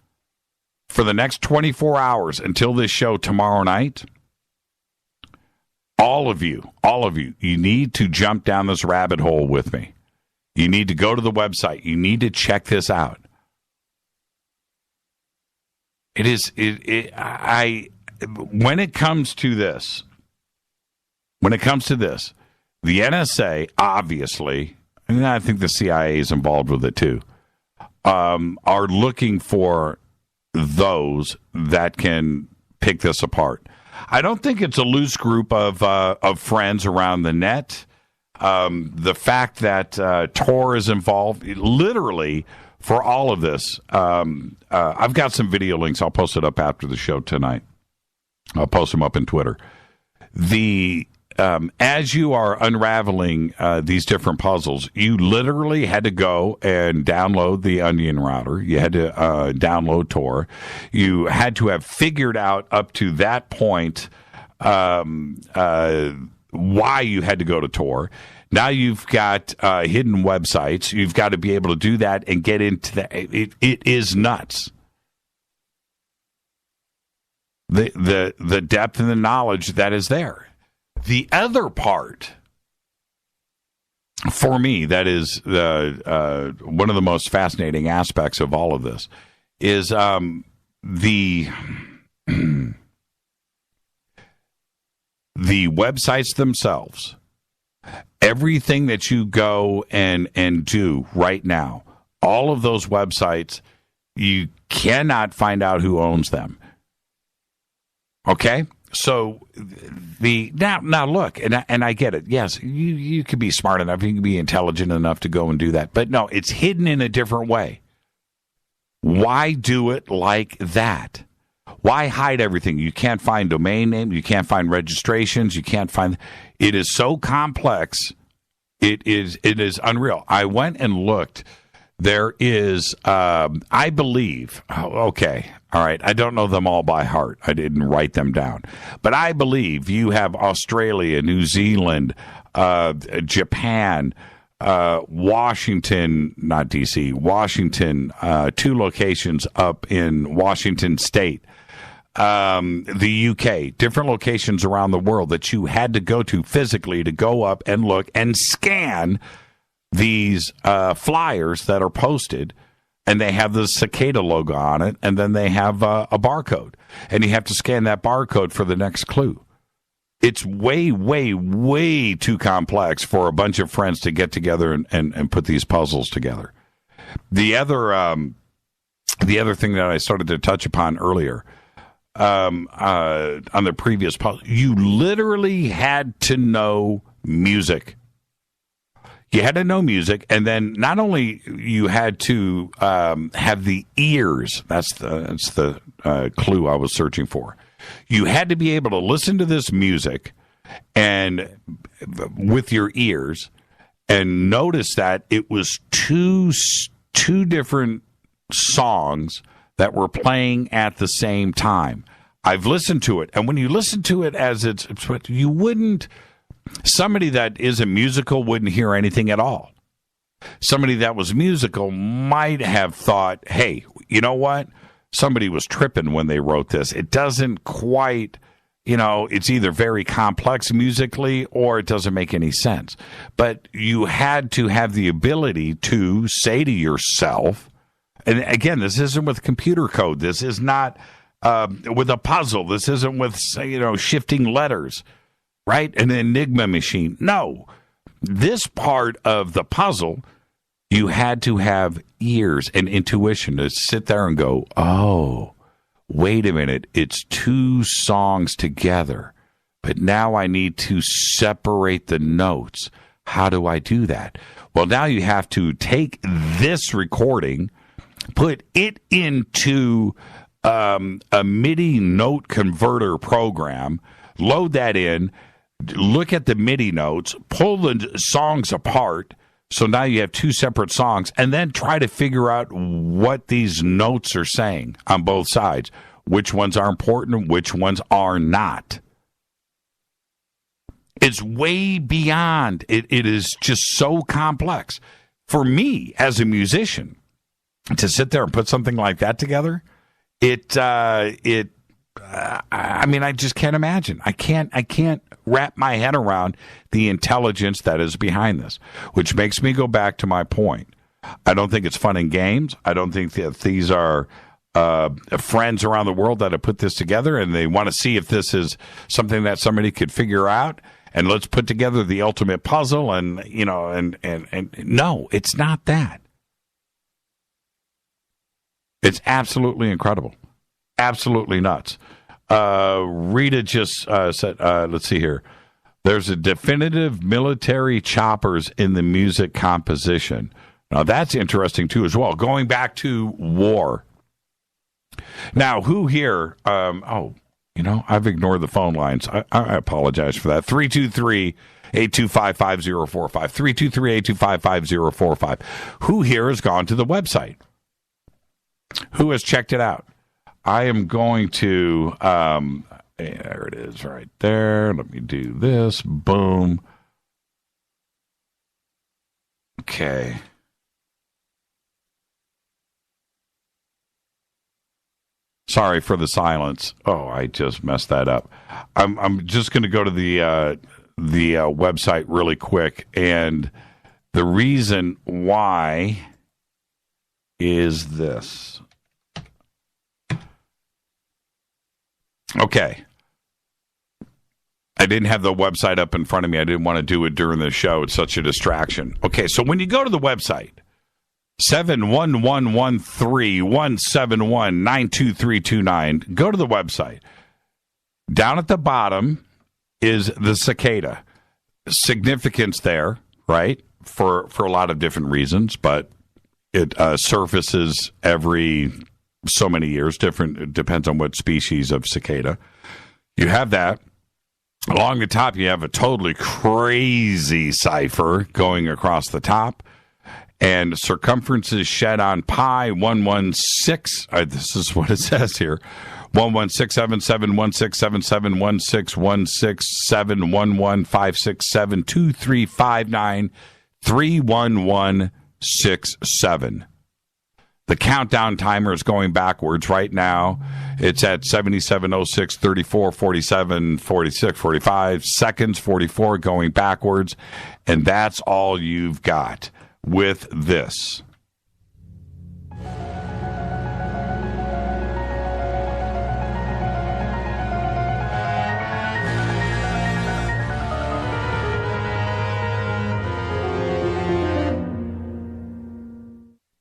for the next 24 hours until this show tomorrow night. All of you, you need to jump down this rabbit hole with me. You need to go to the website. You need to check this out. When it comes to this, the NSA, obviously, and I think the CIA is involved with it too, are looking for those that can pick this apart. I don't think it's a loose group of friends around the net. The fact that Tor is involved, literally, for all of this, I've got some video links. I'll post it up after the show tonight. I'll post them up in Twitter. As you are unraveling these different puzzles, you literally had to go and download the Onion router. You had to download Tor. You had to have figured out up to that point why you had to go to Tor. Now you've got hidden websites. You've got to be able to do that and get into that. It is nuts. The depth and the knowledge that is there. The other part, for me, that is one of the most fascinating aspects of all of this, is the websites themselves Everything that you go and do right now, all of those websites, you cannot find out who owns them. Okay? So now look, and I get it. Yes, you could be smart enough, you can be intelligent enough to go and do that. But no, it's hidden in a different way. Why do it like that? Why hide everything? You can't find domain names, you can't find registrations, you can't find. It is so complex. It is unreal. I went and looked. There is, I believe, okay, all right, I don't know them all by heart. I didn't write them down. But I believe you have Australia, New Zealand, Japan, Washington, not D.C., Washington, 2 locations up in Washington State, the UK, different locations around the world that you had to go to physically to go up and look and scan these flyers that are posted, and they have the cicada logo on it, and then they have a barcode, and you have to scan that barcode for the next clue. It's way, way, way too complex for a bunch of friends to get together and put these puzzles together. The other thing that I started to touch upon earlier, on the previous puzzle, you literally had to know music. You had to know music, and then not only you had to have the ears. That's the clue I was searching for. You had to be able to listen to this music and with your ears and notice that it was two different songs that were playing at the same time. I've listened to it, and when you listen to it as it's you wouldn't. Somebody that isn't musical wouldn't hear anything at all. Somebody that was musical might have thought, hey, you know what? Somebody was tripping when they wrote this. It doesn't quite, it's either very complex musically or it doesn't make any sense. But you had to have the ability to say to yourself, and again, this isn't with computer code. This is not with a puzzle. This isn't with, shifting letters. Right? An Enigma machine. No. This part of the puzzle, you had to have ears and intuition to sit there and go, oh, wait a minute. It's 2 songs together. But now I need to separate the notes. How do I do that? Well, now you have to take this recording, put it into a MIDI note converter program, load that in, look at the MIDI notes, pull the songs apart, so now you have 2 separate songs, and then try to figure out what these notes are saying on both sides. Which ones are important, which ones are not. It's way beyond. It is just so complex. For me, as a musician, to sit there and put something like that together, I just can't imagine. I can't wrap my head around the intelligence that is behind this, which makes me go back to my point. I don't think it's fun and games. I don't think that these are friends around the world that have put this together and they want to see if this is something that somebody could figure out. And let's put together the ultimate puzzle. And no, it's not that. It's absolutely incredible. Absolutely nuts. Rita just said, let's see here. There's a definitive military choppers in the music composition. Now, that's interesting, too, as well. Going back to war. Now, who here, I've ignored the phone lines. I apologize for that. 323-825-5045. 323-825-5045. Who here has gone to the website? Who has checked it out? I am going to, there it is right there. Let me do this. Boom. Okay. Sorry for the silence. Oh, I just messed that up. I'm just going to go to the website really quick, and the reason why is this. Okay. I didn't have the website up in front of me. I didn't want to do it during the show. It's such a distraction. Okay, so when you go to the website, 71113-171-92329, go to the website. Down at the bottom is the cicada. Significance there, right, for a lot of different reasons, but it surfaces every so many years. Different. It depends on what species of cicada. You have that. Along the top, you have a totally crazy cipher going across the top. And circumferences shed on pi 116. This is what it says here. 11677167711567235931167. The countdown timer is going backwards right now. It's at 77:06, 34, 47, 46, 45 seconds, 44 going backwards. And that's all you've got with this.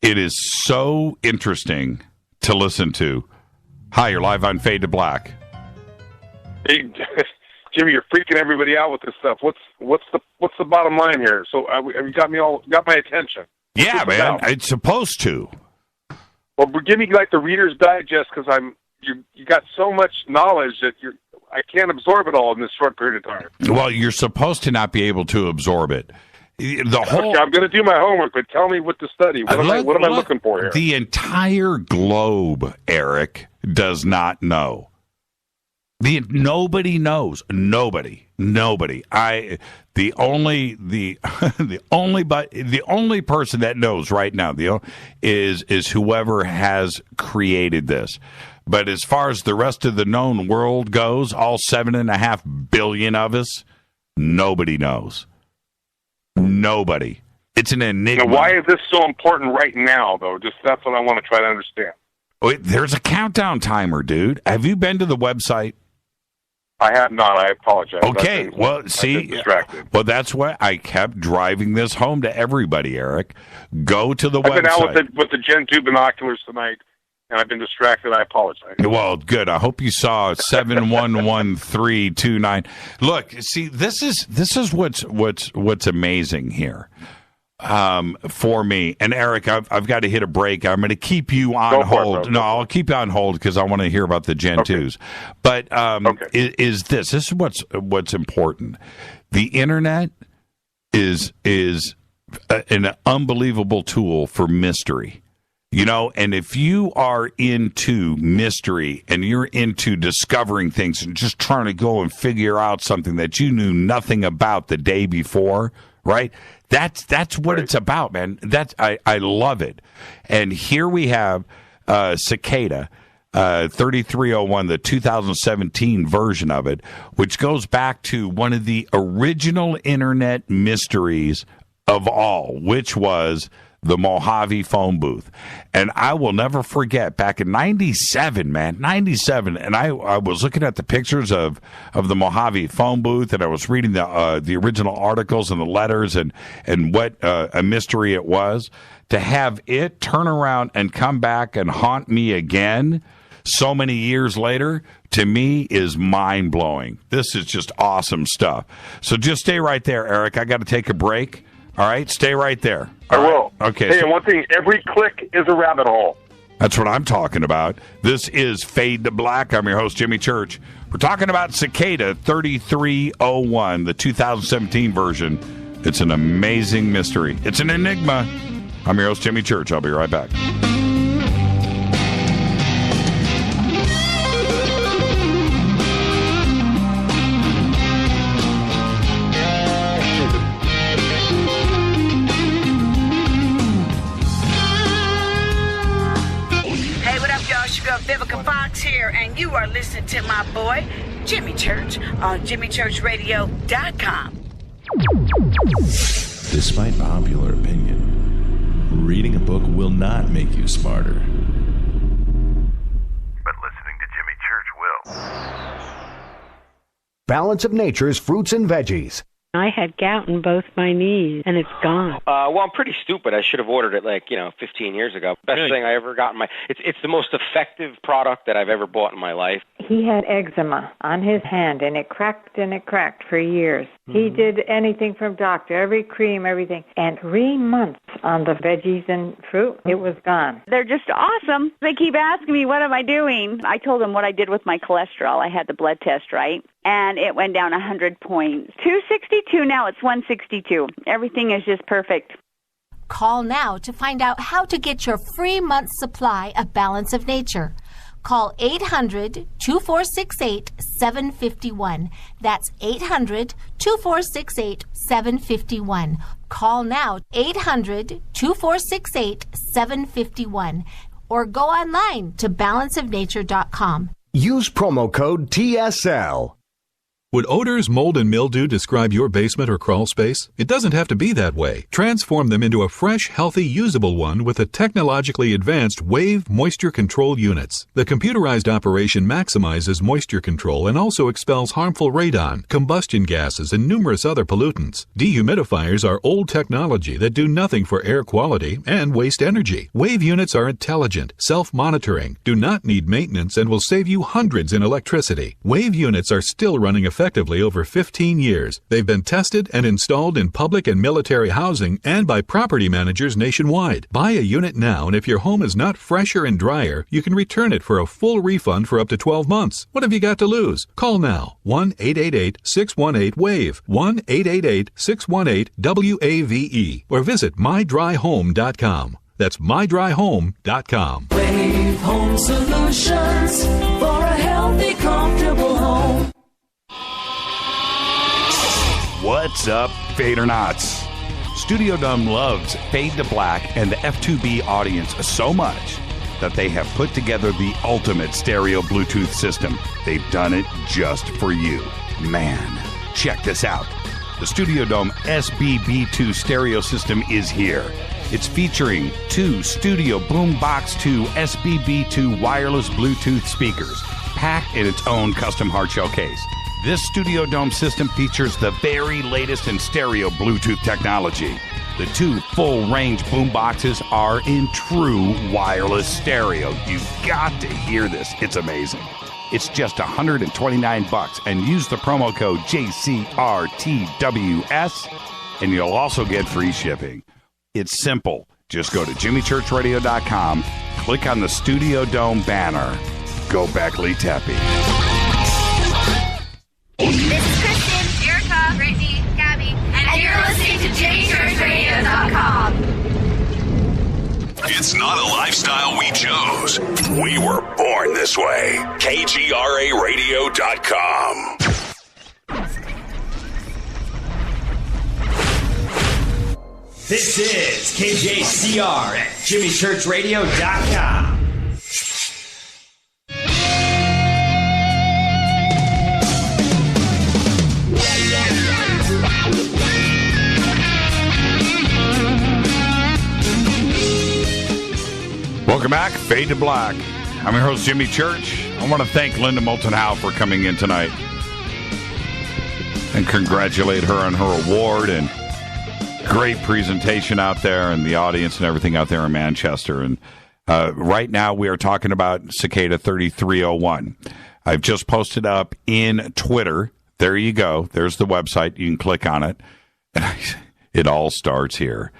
It is so interesting to listen to. Hi, you're live on Fade to Black. Hey, Jimmy, you're freaking everybody out with this stuff. What's the bottom line here? So have you got my attention? Yeah, man, it's supposed to. Well, give me like the Reader's Digest, because you got so much knowledge that I can't absorb it all in this short period of time. Well, you're supposed to not be able to absorb it. Okay, I'm going to do my homework, but tell me what to study. What am I looking for here? The entire globe, Eric, does not know. Nobody knows. Nobody. The only person that knows right now is whoever has created this. But as far as the rest of the known world goes, all 7.5 billion of us, nobody knows. Nobody. It's an enigma. Now, why is this so important right now, though? That's what I want to try to understand. Wait, there's a countdown timer, dude. Have you been to the website? I have not. I apologize. Okay, well, that's why I kept driving this home to everybody, Eric. Go to the website. I've been out with the Gen 2 binoculars tonight, and I've been distracted. I apologize. Well, good. I hope you saw 711329. Look, see, this is what's amazing here. For me and Eric, I've got to hit a break. I'm going to keep you on hold. I'll keep you on hold because I want to hear about the Gen 2s. But this is what's important. The internet is an unbelievable tool for mystery. You know, and if you are into mystery and you're into discovering things and just trying to go and figure out something that you knew nothing about the day before, right? That's what it's about, man. I love it. And here we have Cicada 3301, the 2017 version of it, which goes back to one of the original internet mysteries of all, which was the Mojave phone booth. And I will never forget, back in 97, man, 97, and I was looking at the pictures of the Mojave phone booth, and I was reading the original articles and the letters and what a mystery it was. To have it turn around and come back and haunt me again so many years later, to me, is mind-blowing. This is just awesome stuff. So just stay right there, Eric. I got to take a break. All right, stay right there. I will. Okay. Hey, and one thing, every click is a rabbit hole. That's what I'm talking about. This is Fade to Black. I'm your host, Jimmy Church. We're talking about Cicada 3301, the 2017 version. It's an amazing mystery. It's an enigma. I'm your host, Jimmy Church. I'll be right back. Vivica Fox here, and you are listening to my boy, Jimmy Church, on JimmyChurchRadio.com. Despite popular opinion, reading a book will not make you smarter. But listening to Jimmy Church will. Balance of Nature's fruits and veggies. I had gout in both my knees, and it's gone. Well, I'm pretty stupid. I should have ordered it 15 years ago. Best thing I ever got in my... It's the most effective product that I've ever bought in my life. He had eczema on his hand, and it cracked for years. He did anything from doctor, every cream, everything. And 3 months on the veggies and fruit, it was gone. They're just awesome. They keep asking me, what am I doing? I told them what I did with my cholesterol. I had the blood test, right? And it went down 100 points. 262, now it's 162. Everything is just perfect. Call now to find out how to get your free month's supply of Balance of Nature. Call 800-2468-751. That's 800-2468-751. Call now, 800-2468-751. Or go online to balanceofnature.com. Use promo code TSL. Would odors, mold, and mildew describe your basement or crawl space? It doesn't have to be that way. Transform them into a fresh, healthy, usable one with the technologically advanced Wave Moisture Control Units. The computerized operation maximizes moisture control and also expels harmful radon, combustion gases, and numerous other pollutants. Dehumidifiers are old technology that do nothing for air quality and waste energy. Wave units are intelligent, self-monitoring, do not need maintenance, and will save you hundreds in electricity. Wave units are still running effectively over 15 years. They've been tested and installed in public and military housing and by property managers nationwide. Buy a unit now, and if your home is not fresher and drier, you can return it for a full refund for up to 12 months. What have you got to lose? Call now. 1-888-618-WAVE. 1-888-618-WAVE. Or visit mydryhome.com. That's mydryhome.com. Wave Home Solutions for a healthy, comfortable home. What's up, Fadernauts? Studio Dome loves Fade to Black and the F2B audience so much that they have put together the ultimate stereo Bluetooth system. They've done it just for you. Man, check this out. The Studio Dome SBB2 stereo system is here. It's featuring 2 Studio Boombox 2 SBB2 wireless Bluetooth speakers, packed in its own custom hardshell case. This Studio Dome system features the very latest in stereo Bluetooth technology. The 2 full-range boomboxes are in true wireless stereo. You've got to hear this. It's amazing. It's just $129, and use the promo code JCRTWS, and you'll also get free shipping. It's simple. Just go to jimmychurchradio.com, click on the Studio Dome banner. Go Beckley Teppy. This is Kristen, Erica, Brittany, Gabby, and you're listening to JimmyChurchRadio.com. It's not a lifestyle we chose. We were born this way. KGRARadio.com. This is KJCR at JimmyChurchRadio.com. Welcome back, Fade to Black. I'm your host, Jimmy Church. I want to thank Linda Moulton Howe for coming in tonight and congratulate her on her award, and great presentation out there and the audience and everything out there in Manchester. And right now we are talking about Cicada 3301. I've just posted up in Twitter. There you go. There's the website. You can click on it. And it all starts here.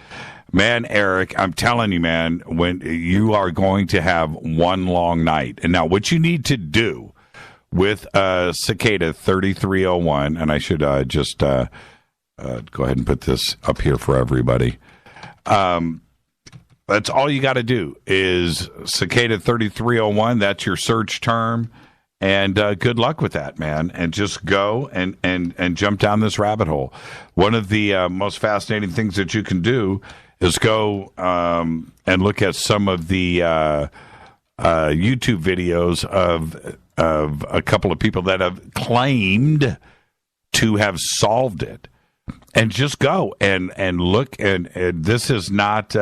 Man, Eric, I'm telling you, man, when you are going to have one long night. And now what you need to do with Cicada 3301, and I should just go ahead and put this up here for everybody. That's all you got to do is Cicada 3301. That's your search term. And good luck with that, man. And just go and jump down this rabbit hole. One of the most fascinating things that you can do is go and look at some of the YouTube videos of a couple of people that have claimed to have solved it. And just go and look. And this is not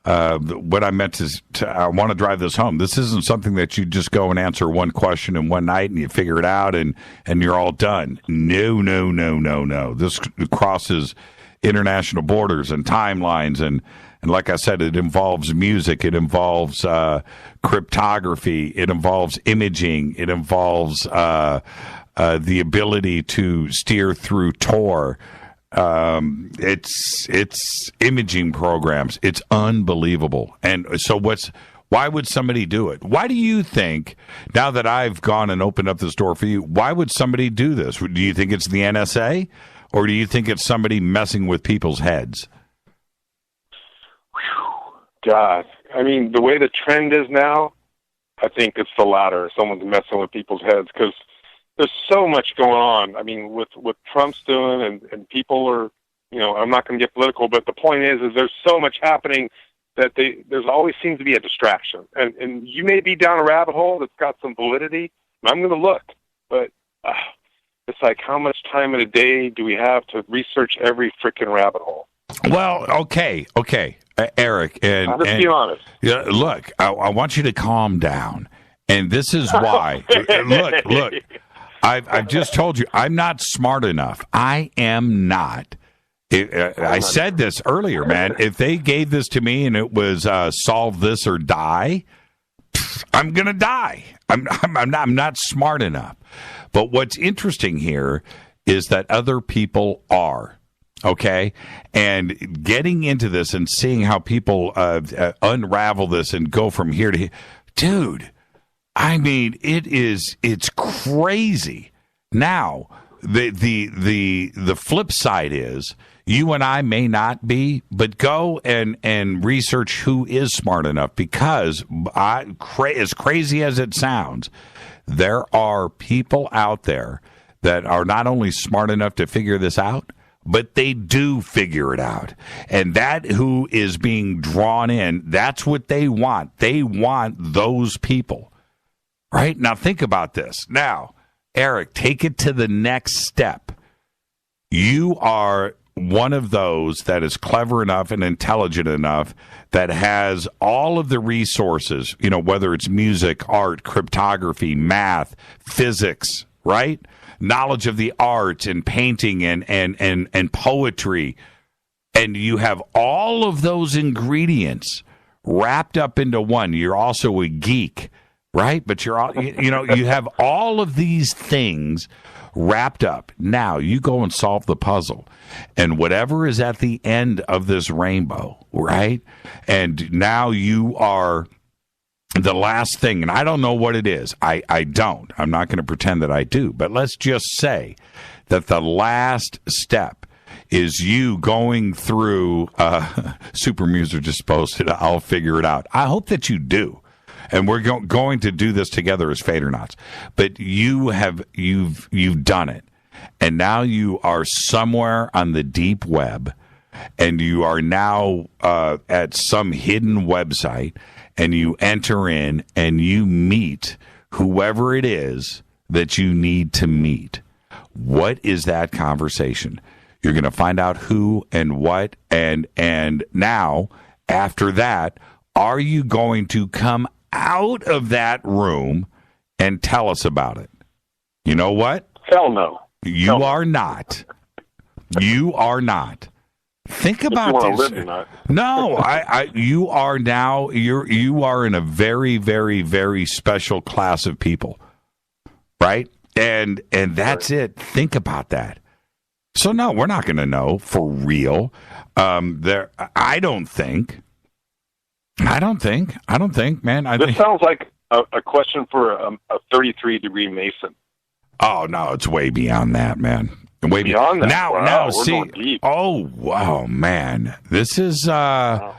what I meant is, I want to drive this home. This isn't something that you just go and answer one question in one night and you figure it out and you're all done. No. This crosses international borders and timelines, and like I said, it involves music, it involves cryptography, it involves imaging, it involves the ability to steer through Tor. It's imaging programs. It's unbelievable. And so why would somebody do it? Why do you think, now that I've gone and opened up this door for you, why would somebody do this? Do you think it's the NSA, or do you think it's somebody messing with people's heads? God, I mean, the way the trend is now, I think it's the latter. Someone's messing with people's heads, because there's so much going on. I mean, with what Trump's doing, and people are, I'm not going to get political, but the point is there's so much happening that there's always seems to be a distraction. And you may be down a rabbit hole that's got some validity, and I'm going to look, but it's like, how much time in a day do we have to research every freaking rabbit hole? Well, okay, Eric, and just be honest. Yeah, look, I want you to calm down, and this is why. Look, I've just told you I'm not smart enough. I am not. I said this earlier, man. If they gave this to me and it was solve this or die, I'm gonna die. I'm not smart enough. But what's interesting here is that other people are. Okay, and getting into this and seeing how people unravel this and go from here to here, dude. I mean, it's crazy. Now, the flip side is, you and I may not be, but go and research who is smart enough, because as crazy as it sounds, there are people out there that are not only smart enough to figure this out, but they do figure it out. And that who is being drawn in, that's what they want. They want those people. Right? Now think about this. Now, Eric, take it to the next step. You are one of those that is clever enough and intelligent enough that has all of the resources, whether it's music, art, cryptography, math, physics, right? Knowledge of the arts and painting and poetry. And you have all of those ingredients wrapped up into one. You're also a geek, right? But you have all of these things wrapped up. Now you go and solve the puzzle, and whatever is at the end of this rainbow, right? And now you are the last thing, and I don't know what it is. I don't. I'm not going to pretend that I do. But let's just say that the last step is you going through Super Muser just posted, I'll figure it out. I hope that you do. And we're going to do this together as Fadernauts. But you've done it. And now you are somewhere on the deep web, and you are now at some hidden website, and you enter in and you meet whoever it is that you need to meet. What is that conversation? You're going to find out who and what, and now, after that, are you going to come out of that room and tell us about it? You know what? Hell no. You are not. You are not. Think about this. No, you are now. You are in a very, very, very special class of people, right? And that's it. Think about that. So no, we're not going to know for real. I don't think, man. This sounds like a question for a 33-degree Mason. Oh no, it's way beyond that, man. Way beyond that. Now, we're see. Going deep. Oh, wow, man. This is. I'm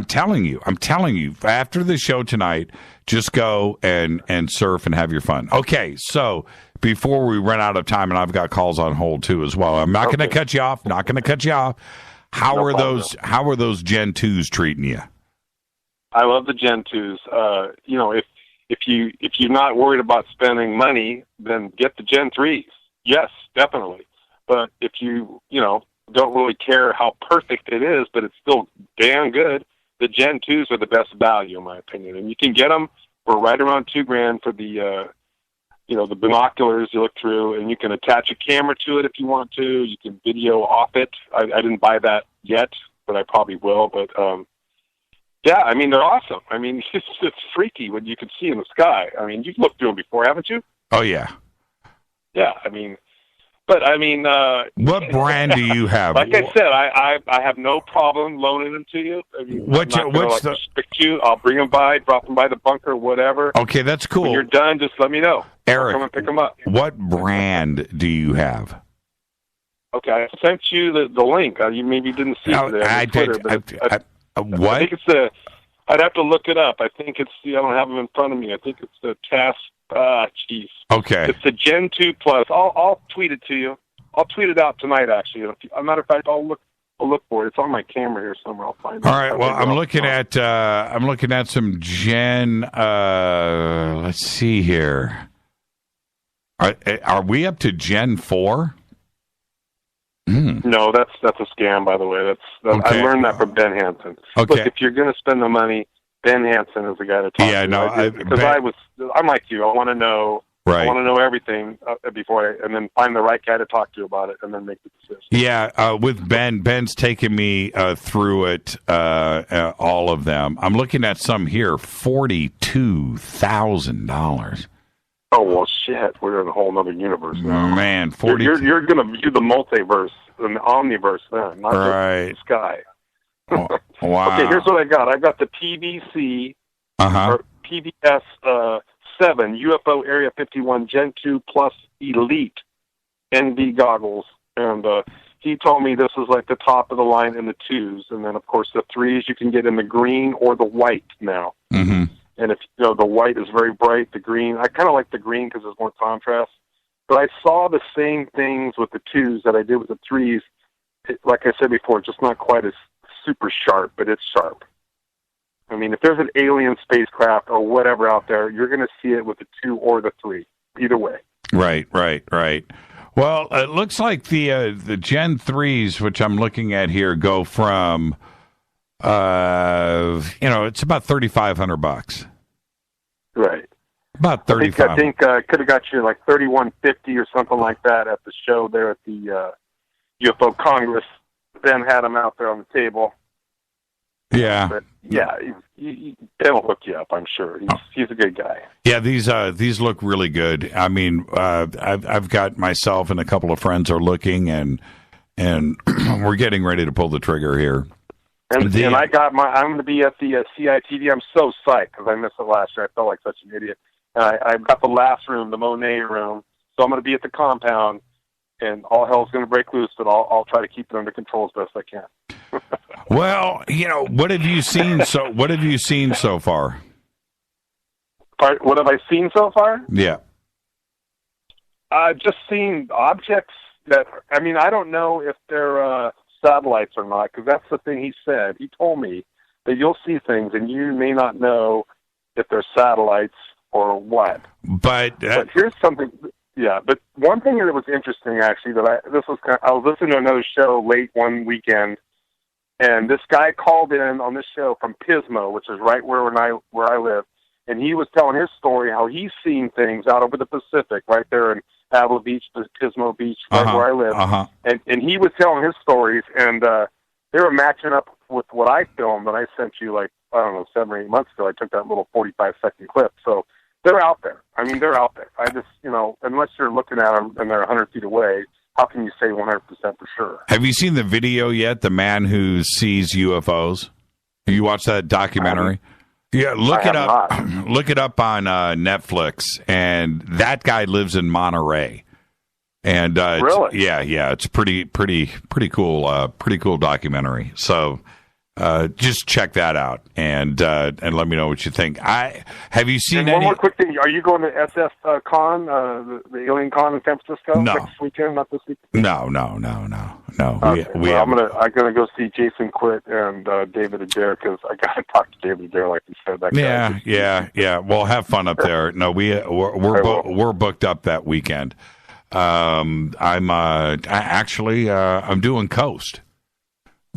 telling you. After the show tonight, just go and surf and have your fun. Okay, so before we run out of time, and I've got calls on hold too as well. I'm not going to cut you off. How are those Gen 2s treating you? I love the Gen 2s. If you're not worried about spending money, then get the Gen 3s. Yes, definitely. But if you don't really care how perfect it is, but it's still damn good. The Gen 2s are the best value, in my opinion, and you can get them for right around $2,000 for the, the binoculars you look through, and you can attach a camera to it if you want to. You can video off it. I didn't buy that yet, but I probably will. But yeah, I mean, they're awesome. I mean, it's freaky what you can see in the sky. I mean, you've looked through them before, haven't you? Oh yeah. Yeah, I mean. But I mean, what brand do you have? Like I said, I have no problem loaning them to you. I mean, what's restrict you? I'll bring them by, drop them by the bunker, whatever. Okay, that's cool. When you're done, just let me know. Eric, I'll come and pick them up. What brand do you have? Okay, I sent you the link. You maybe didn't see it on Twitter. What? I think it's the. I'd have to look it up. I think it's the. I don't have them in front of me. I think it's the Task. Jeez. Okay. It's the Gen 2 Plus. I'll tweet it to you. I'll tweet it out tonight. Actually, as a matter of fact, I'll look for it. It's on my camera here somewhere. I'll find it. All right. Well, I'm looking at some Gen. Let's see here. Are we up to Gen 4? No, that's a scam. By the way, okay. I learned that from Ben Hansen. Okay. Look, if you're going to spend the money, Ben Hansen is the guy to talk to. Yeah, no, because I'm like you. I want to know. Right. I want to know everything and then find the right guy to talk to about it, and then make the decision. Yeah, with Ben's taken me through it, all of them. I'm looking at some here, $42,000. Oh well, shit! We're in a whole other universe now. Man, You're going to view the multiverse and the omniverse then, not right. just the sky. Wow. Okay, here's what I got. I've got the PBC or PBS 7 UFO Area 51 Gen 2 Plus Elite NV goggles, and he told me this is like the top of the line in the 2s, and then of course the 3s you can get in the green or the white now. Mm-hmm. And if the white is very bright, the green, I kind of like the green because there's more contrast. But I saw the same things with the 2s that I did with the 3s. Like I said before, just not quite as super sharp, but it's sharp. I mean, if there's an alien spacecraft or whatever out there, you're going to see it with the 2 or the 3, either way. Right. Well, it looks like the Gen 3s, which I'm looking at here, go from, it's about $3,500. Right. About $3,500. I think could have got you like $3,150 or something like that at the show there at the UFO Congress. Ben had them out there on the table. Yeah. But yeah, they'll hook you up, I'm sure. He's a good guy. Yeah, these look really good. I mean, I've got myself and a couple of friends are looking, and we're getting ready to pull the trigger here. And I got I'm going to be at the CITV. I'm so psyched because I missed it last year. I felt like such an idiot. I've got the last room, the Monet room, so I'm going to be at the compound, and all hell's going to break loose, but I'll try to keep it under control as best I can. Well, what have you seen so far? What have I seen so far? Yeah. I've just seen objects that, I mean, I don't know if they're satellites or not, because that's the thing he said. He told me that you'll see things and you may not know if they're satellites or what. But here's something. Yeah, but one thing that was interesting, actually, I was listening to another show late one weekend, and this guy called in on this show from Pismo, which is right where I live, and he was telling his story how he's seen things out over the Pacific, right there in Avila Beach, Pismo Beach, right where I live, and he was telling his stories, and they were matching up with what I filmed, and I sent you 7 or 8 months ago. I took that little 45-second clip, so. They're out there. I mean, they're out there. I just, unless you're looking at them and they're 100 feet away, how can you say 100% for sure? Have you seen the video yet, The Man Who Sees UFOs? Have you watched that documentary? Yeah, look it up. Look it up on Netflix. And that guy lives in Monterey. And really? Yeah, it's pretty cool. Pretty cool documentary. So. Just check that out and let me know what you think. Have you seen one more quick thing? Are you going to SF Con, the Alien Con in San Francisco next weekend? Not this weekend. No. Okay. I'm gonna go see Jason Quitt and David Adair because I got to talk to David Adair, like you said. That guy. Yeah. Well, have fun up there. No, we're booked up that weekend. I'm doing Coast.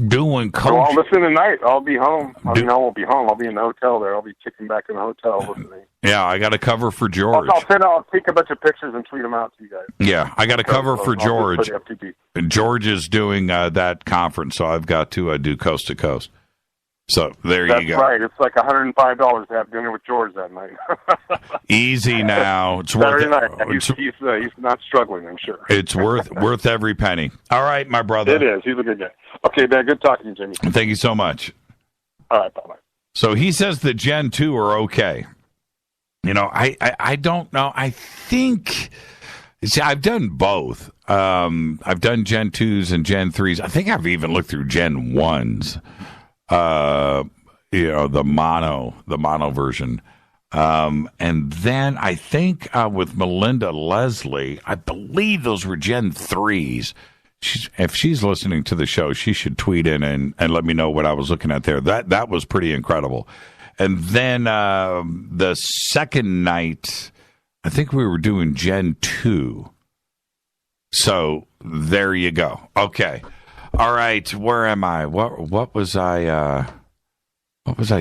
Doing Coast. So I'll listen tonight. I'll be home. I won't be home. I'll be in the hotel there. I'll be kicking back in the hotel listening. Yeah, I got a cover for George. I'll take a bunch of pictures and tweet them out to you guys. Yeah, I got a cover for George. I'll be pretty And George is doing that conference, so I've got to do Coast to Coast. So there you go. That's right. It's like $105 to have dinner with George that night. Easy now. It's worth it. He's not struggling, I'm sure. It's worth every penny. All right, my brother. It is. He's a good guy. Okay, man. Good talking to you, Jimmy. Thank you so much. All right, bye-bye. So he says the Gen 2 are okay. You know, I don't know. I think... See, I've done both. I've done Gen 2s and Gen 3s. I think I've even looked through Gen 1s. The mono version. And then I think with Melinda Leslie, I believe those were Gen 3s. If she's listening to the show, she should tweet in and let me know what I was looking at there. That was pretty incredible. And then the second night, I think we were doing Gen 2. So there you go. Okay. All right. Where am I? What was I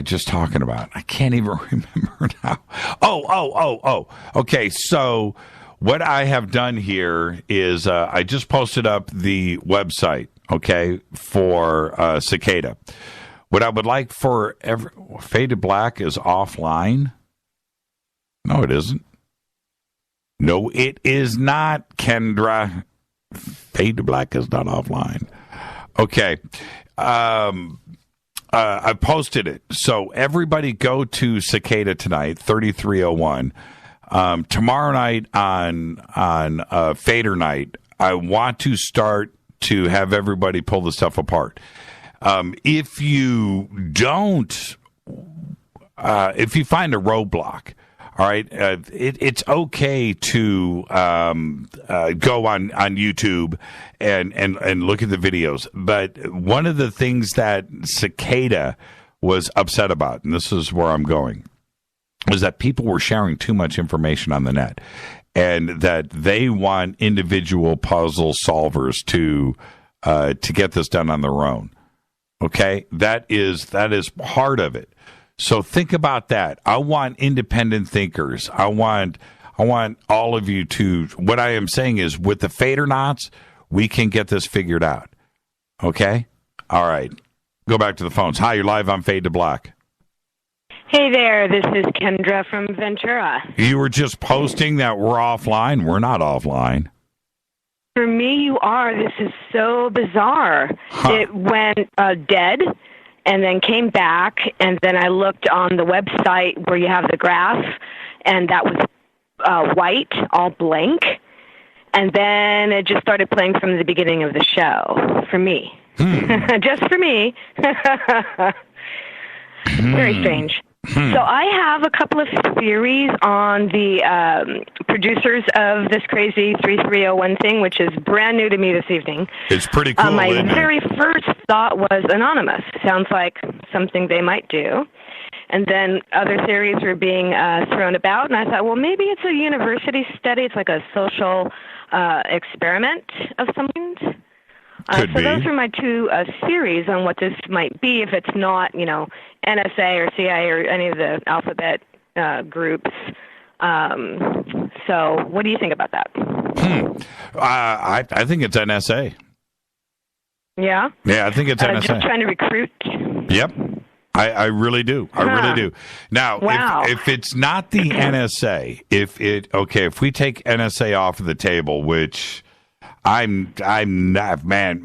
just talking about? I can't even remember now. Oh. Okay. So what I have done here is I just posted up the website, okay, for Cicada. What I would like for Faded Black is offline. No, it isn't. No, it is not, Kendra. Faded Black is not offline. Okay. I posted it. So everybody go to Cicada tonight, 3301. Tomorrow night on Fader night, I want to start to have everybody pull the stuff apart. If you don't, if you find a roadblock, all right, it's okay to go on YouTube and look at the videos. But one of the things that Cicada was upset about, and this is where I'm going, was that people were sharing too much information on the net, and that they want individual puzzle solvers to get this done on their own. Okay, that is part of it. So think about that. I want independent thinkers. I want all of you to. What I am saying is, with the Fader knots, we can get this figured out. Okay, all right. Go back to the phones. Hi, you're live on Fade to Black. Hey there, this is Kendra from Ventura. You were just posting that we're offline. We're not offline. For me, you are. This is so bizarre. Huh. It went dead and then came back, and then I looked on the website where you have the graph, and that was white, all blank. And then it just started playing from the beginning of the show for me. Just for me. Very strange. So I have a couple of theories on the producers of this crazy 3301 thing, which is brand new to me this evening. It's pretty cool. My very first thought was anonymous. Sounds like something they might do. And then other theories were being thrown about, and I thought, well, maybe it's a university study. It's like a social experiment of some kind. So those are my two theories on what this might be, if it's not, NSA or CIA or any of the alphabet groups. So what do you think about that? I think it's NSA. Yeah? Yeah, I think it's NSA. Just trying to recruit? Yep. I really do. I really do. Now, wow. if it's not the NSA, if we take NSA off of the table, which... I'm not, man,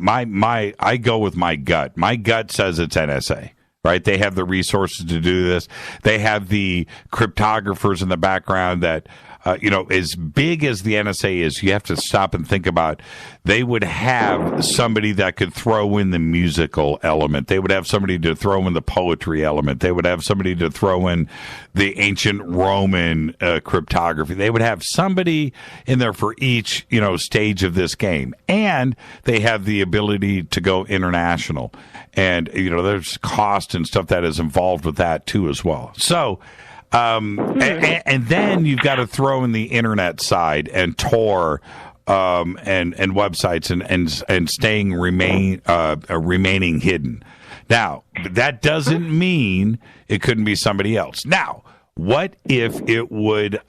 I go with my gut. My gut says it's NSA, right? They have the resources to do this. They have the cryptographers in the background that, as big as the NSA is, you have to stop and think about, they would have somebody that could throw in the musical element. They would have somebody to throw in the poetry element. They would have somebody to throw in the ancient Roman cryptography. They would have somebody in there for each, stage of this game. And they have the ability to go international. And, there's cost and stuff that is involved with that too as well. So, and then you've got to throw in the internet side and Tor and websites and staying remaining hidden. Now, that doesn't mean it couldn't be somebody else. Now, what if it would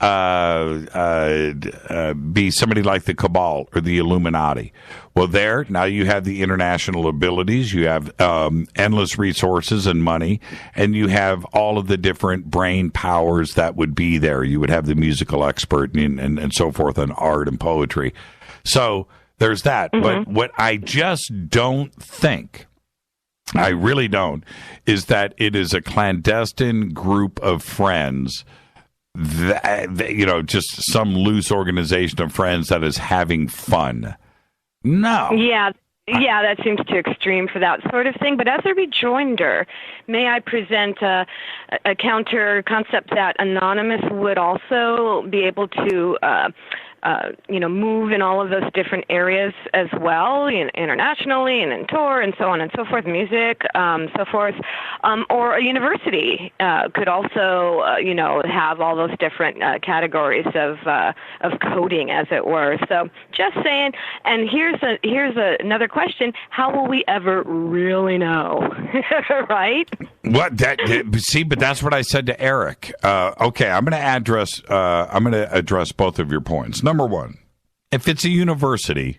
be somebody like the Cabal or the Illuminati? Well, now you have the international abilities, you have endless resources and money, and you have all of the different brain powers that would be there. You would have the musical expert and so forth on art and poetry. So there's that. But what I just don't think, I really don't, is that it is a clandestine group of friends, that, just some loose organization of friends that is having fun. No. Yeah, that seems too extreme for that sort of thing. But as a rejoinder, may I present a counter concept that Anonymous would also be able to move in all of those different areas as well, internationally and in tour and so on and so forth, music, so forth. Or a university could also, have all those different categories of coding, as it were. So just saying. And here's another question: how will we ever really know? Right? But that's what I said to Eric. Okay, I'm going to address both of your points. Number one, if it's a university,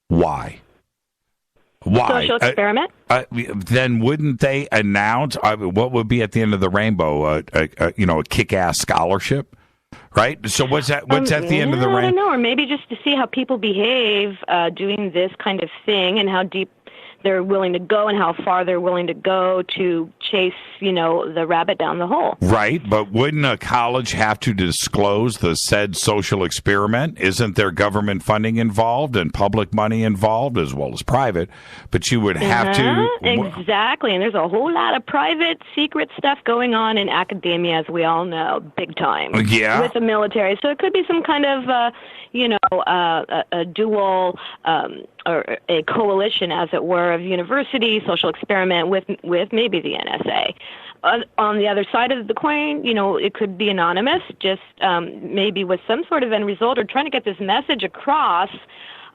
why? Social experiment? Then wouldn't they announce what would be at the end of the rainbow? A kick-ass scholarship, right? So what's at the end of the rainbow? I don't know, or maybe just to see how people behave doing this kind of thing and how deep they're willing to go and how far they're willing to go to chase, the rabbit down the hole. Right, but wouldn't a college have to disclose the said social experiment? Isn't there government funding involved and public money involved as well as private? But you would have to... Exactly, and there's a whole lot of private, secret stuff going on in academia, as we all know, big time. Yeah. With the military. So it could be some kind of, a dual... or a coalition, as it were, of university, social experiment with maybe the NSA. On the other side of the coin, it could be anonymous, just maybe with some sort of end result or trying to get this message across,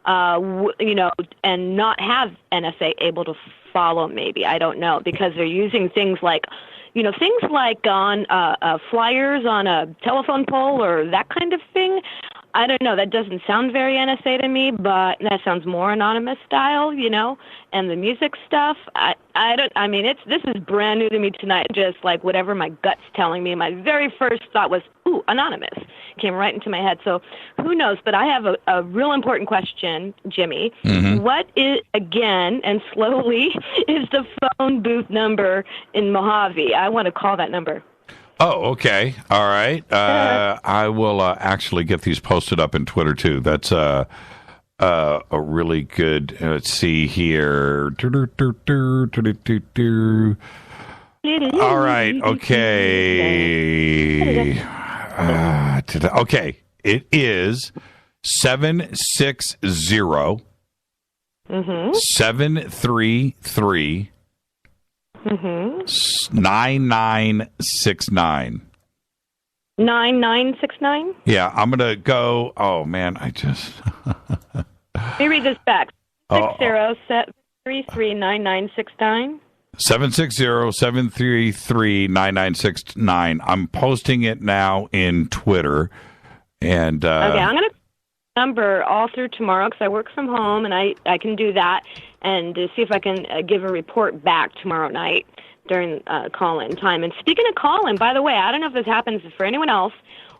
and not have NSA able to follow maybe. I don't know, because they're using things like on flyers on a telephone pole or that kind of thing. I don't know. That doesn't sound very NSA to me, but that sounds more anonymous style, and the music stuff. This is brand new to me tonight, just like whatever my gut's telling me. My very first thought was, ooh, anonymous. Came right into my head. So who knows? But I have a real important question, Jimmy. Mm-hmm. What is, again, and slowly, is the phone booth number in Mojave? I want to call that number. Oh, okay. All right. I will actually get these posted up in Twitter, too. That's a really good, let's see here. All right. Okay. Okay. It is 760 733 9969. 9969? Yeah, I'm going to go. Oh, man, I just. Let me read this back. 607339969. 760-733-9969. I'm posting it now in Twitter. And okay, I'm going to number all through tomorrow because I work from home, and I can do that and see if I can give a report back tomorrow night during call-in time. And speaking of call-in, by the way, I don't know if this happens for anyone else.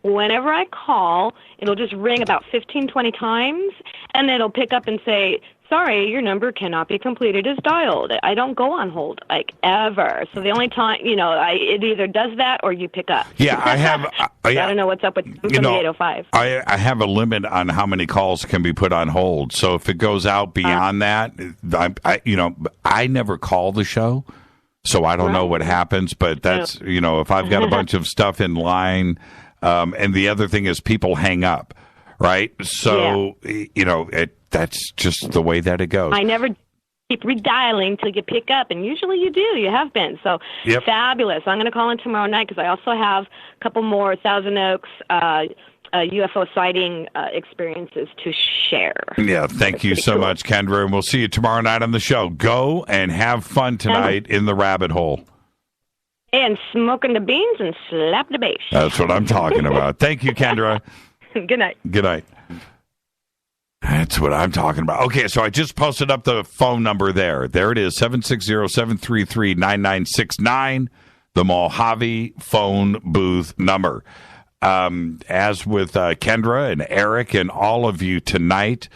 Whenever I call, it'll just ring about 15, 20 times, and it'll pick up and say, sorry, your number cannot be completed as dialed. I don't go on hold, ever. So the only time, it either does that or you pick up. Yeah, I have. I don't know what's up with the 805. I have a limit on how many calls can be put on hold. So if it goes out beyond that, I never call the show, so I don't know what happens. But that's, if I've got a bunch of stuff in line, and the other thing is people hang up, right? So, that's just the way that it goes. I never keep redialing till you pick up, and usually you do. You have been. So Fabulous. I'm going to call in tomorrow night because I also have a couple more Thousand Oaks UFO sighting experiences to share. Yeah, thank you so much, Kendra, and we'll see you tomorrow night on the show. Go and have fun tonight in the rabbit hole. And smoking the beans and slap the bass. That's what I'm talking about. Thank you, Kendra. Good night. Good night. That's what I'm talking about. Okay, so I just posted up the phone number there. There it is, 760-733-9969, the Mojave phone booth number. As with Kendra and Eric and all of you tonight,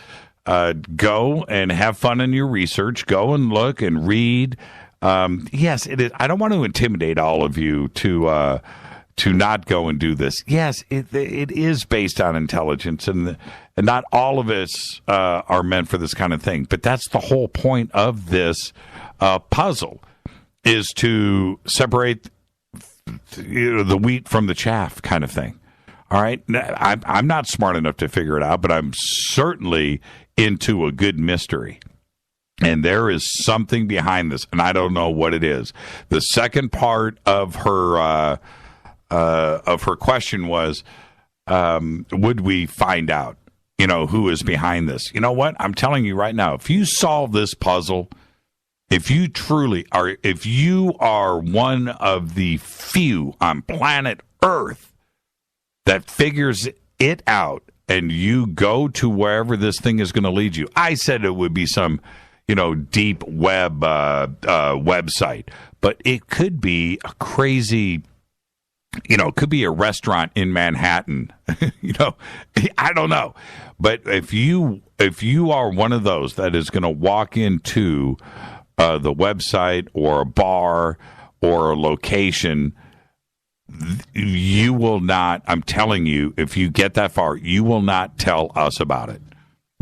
go and have fun in your research. Go and look and read. Yes, it is. I don't want to intimidate all of you to not go and do this. Yes, it is based on intelligence, and not all of us are meant for this kind of thing. But that's the whole point of this puzzle, is to separate the wheat from the chaff, kind of thing. All right, I'm not smart enough to figure it out, but I'm certainly into a good mystery. And there is something behind this, and I don't know what it is. The second part of her question was, would we find out, who is behind this? You know what? I'm telling you right now, if you solve this puzzle, if you are one of the few on planet Earth that figures it out, and you go to wherever this thing is going to lead you, I said it would be some deep web website, but it could be a crazy, it could be a restaurant in Manhattan. I don't know. But if you are one of those that is going to walk into the website or a bar or a location, you will not, I'm telling you, if you get that far, you will not tell us about it.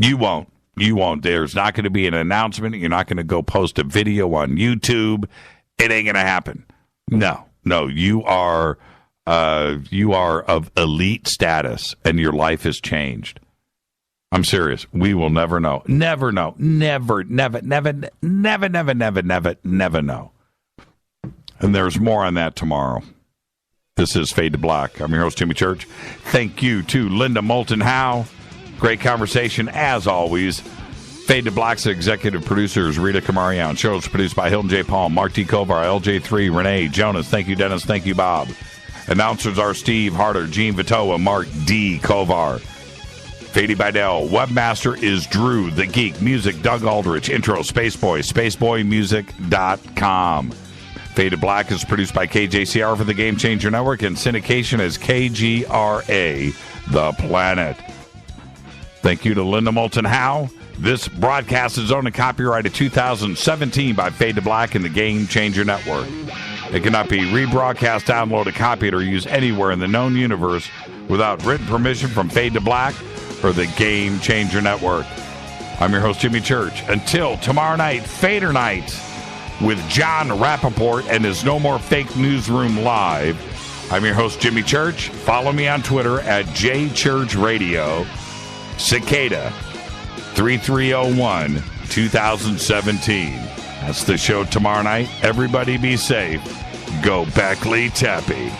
You won't. There's not going to be an announcement. You're not going to go post a video on YouTube. It ain't going to happen. No, you are of elite status, and your life has changed. I'm serious. We will never know. Never know. Never know. And there's more on that tomorrow. This is Fade to Black. I'm your host, Jimmy Church. Thank you to Linda Moulton Howe. Great conversation, as always. Fade to Black's executive producers, Rita Kamarian. Show is produced by Hilton J. Paul, Mark T. Kovar, LJ3, Renee, Jonas. Thank you, Dennis. Thank you, Bob. Announcers are Steve Harder, Gene Vitoa, Mark D. Kovar. Fady Bidell. Webmaster is Drew the Geek. Music, Doug Aldrich. Intro, Spaceboy, spaceboymusic.com. Fade to Black is produced by KJCR for the Game Changer Network, and syndication is KGRA, The Planet. Thank you to Linda Moulton Howe. This broadcast is owned and copyrighted 2017 by Fade to Black and the Game Changer Network. It cannot be rebroadcast, downloaded, copied, or used anywhere in the known universe without written permission from Fade to Black or the Game Changer Network. I'm your host, Jimmy Church. Until tomorrow night, Fader Night with John Rappaport and his No More Fake Newsroom Live. I'm your host, Jimmy Church. Follow me on Twitter at JChurchRadio. Cicada 3301 2017. That's the show tomorrow night. Everybody be safe. Go Beckley Tepe.